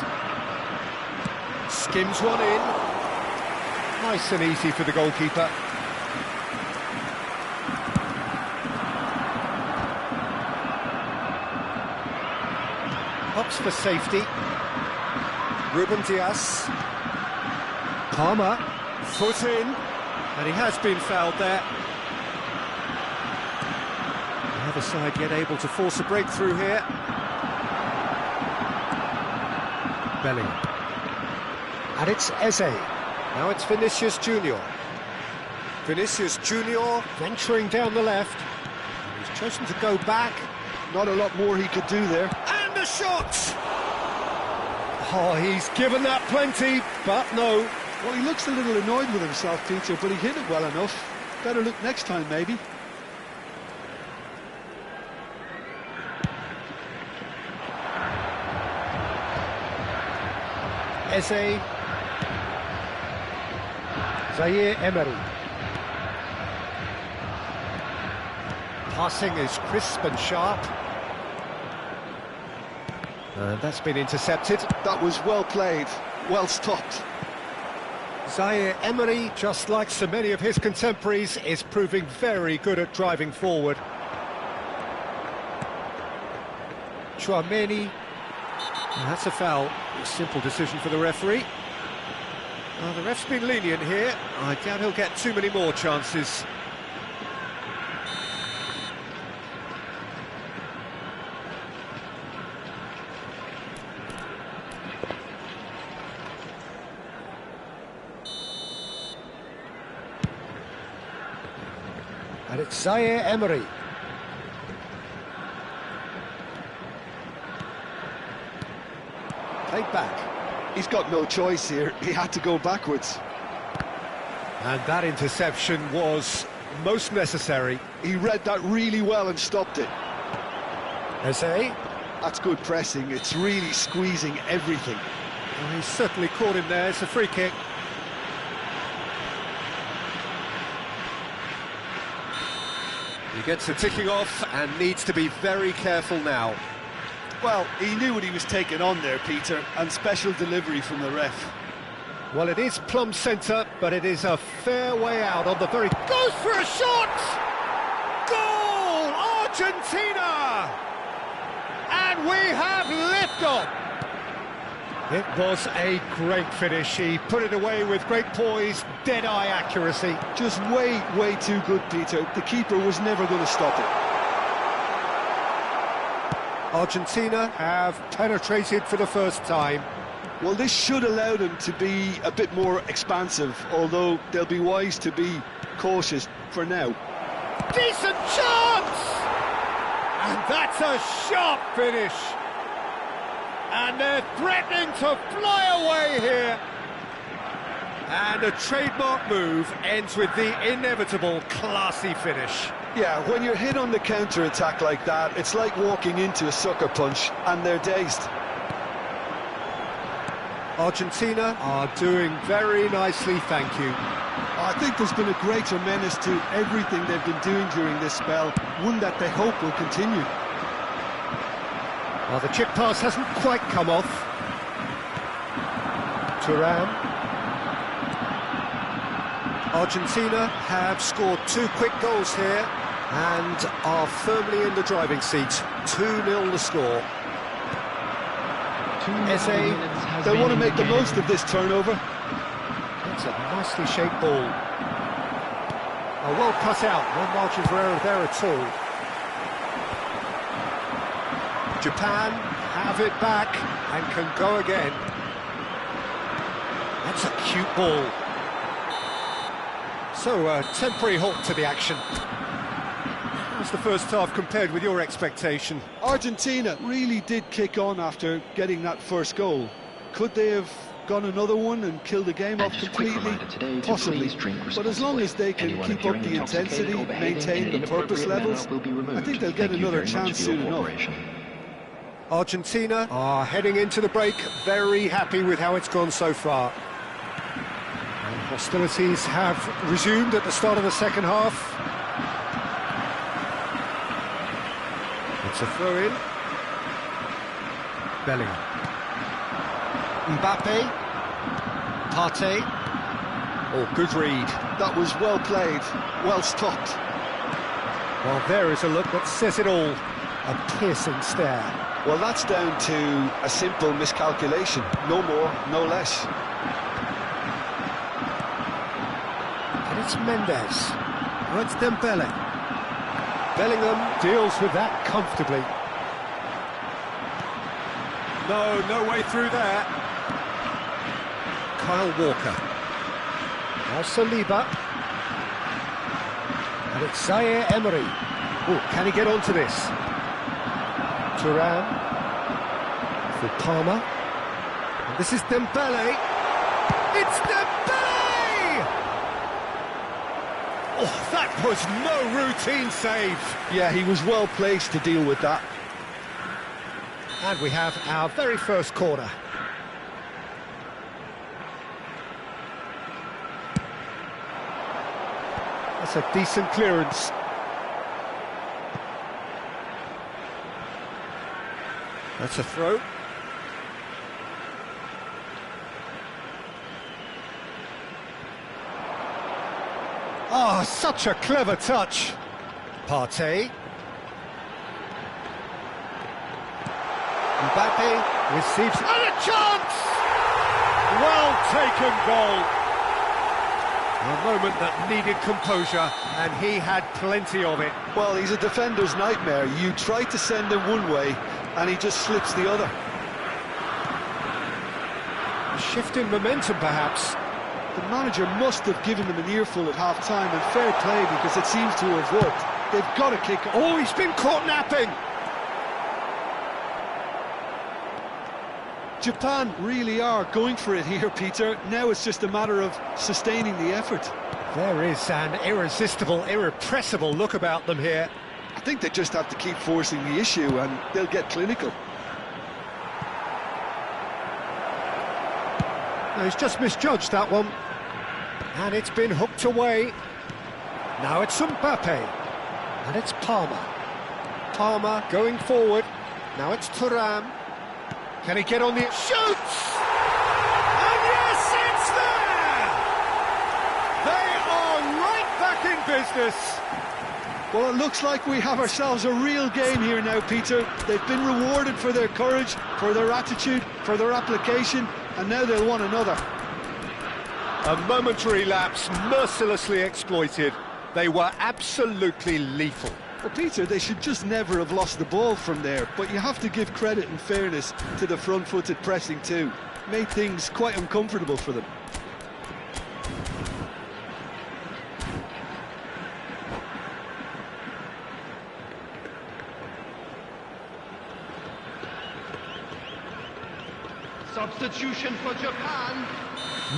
Skims one in. Nice and easy for the goalkeeper. Hops for safety. Ruben Dias. Palmer. Foot in. And he has been fouled there. The other side yet able to force a breakthrough here. Bellingham. And it's Eze. Now it's Vinicius Junior. Vinicius Junior venturing down the left. He's chosen to go back. Not a lot more he could do there. And a shot! Oh, he's given that plenty, but no. Well, he looks a little annoyed with himself, Peter, but he hit it well enough. Better look next time, maybe. Eze. Zaire Emery. Passing is crisp and sharp. And that's been intercepted. That was well played, well stopped. Zaire Emery, just like so many of his contemporaries, is proving very good at driving forward. Chouameni. That's a foul. A simple decision for the referee. Well, the ref's been lenient here. I doubt he'll get too many more chances. And it's Zaire Emery. Played back. He's got no choice here. He had to go backwards. And that interception was most necessary. He read that really well and stopped it. Eze. That's good pressing. It's really squeezing everything. Well, he's certainly caught him there. It's a free kick. He gets a ticking off and needs to be very careful now. Well, he knew what he was taking on there, Peter, and special delivery from the ref. Well, it is plumb centre, but it is a fair way out on the very... Goes for a shot! Goal! Argentina! And we have liftoff! It was a great finish. He put it away with great poise, dead-eye accuracy. Just way too good, Peter. The keeper was never going to stop it. Argentina have penetrated for the first time. Well, this should allow them to be a bit more expansive, although they'll be wise to be cautious for now. Decent chance! And that's a sharp finish. And they're threatening to fly away here. And a trademark move ends with the inevitable classy finish. Yeah, when you're hit on the counter-attack like that, it's like walking into a sucker punch, and they're dazed. Argentina are doing very nicely, thank you. I think there's been a greater menace to everything they've been doing during this spell, one that they hope will continue. Well, the chip pass hasn't quite come off. Thuram. Argentina have scored 2 quick goals here and are firmly in the driving seat. 2-0 the score. They want to make the most of this turnover. That's a nicely shaped ball. Oh, well cut out, no margin for error there at all. Japan have it back and can go again. That's a cute ball. So, a temporary halt to the action. How's the first half compared with your expectation? Argentina really did kick on after getting that first goal. Could they have gone another one and killed the game off completely? Possibly. But as long as they can keep up the intensity, maintain the purpose levels, I think they'll get another chance soon enough. Argentina are heading into the break, very happy with how it's gone so far. And hostilities have resumed at the start of the second half. It's a throw-in. Bellingham. Mbappe. Partey. Oh, good read. That was well played, well stopped. Well, there is a look that says it all. A piercing stare. Well, that's down to a simple miscalculation. No more, no less. And it's Mendes. Oh, it's Dembele. Bellingham deals with that comfortably. No way through there. Kyle Walker. Now Saliba. And it's Zaire Emery. Oh, can he get onto this? Thuram. For Palmer. And this is Dembele. It's Dembele! Oh, that was no routine save. Yeah, he was well placed to deal with that. And we have our very first corner. That's a decent clearance. That's a throw. Oh, such a clever touch. Partey. Mbappe receives... And a chance! Well taken goal. A moment that needed composure, and he had plenty of it. Well, he's a defender's nightmare. You try to send him one way, and he just slips the other. A shift in momentum, perhaps. The manager must have given them an earful at half-time, and fair play, because it seems to have worked. They've got to kick on. Oh, he's been caught napping! Japan really are going for it here, Peter. Now it's just a matter of sustaining the effort. There is an irresistible, irrepressible look about them here. I think they just have to keep forcing the issue, and they'll get clinical. No, he's just misjudged that one. And it's been hooked away. Now it's Mbappe. And it's Palmer. Palmer going forward. Now it's Thuram. Can he get on the... Shoots! And yes, it's there! They are right back in business. Well, it looks like we have ourselves a real game here now, Peter. They've been rewarded for their courage, for their attitude, for their application, and now they'll want another. A momentary lapse, mercilessly exploited. They were absolutely lethal. Well, Peter, they should just never have lost the ball from there, but you have to give credit and fairness to the front-footed pressing too. Made things quite uncomfortable for them. Substitution for Japan,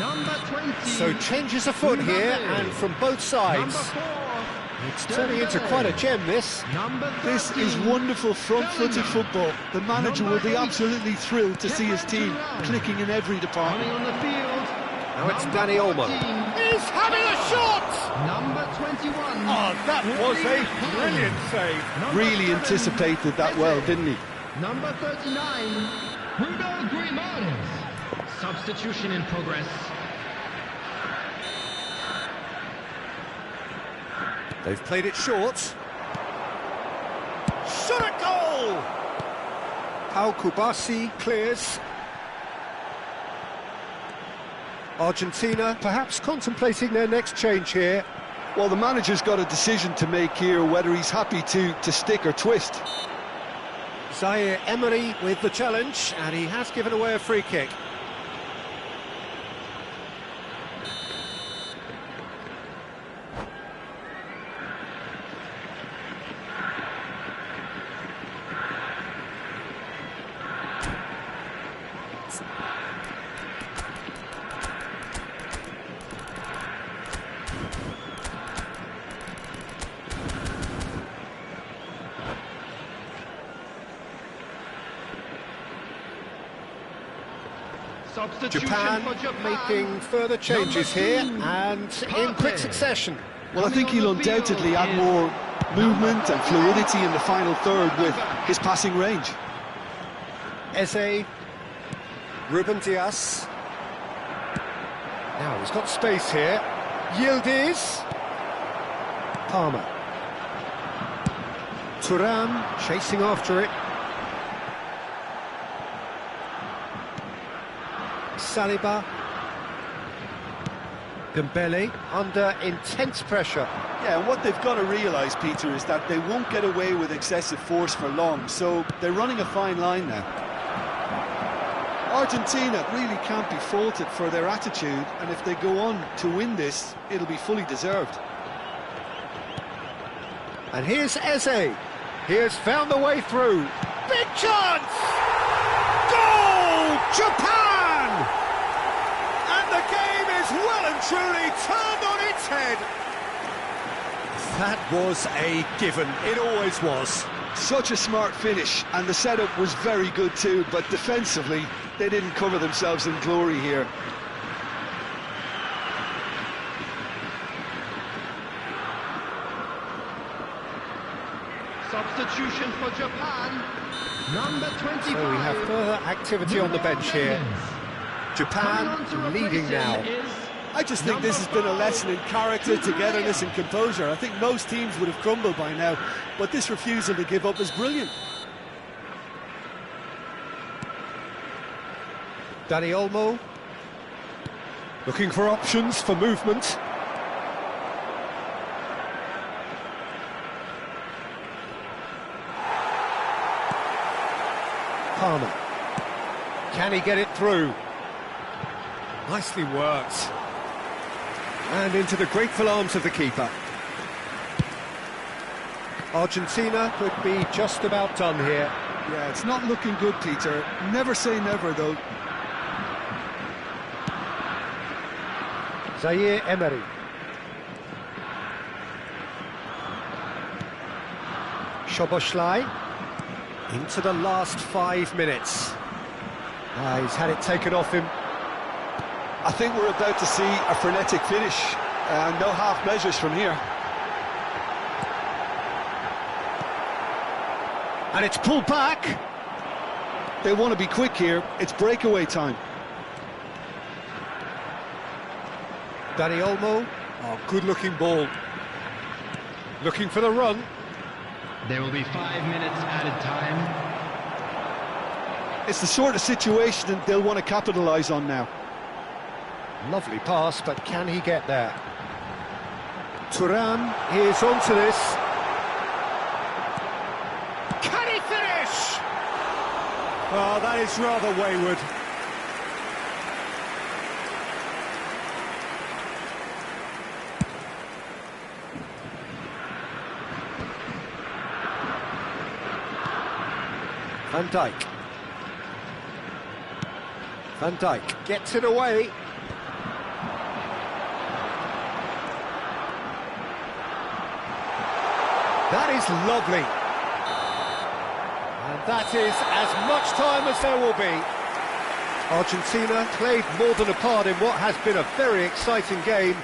number 20. So changes afoot here, and from both sides. Number 4. It's turning into quite a gem, this. This is wonderful front-footed football. The manager will be absolutely thrilled to see his team clicking in every department. On the field. Now it's Dani Olmo. He's having a shot! Number 21. Oh, that was a brilliant save. Really anticipated that well, didn't he? Number 39. Bruno Grimaldes. Substitution in progress. They've played it short. Shot at goal! Pau Kubasi clears. Argentina perhaps contemplating their next change here. Well, the manager's got a decision to make here, whether he's happy to stick or twist. Zaire Emery with the challenge, and he has given away a free kick. Japan making further changes here, and in quick succession. Well, I think he'll undoubtedly add more movement and fluidity in the final third with his passing range. Eze, Ruben Dias. Now he's got space here. Yildiz. Palmer. Thuram chasing after it. Saliba. Dembele under intense pressure. Yeah, and what they've got to realise, Peter, is that they won't get away with excessive force for long, so they're running a fine line now. Argentina really can't be faulted for their attitude, and if they go on to win this, it'll be fully deserved. And here's Eze. He has found the way through. Big chance! Goal! Japan! And the game is well and truly turned on its head. That was a given. It always was. Such a smart finish, and the setup was very good too, but defensively, they didn't cover themselves in glory here. Substitution for Japan, number 25. So we have further activity on the bench here. Japan leading now. I just think this has been a lesson in character, togetherness and composure. I think most teams would have crumbled by now, but this refusal to give up is brilliant. Dani Olmo looking for options for movement. Palmer. Can he get it through? Nicely worked. And into the grateful arms of the keeper. Argentina could be just about done here. Yeah, it's not looking good, Peter. Never say never, though. Zaire Emery. Szoboszlai. Into the last 5 minutes. He's had it taken off him. I think we're about to see a frenetic finish, and no half measures from here. And it's pulled back. They want to be quick here. It's breakaway time. Danny Olmo. Oh, good-looking ball. Looking for the run. There will be 5 minutes added time. It's the sort of situation that they'll want to capitalise on now. Lovely pass, but can he get there? Thuram is onto this. Can he finish? Oh, that is rather wayward. Van Dijk. Van Dijk gets it away. That is lovely. And that is as much time as there will be. Argentina played more than a part in what has been a very exciting game.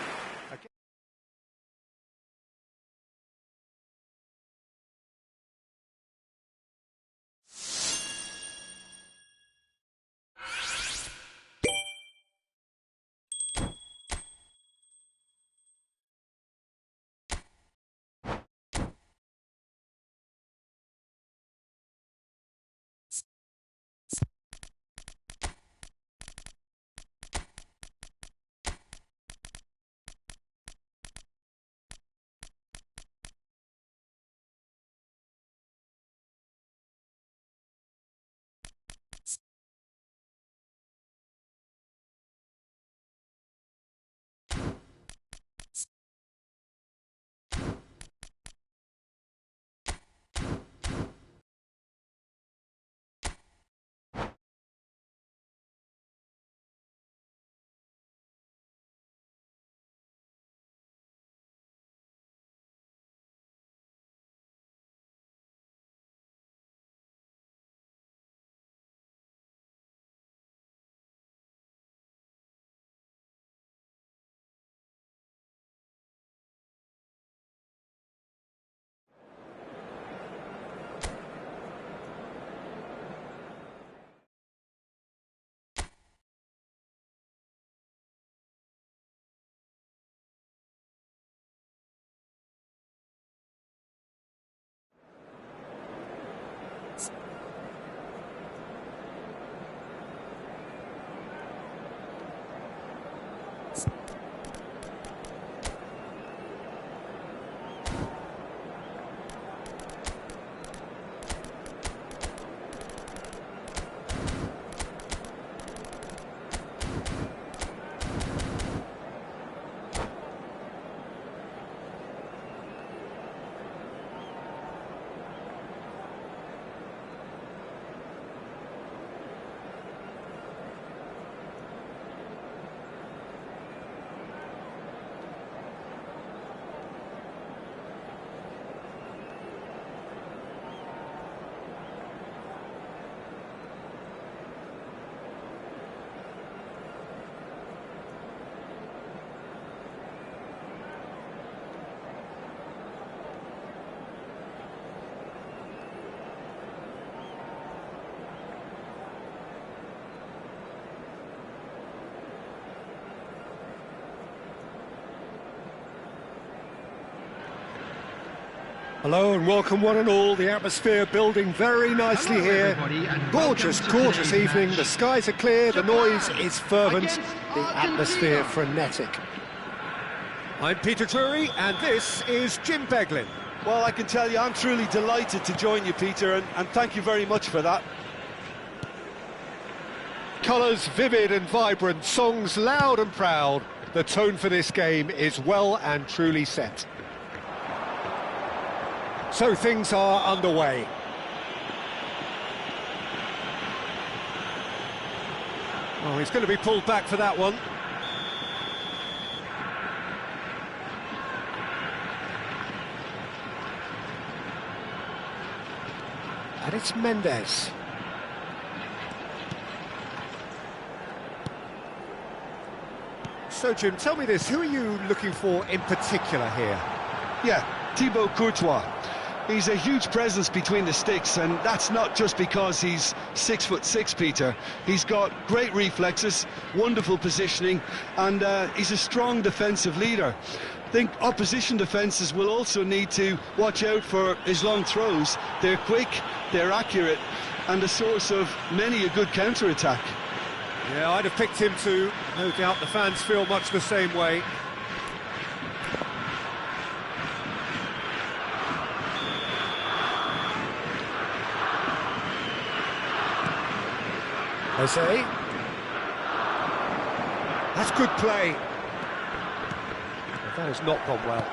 Hello and welcome one and all. The atmosphere building very nicely here. Gorgeous, gorgeous evening. The skies are clear, the noise is fervent, the atmosphere frenetic. I'm Peter Drury and this is Jim Beglin. Well, I can tell you I'm truly delighted to join you, Peter, and thank you very much for that. Colours vivid and vibrant, songs loud and proud. The tone for this game is well and truly set. So things are underway. Oh, he's going to be pulled back for that one. And it's Mendes. So, Jim, tell me this, who are you looking for in particular here? Yeah, Thibaut Courtois. He's a huge presence between the sticks, and that's not just because he's 6'6", Peter. He's got great reflexes, wonderful positioning, and he's a strong defensive leader. I think opposition defences will also need to watch out for his long throws. They're quick, they're accurate, and a source of many a good counter-attack. Yeah, I'd have picked him too. No doubt the fans feel much the same way. Jose. That's good play. But that has not gone well.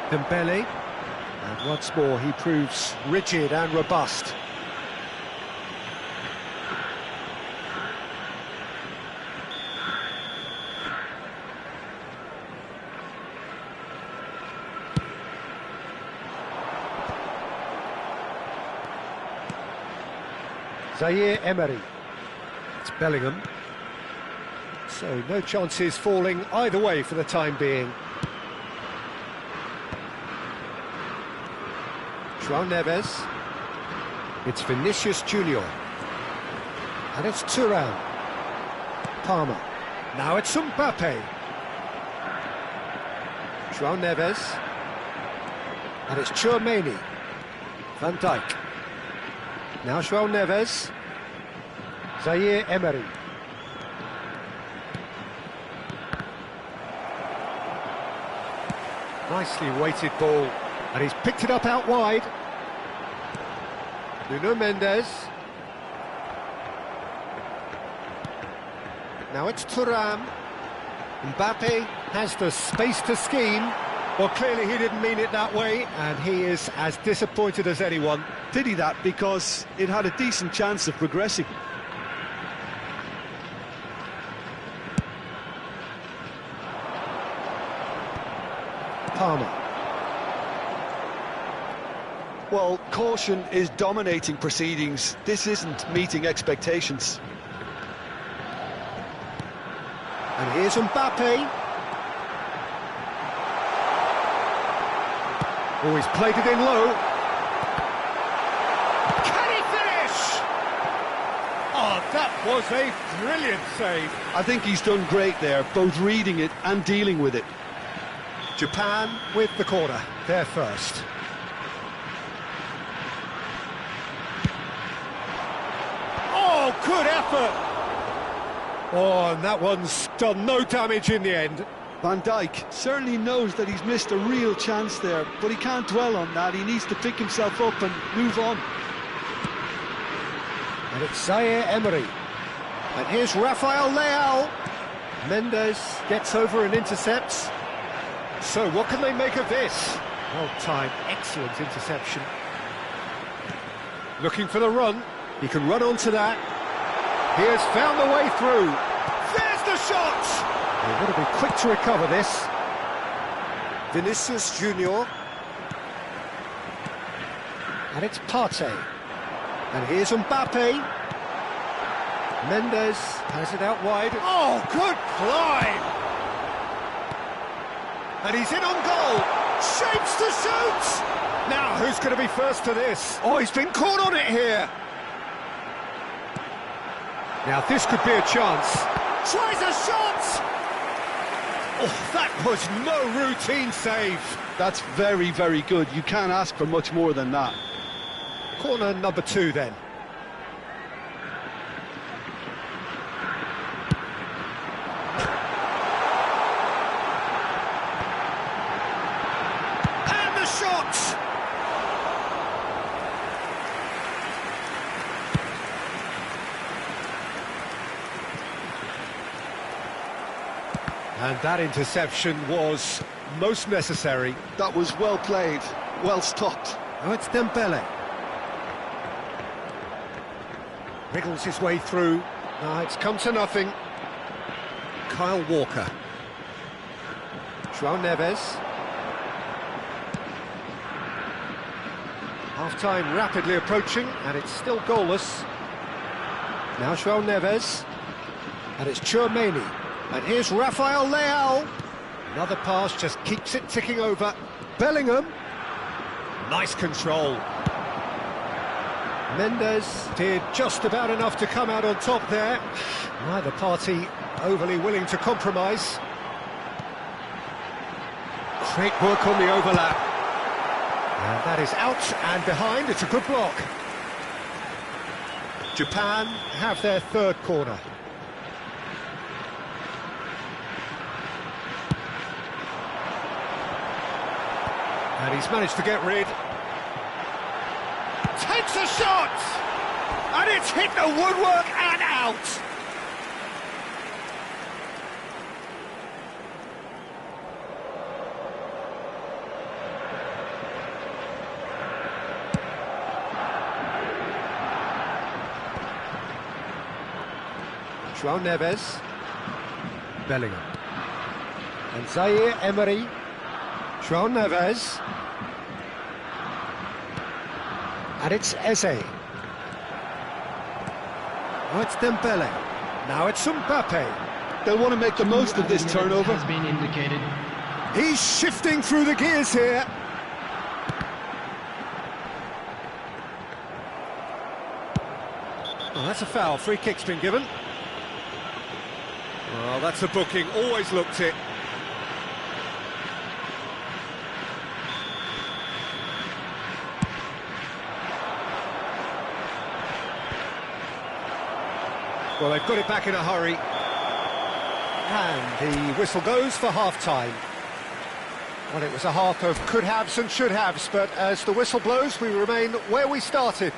Dembele. And once more he proves rigid and robust. Zaire Emery. It's Bellingham. So no chances falling either way for the time being. João Neves. It's Vinicius Junior. And it's Thuram. Palmer. Now it's Mbappe. João Neves. And it's Tchouaméni. Van Dijk. Now João Neves. Zaire Emery. Nicely weighted ball, and he's picked it up out wide. Nuno Mendes. Now it's Thuram. Mbappe has the space to scheme. Well, clearly he didn't mean it that way, and he is as disappointed as anyone. Did he that? Because it had a decent chance of progressing. Palmer. Well, caution is dominating proceedings. This isn't meeting expectations. And here's Mbappe. Oh, he's played it in low. Can he finish? Oh, that was a brilliant save. I think he's done great there, both reading it and dealing with it. Japan with the corner, they're first. Oh, good effort! Oh, and that one's done no damage in the end. Van Dijk certainly knows that he's missed a real chance there, but he can't dwell on that. He needs to pick himself up and move on. And it's Zaire Emery. And here's Rafael Leao. Mendes gets over and intercepts. So what can they make of this? Well timed, excellent interception. Looking for the run. He can run onto that. He has found the way through. There's the shot! They've got to be quick to recover this. Vinicius Junior. And it's Partey. And here's Mbappe. Mendes has it out wide. Oh, good climb! And he's in on goal. Shapes to shoot! Now, who's going to be first to this? Oh, he's been caught on it here. Now, this could be a chance. Tries a shot! Oh, that was no routine save. That's very, very good. You can't ask for much more than that. Corner number 2 then. And the shot! And that interception was most necessary. That was well played, well stopped. Now it's Dembele. Wriggles his way through. It's come to nothing. Kyle Walker. João Neves. Half-time rapidly approaching, and it's still goalless. Now João Neves. And it's Tchouaméni. And here's Rafael Leao. Another pass just keeps it ticking over. Bellingham. Nice control. Mendes did just about enough to come out on top there. Neither party overly willing to compromise. Great work on the overlap. And that is out and behind. It's a good block. Japan have their third corner. And he's managed to get rid. Takes a shot! And it's hit the woodwork and out! João Neves. Bellingham. And Zaire Emery. João Neves. And it's Eze. Oh, it's Dembele. Now it's Mbappe. They'll want to make the most of this turnover. Has been indicated. He's shifting through the gears here. Oh, that's a foul. Free kick's been given. Well, that's a booking. Always looked it. Well, they've got it back in a hurry. And the whistle goes for half-time. Well, it was a half of could-haves and should-haves, but as the whistle blows, we remain where we started.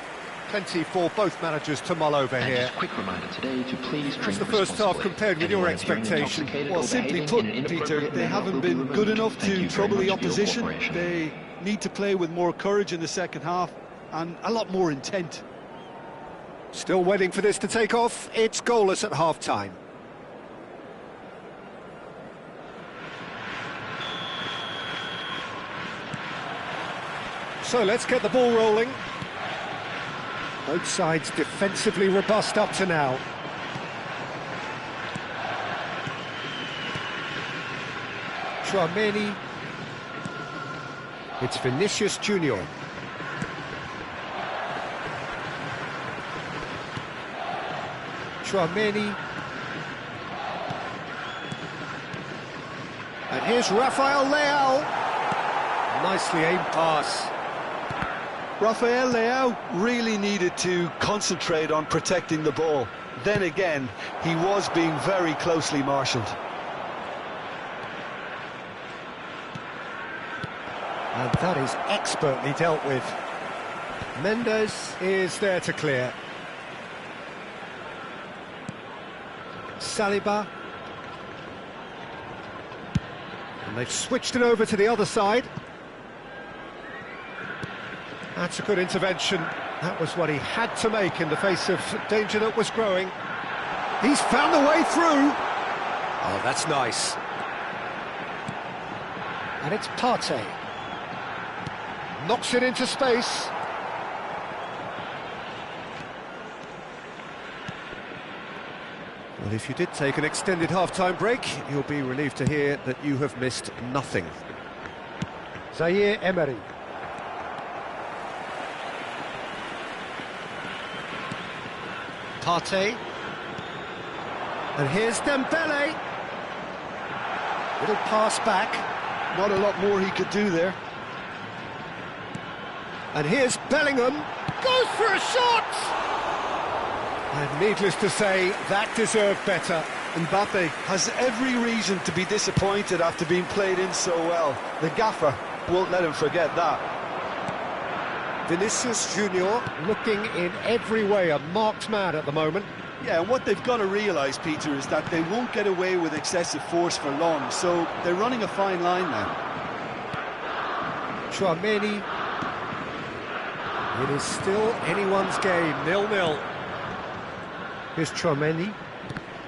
Plenty for both managers to mull over here. Just a quick reminder today to please drink That's the first half compared with your expectation. Well, simply put, Peter, they haven't been good enough to trouble the opposition. They need to play with more courage in the second half and a lot more intent. Still waiting for this to take off. It's goalless at half-time. So let's get the ball rolling. Both sides defensively robust up to now. Tchouaméni. It's Vinicius Junior. Tchouaméni. And here's Rafael Leao. Nicely aimed pass. Rafael Leao really needed to concentrate on protecting the ball. Then again, he was being very closely marshalled. And that is expertly dealt with. Mendes is there to clear. Saliba. And they've switched it over to the other side. That's a good intervention. That was what he had to make in the face of danger that was growing. He's found the way through. Oh, that's nice. And it's Partey. Knocks it into space. Well, if you did take an extended half-time break, you'll be relieved to hear that you have missed nothing. Zaire Emery. Partey. And here's Dembele. Little pass back. Not a lot more he could do there. And here's Bellingham. Goes for a shot! And needless to say, that deserved better. Mbappe has every reason to be disappointed after being played in so well. The gaffer won't let him forget that. Vinicius Junior looking in every way a marked man at the moment. Yeah, and what they've got to realise, Peter, is that they won't get away with excessive force for long, so they're running a fine line now. Tchouaméni. It is still anyone's game, 0-0. Here's Tchouaméni.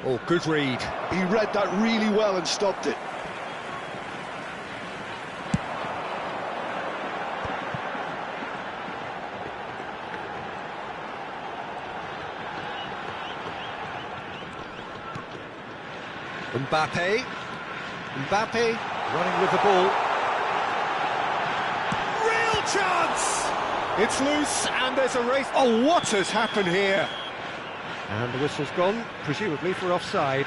Oh, good read. He read that really well and stopped it. Mbappe. Mbappe running with the ball. Real chance! It's loose, and there's a race. Oh, what has happened here? And the whistle's gone, presumably for offside.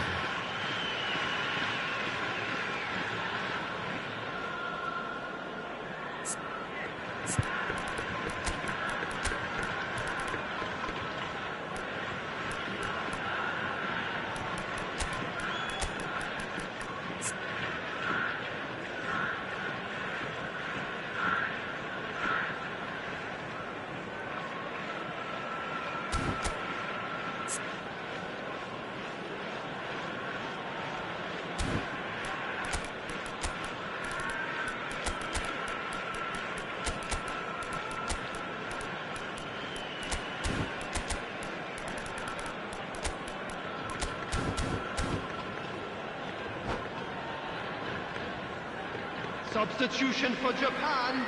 Substitution for Japan,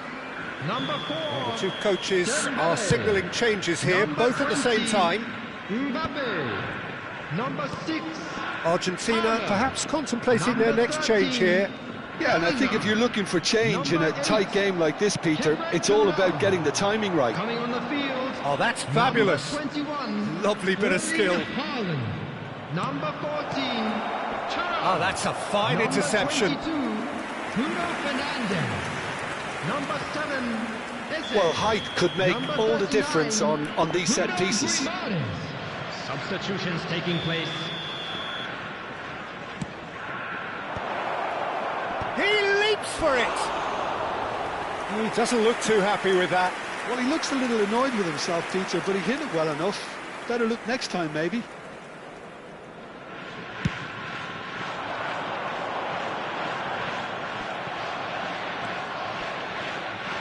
number 4. The two coaches are signalling changes here, both at the same time. Mbappe, number 6. Argentina perhaps contemplating their next change here. Yeah, and I think if you're looking for change in a tight game like this, Peter, it's all about getting the timing right. Coming on the field. Oh, that's fabulous. Number 21. Lovely bit of skill. Haaland. Number 14. Oh, that's a fine Number interception. 22. Bruno Fernandes. Number 7. Eze. Well, height could make Number all the 39, difference on these set Bruno pieces. Guimaraes. Substitutions taking place. He leaps for it. He doesn't look too happy with that. Well, he looks a little annoyed with himself, Peter, but he hit it well enough. Better look next time, maybe.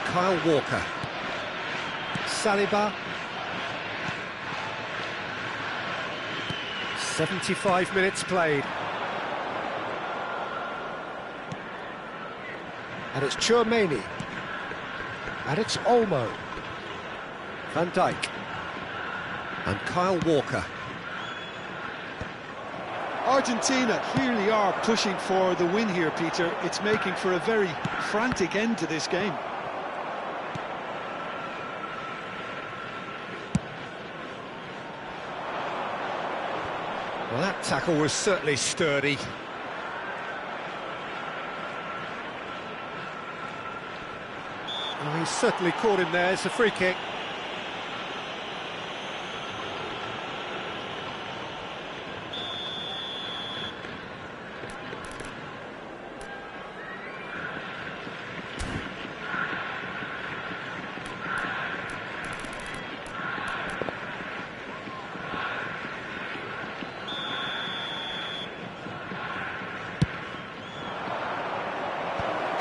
Kyle Walker. Saliba. 75 minutes played. And it's Tchouaméni. And it's Olmo. Van Dijk. And Kyle Walker. Argentina clearly are pushing for the win here, Peter. It's making for a very frantic end to this game. Well, that tackle was certainly sturdy. Oh, he's certainly caught him there. It's a free kick.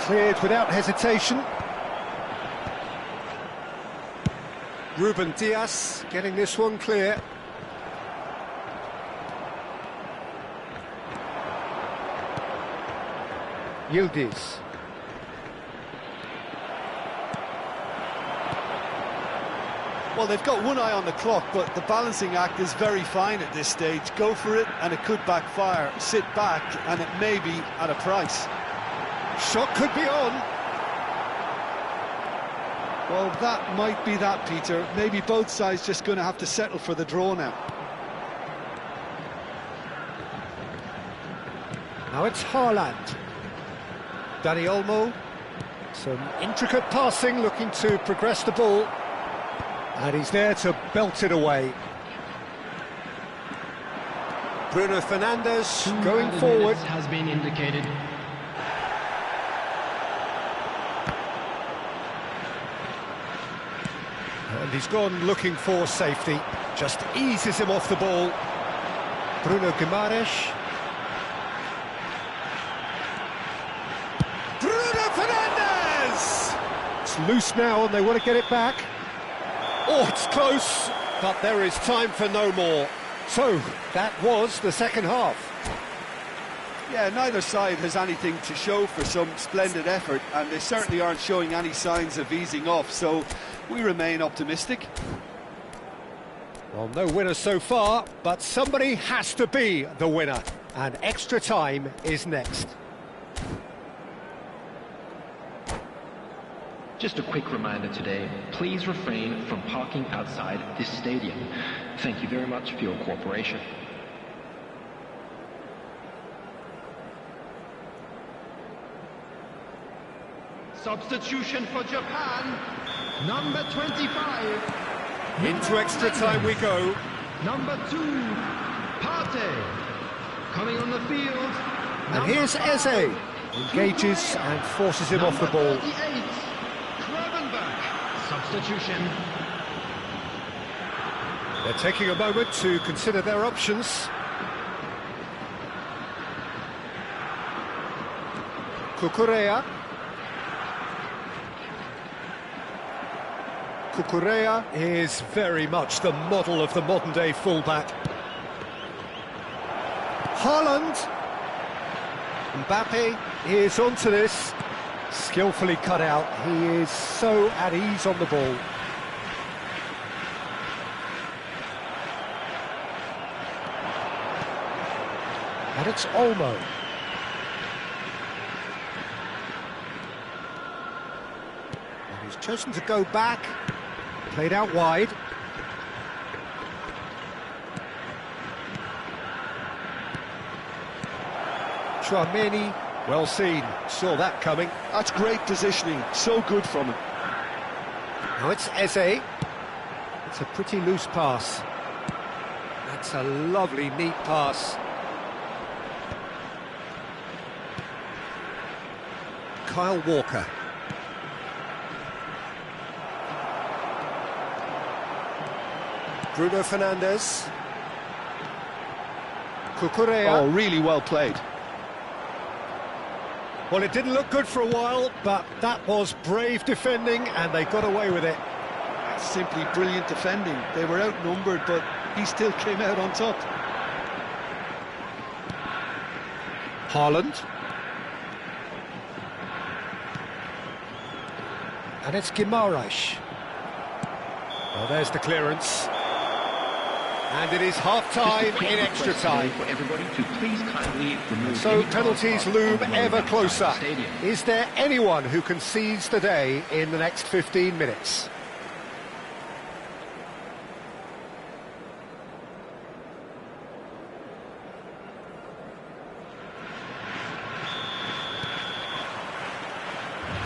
Cleared without hesitation. Ruben Dias getting this one clear. Yildiz. Well, they've got one eye on the clock, but the balancing act is very fine at this stage. Go for it, and it could backfire. Sit back, and it may be at a price. Shot could be on. Well, that might be that, Peter. Maybe both sides just going to have to settle for the draw now. Now it's Haaland. Dani Olmo. Some intricate passing, looking to progress the ball. And he's there to belt it away. Bruno Fernandes going forward. Has been indicated. And he's gone looking for safety. Just eases him off the ball. Bruno Guimaraes. Bruno Fernandes! It's loose now and they want to get it back. Oh, it's close, but there is time for no more. So, that was the second half. Yeah, neither side has anything to show for some splendid effort, and they certainly aren't showing any signs of easing off, so we remain optimistic. Well, no winner so far, but somebody has to be the winner, and extra time is next. Just a quick reminder today, please refrain from parking outside this stadium. Thank you very much for your cooperation. Substitution for Japan, number 25. Into extra time we go. Number 2, Partey. Coming on the field. And here's Eze. Engages and forces him off the ball. 38, substitution. They're taking a moment to consider their options. Cucurella. Cucurella is very much the model of the modern-day fullback. Haaland. Mbappe is onto this. Skillfully cut out. He is so at ease on the ball. And it's Olmo. And he's chosen to go back. Played out wide. Chouameni, well seen, saw that coming. That's great positioning, so good from him. Now it's Eze. It's a pretty loose pass. That's a lovely, neat pass. Kyle Walker. Bruno Fernandes. Cucurella. Oh, really well played. Well, it didn't look good for a while, but that was brave defending, and they got away with it. That's simply brilliant defending. They were outnumbered, but he still came out on top. Haaland. And it's Guimaraes. Well, there's the clearance. And it is half-time in extra time. For everybody to please kindly remove So any penalties cars loom on the ever road closer. outside the stadium. Is there anyone who can seize the day in the next 15 minutes?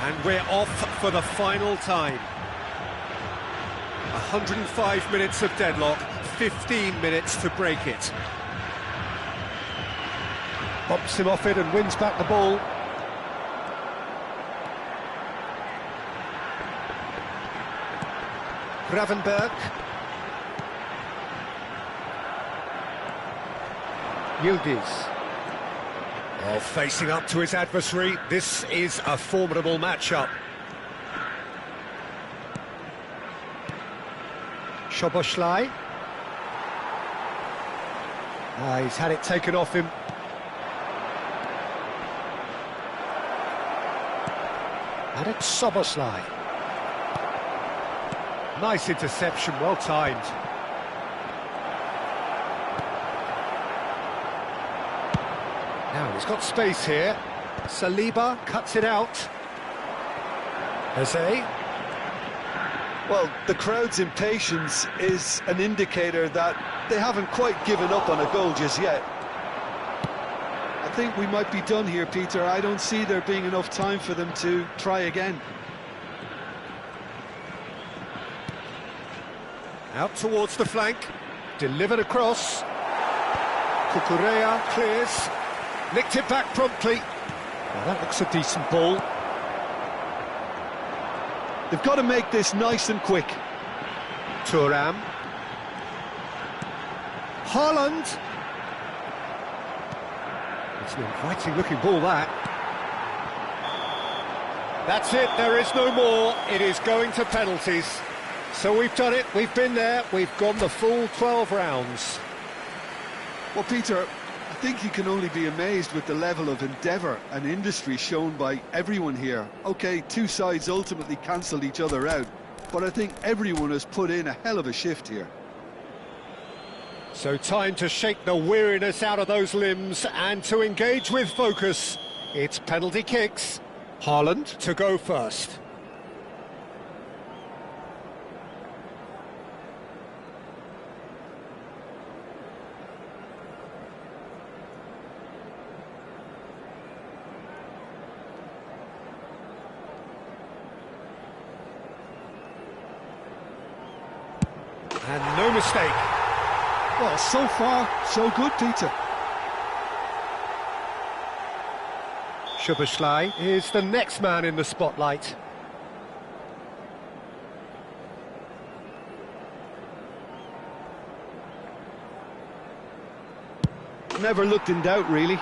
And we're off for the final time. 105 minutes of deadlock, 15 minutes to break it. Bumps him off it and wins back the ball. Gravenberg. Yildiz. Oh, facing up to his adversary, this is a formidable matchup. Szoboszlai. He's had it taken off him. And it's Szoboszlai. Nice interception, well timed. Now he's got space here. Saliba cuts it out. Eze. Well, the crowd's impatience is an indicator that they haven't quite given up on a goal just yet. I think we might be done here, Peter. I don't see there being enough time for them to try again. Out towards the flank, delivered across. Cucurella clears, nicked it back promptly. Well, that looks a decent ball. They've got to make this nice and quick. Thuram. Haaland. It's an inviting looking ball, that. That's it, there is no more. It is going to penalties. So we've done it, we've been there, we've gone the full 12 rounds. Well, Peter, I think you can only be amazed with the level of endeavour and industry shown by everyone here. OK, two sides ultimately cancelled each other out, but I think everyone has put in a hell of a shift here. So time to shake the weariness out of those limbs and to engage with focus. It's penalty kicks. Haaland to go first. And no mistake. Well, so far, so good, Peter. Szoboszlai is the next man in the spotlight. Never looked in doubt, really.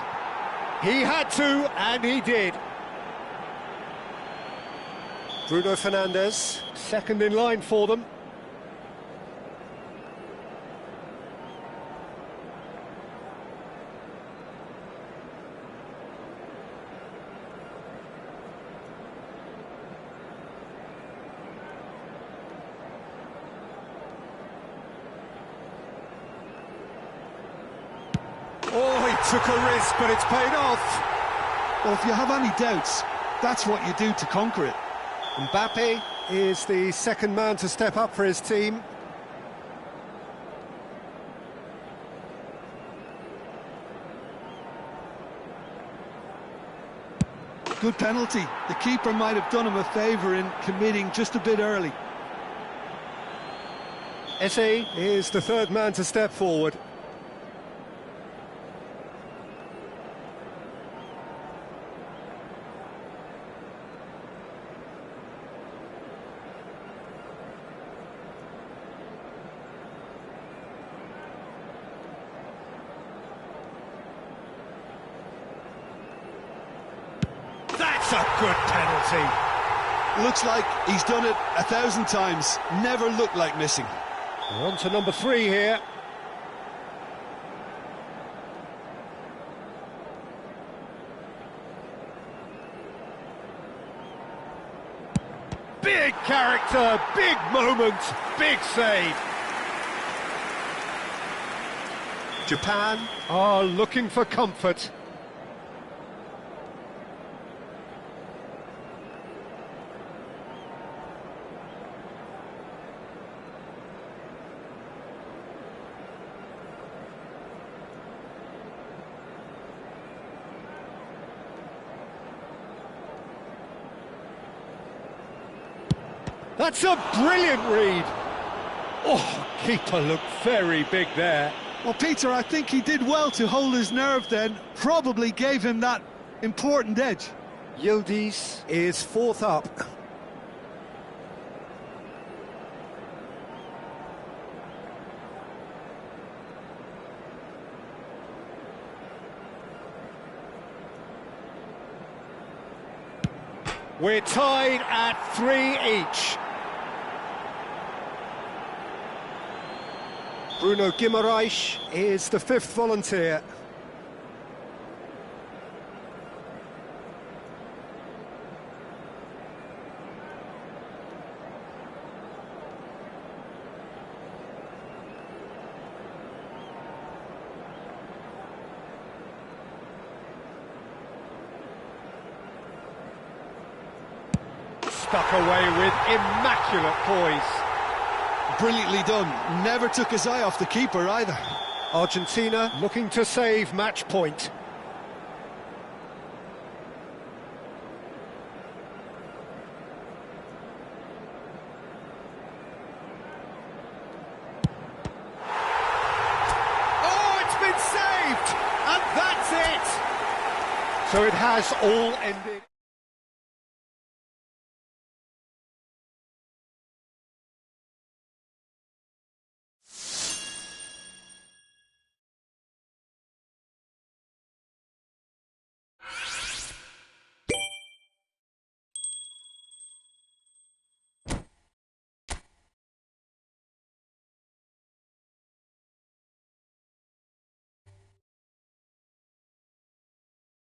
He had to, and he did. Bruno Fernandes, second in line for them. Oh, he took a risk, but it's paid off. Well, if you have any doubts, that's what you do to conquer it. Mbappe is the second man to step up for his team. Good penalty. The keeper might have done him a favour in committing just a bit early. Eze is the third man to step forward. That's a good penalty. Looks like he's done it 1,000 times. Never looked like missing. We're on to number 3 here. Big character, big moment, big save. Japan are looking for comfort. That's a brilliant read. Oh, keeper looked very big there. Well, Peter, I think he did well to hold his nerve then. Probably gave him that important edge. Yildiz is fourth up. We're tied at 3 each. Bruno Guimaraes is the fifth volunteer. Stuck away with immaculate poise. Brilliantly done. Never took his eye off the keeper either. Argentina looking to save match point. Oh, it's been saved! And that's it! So it has all ended.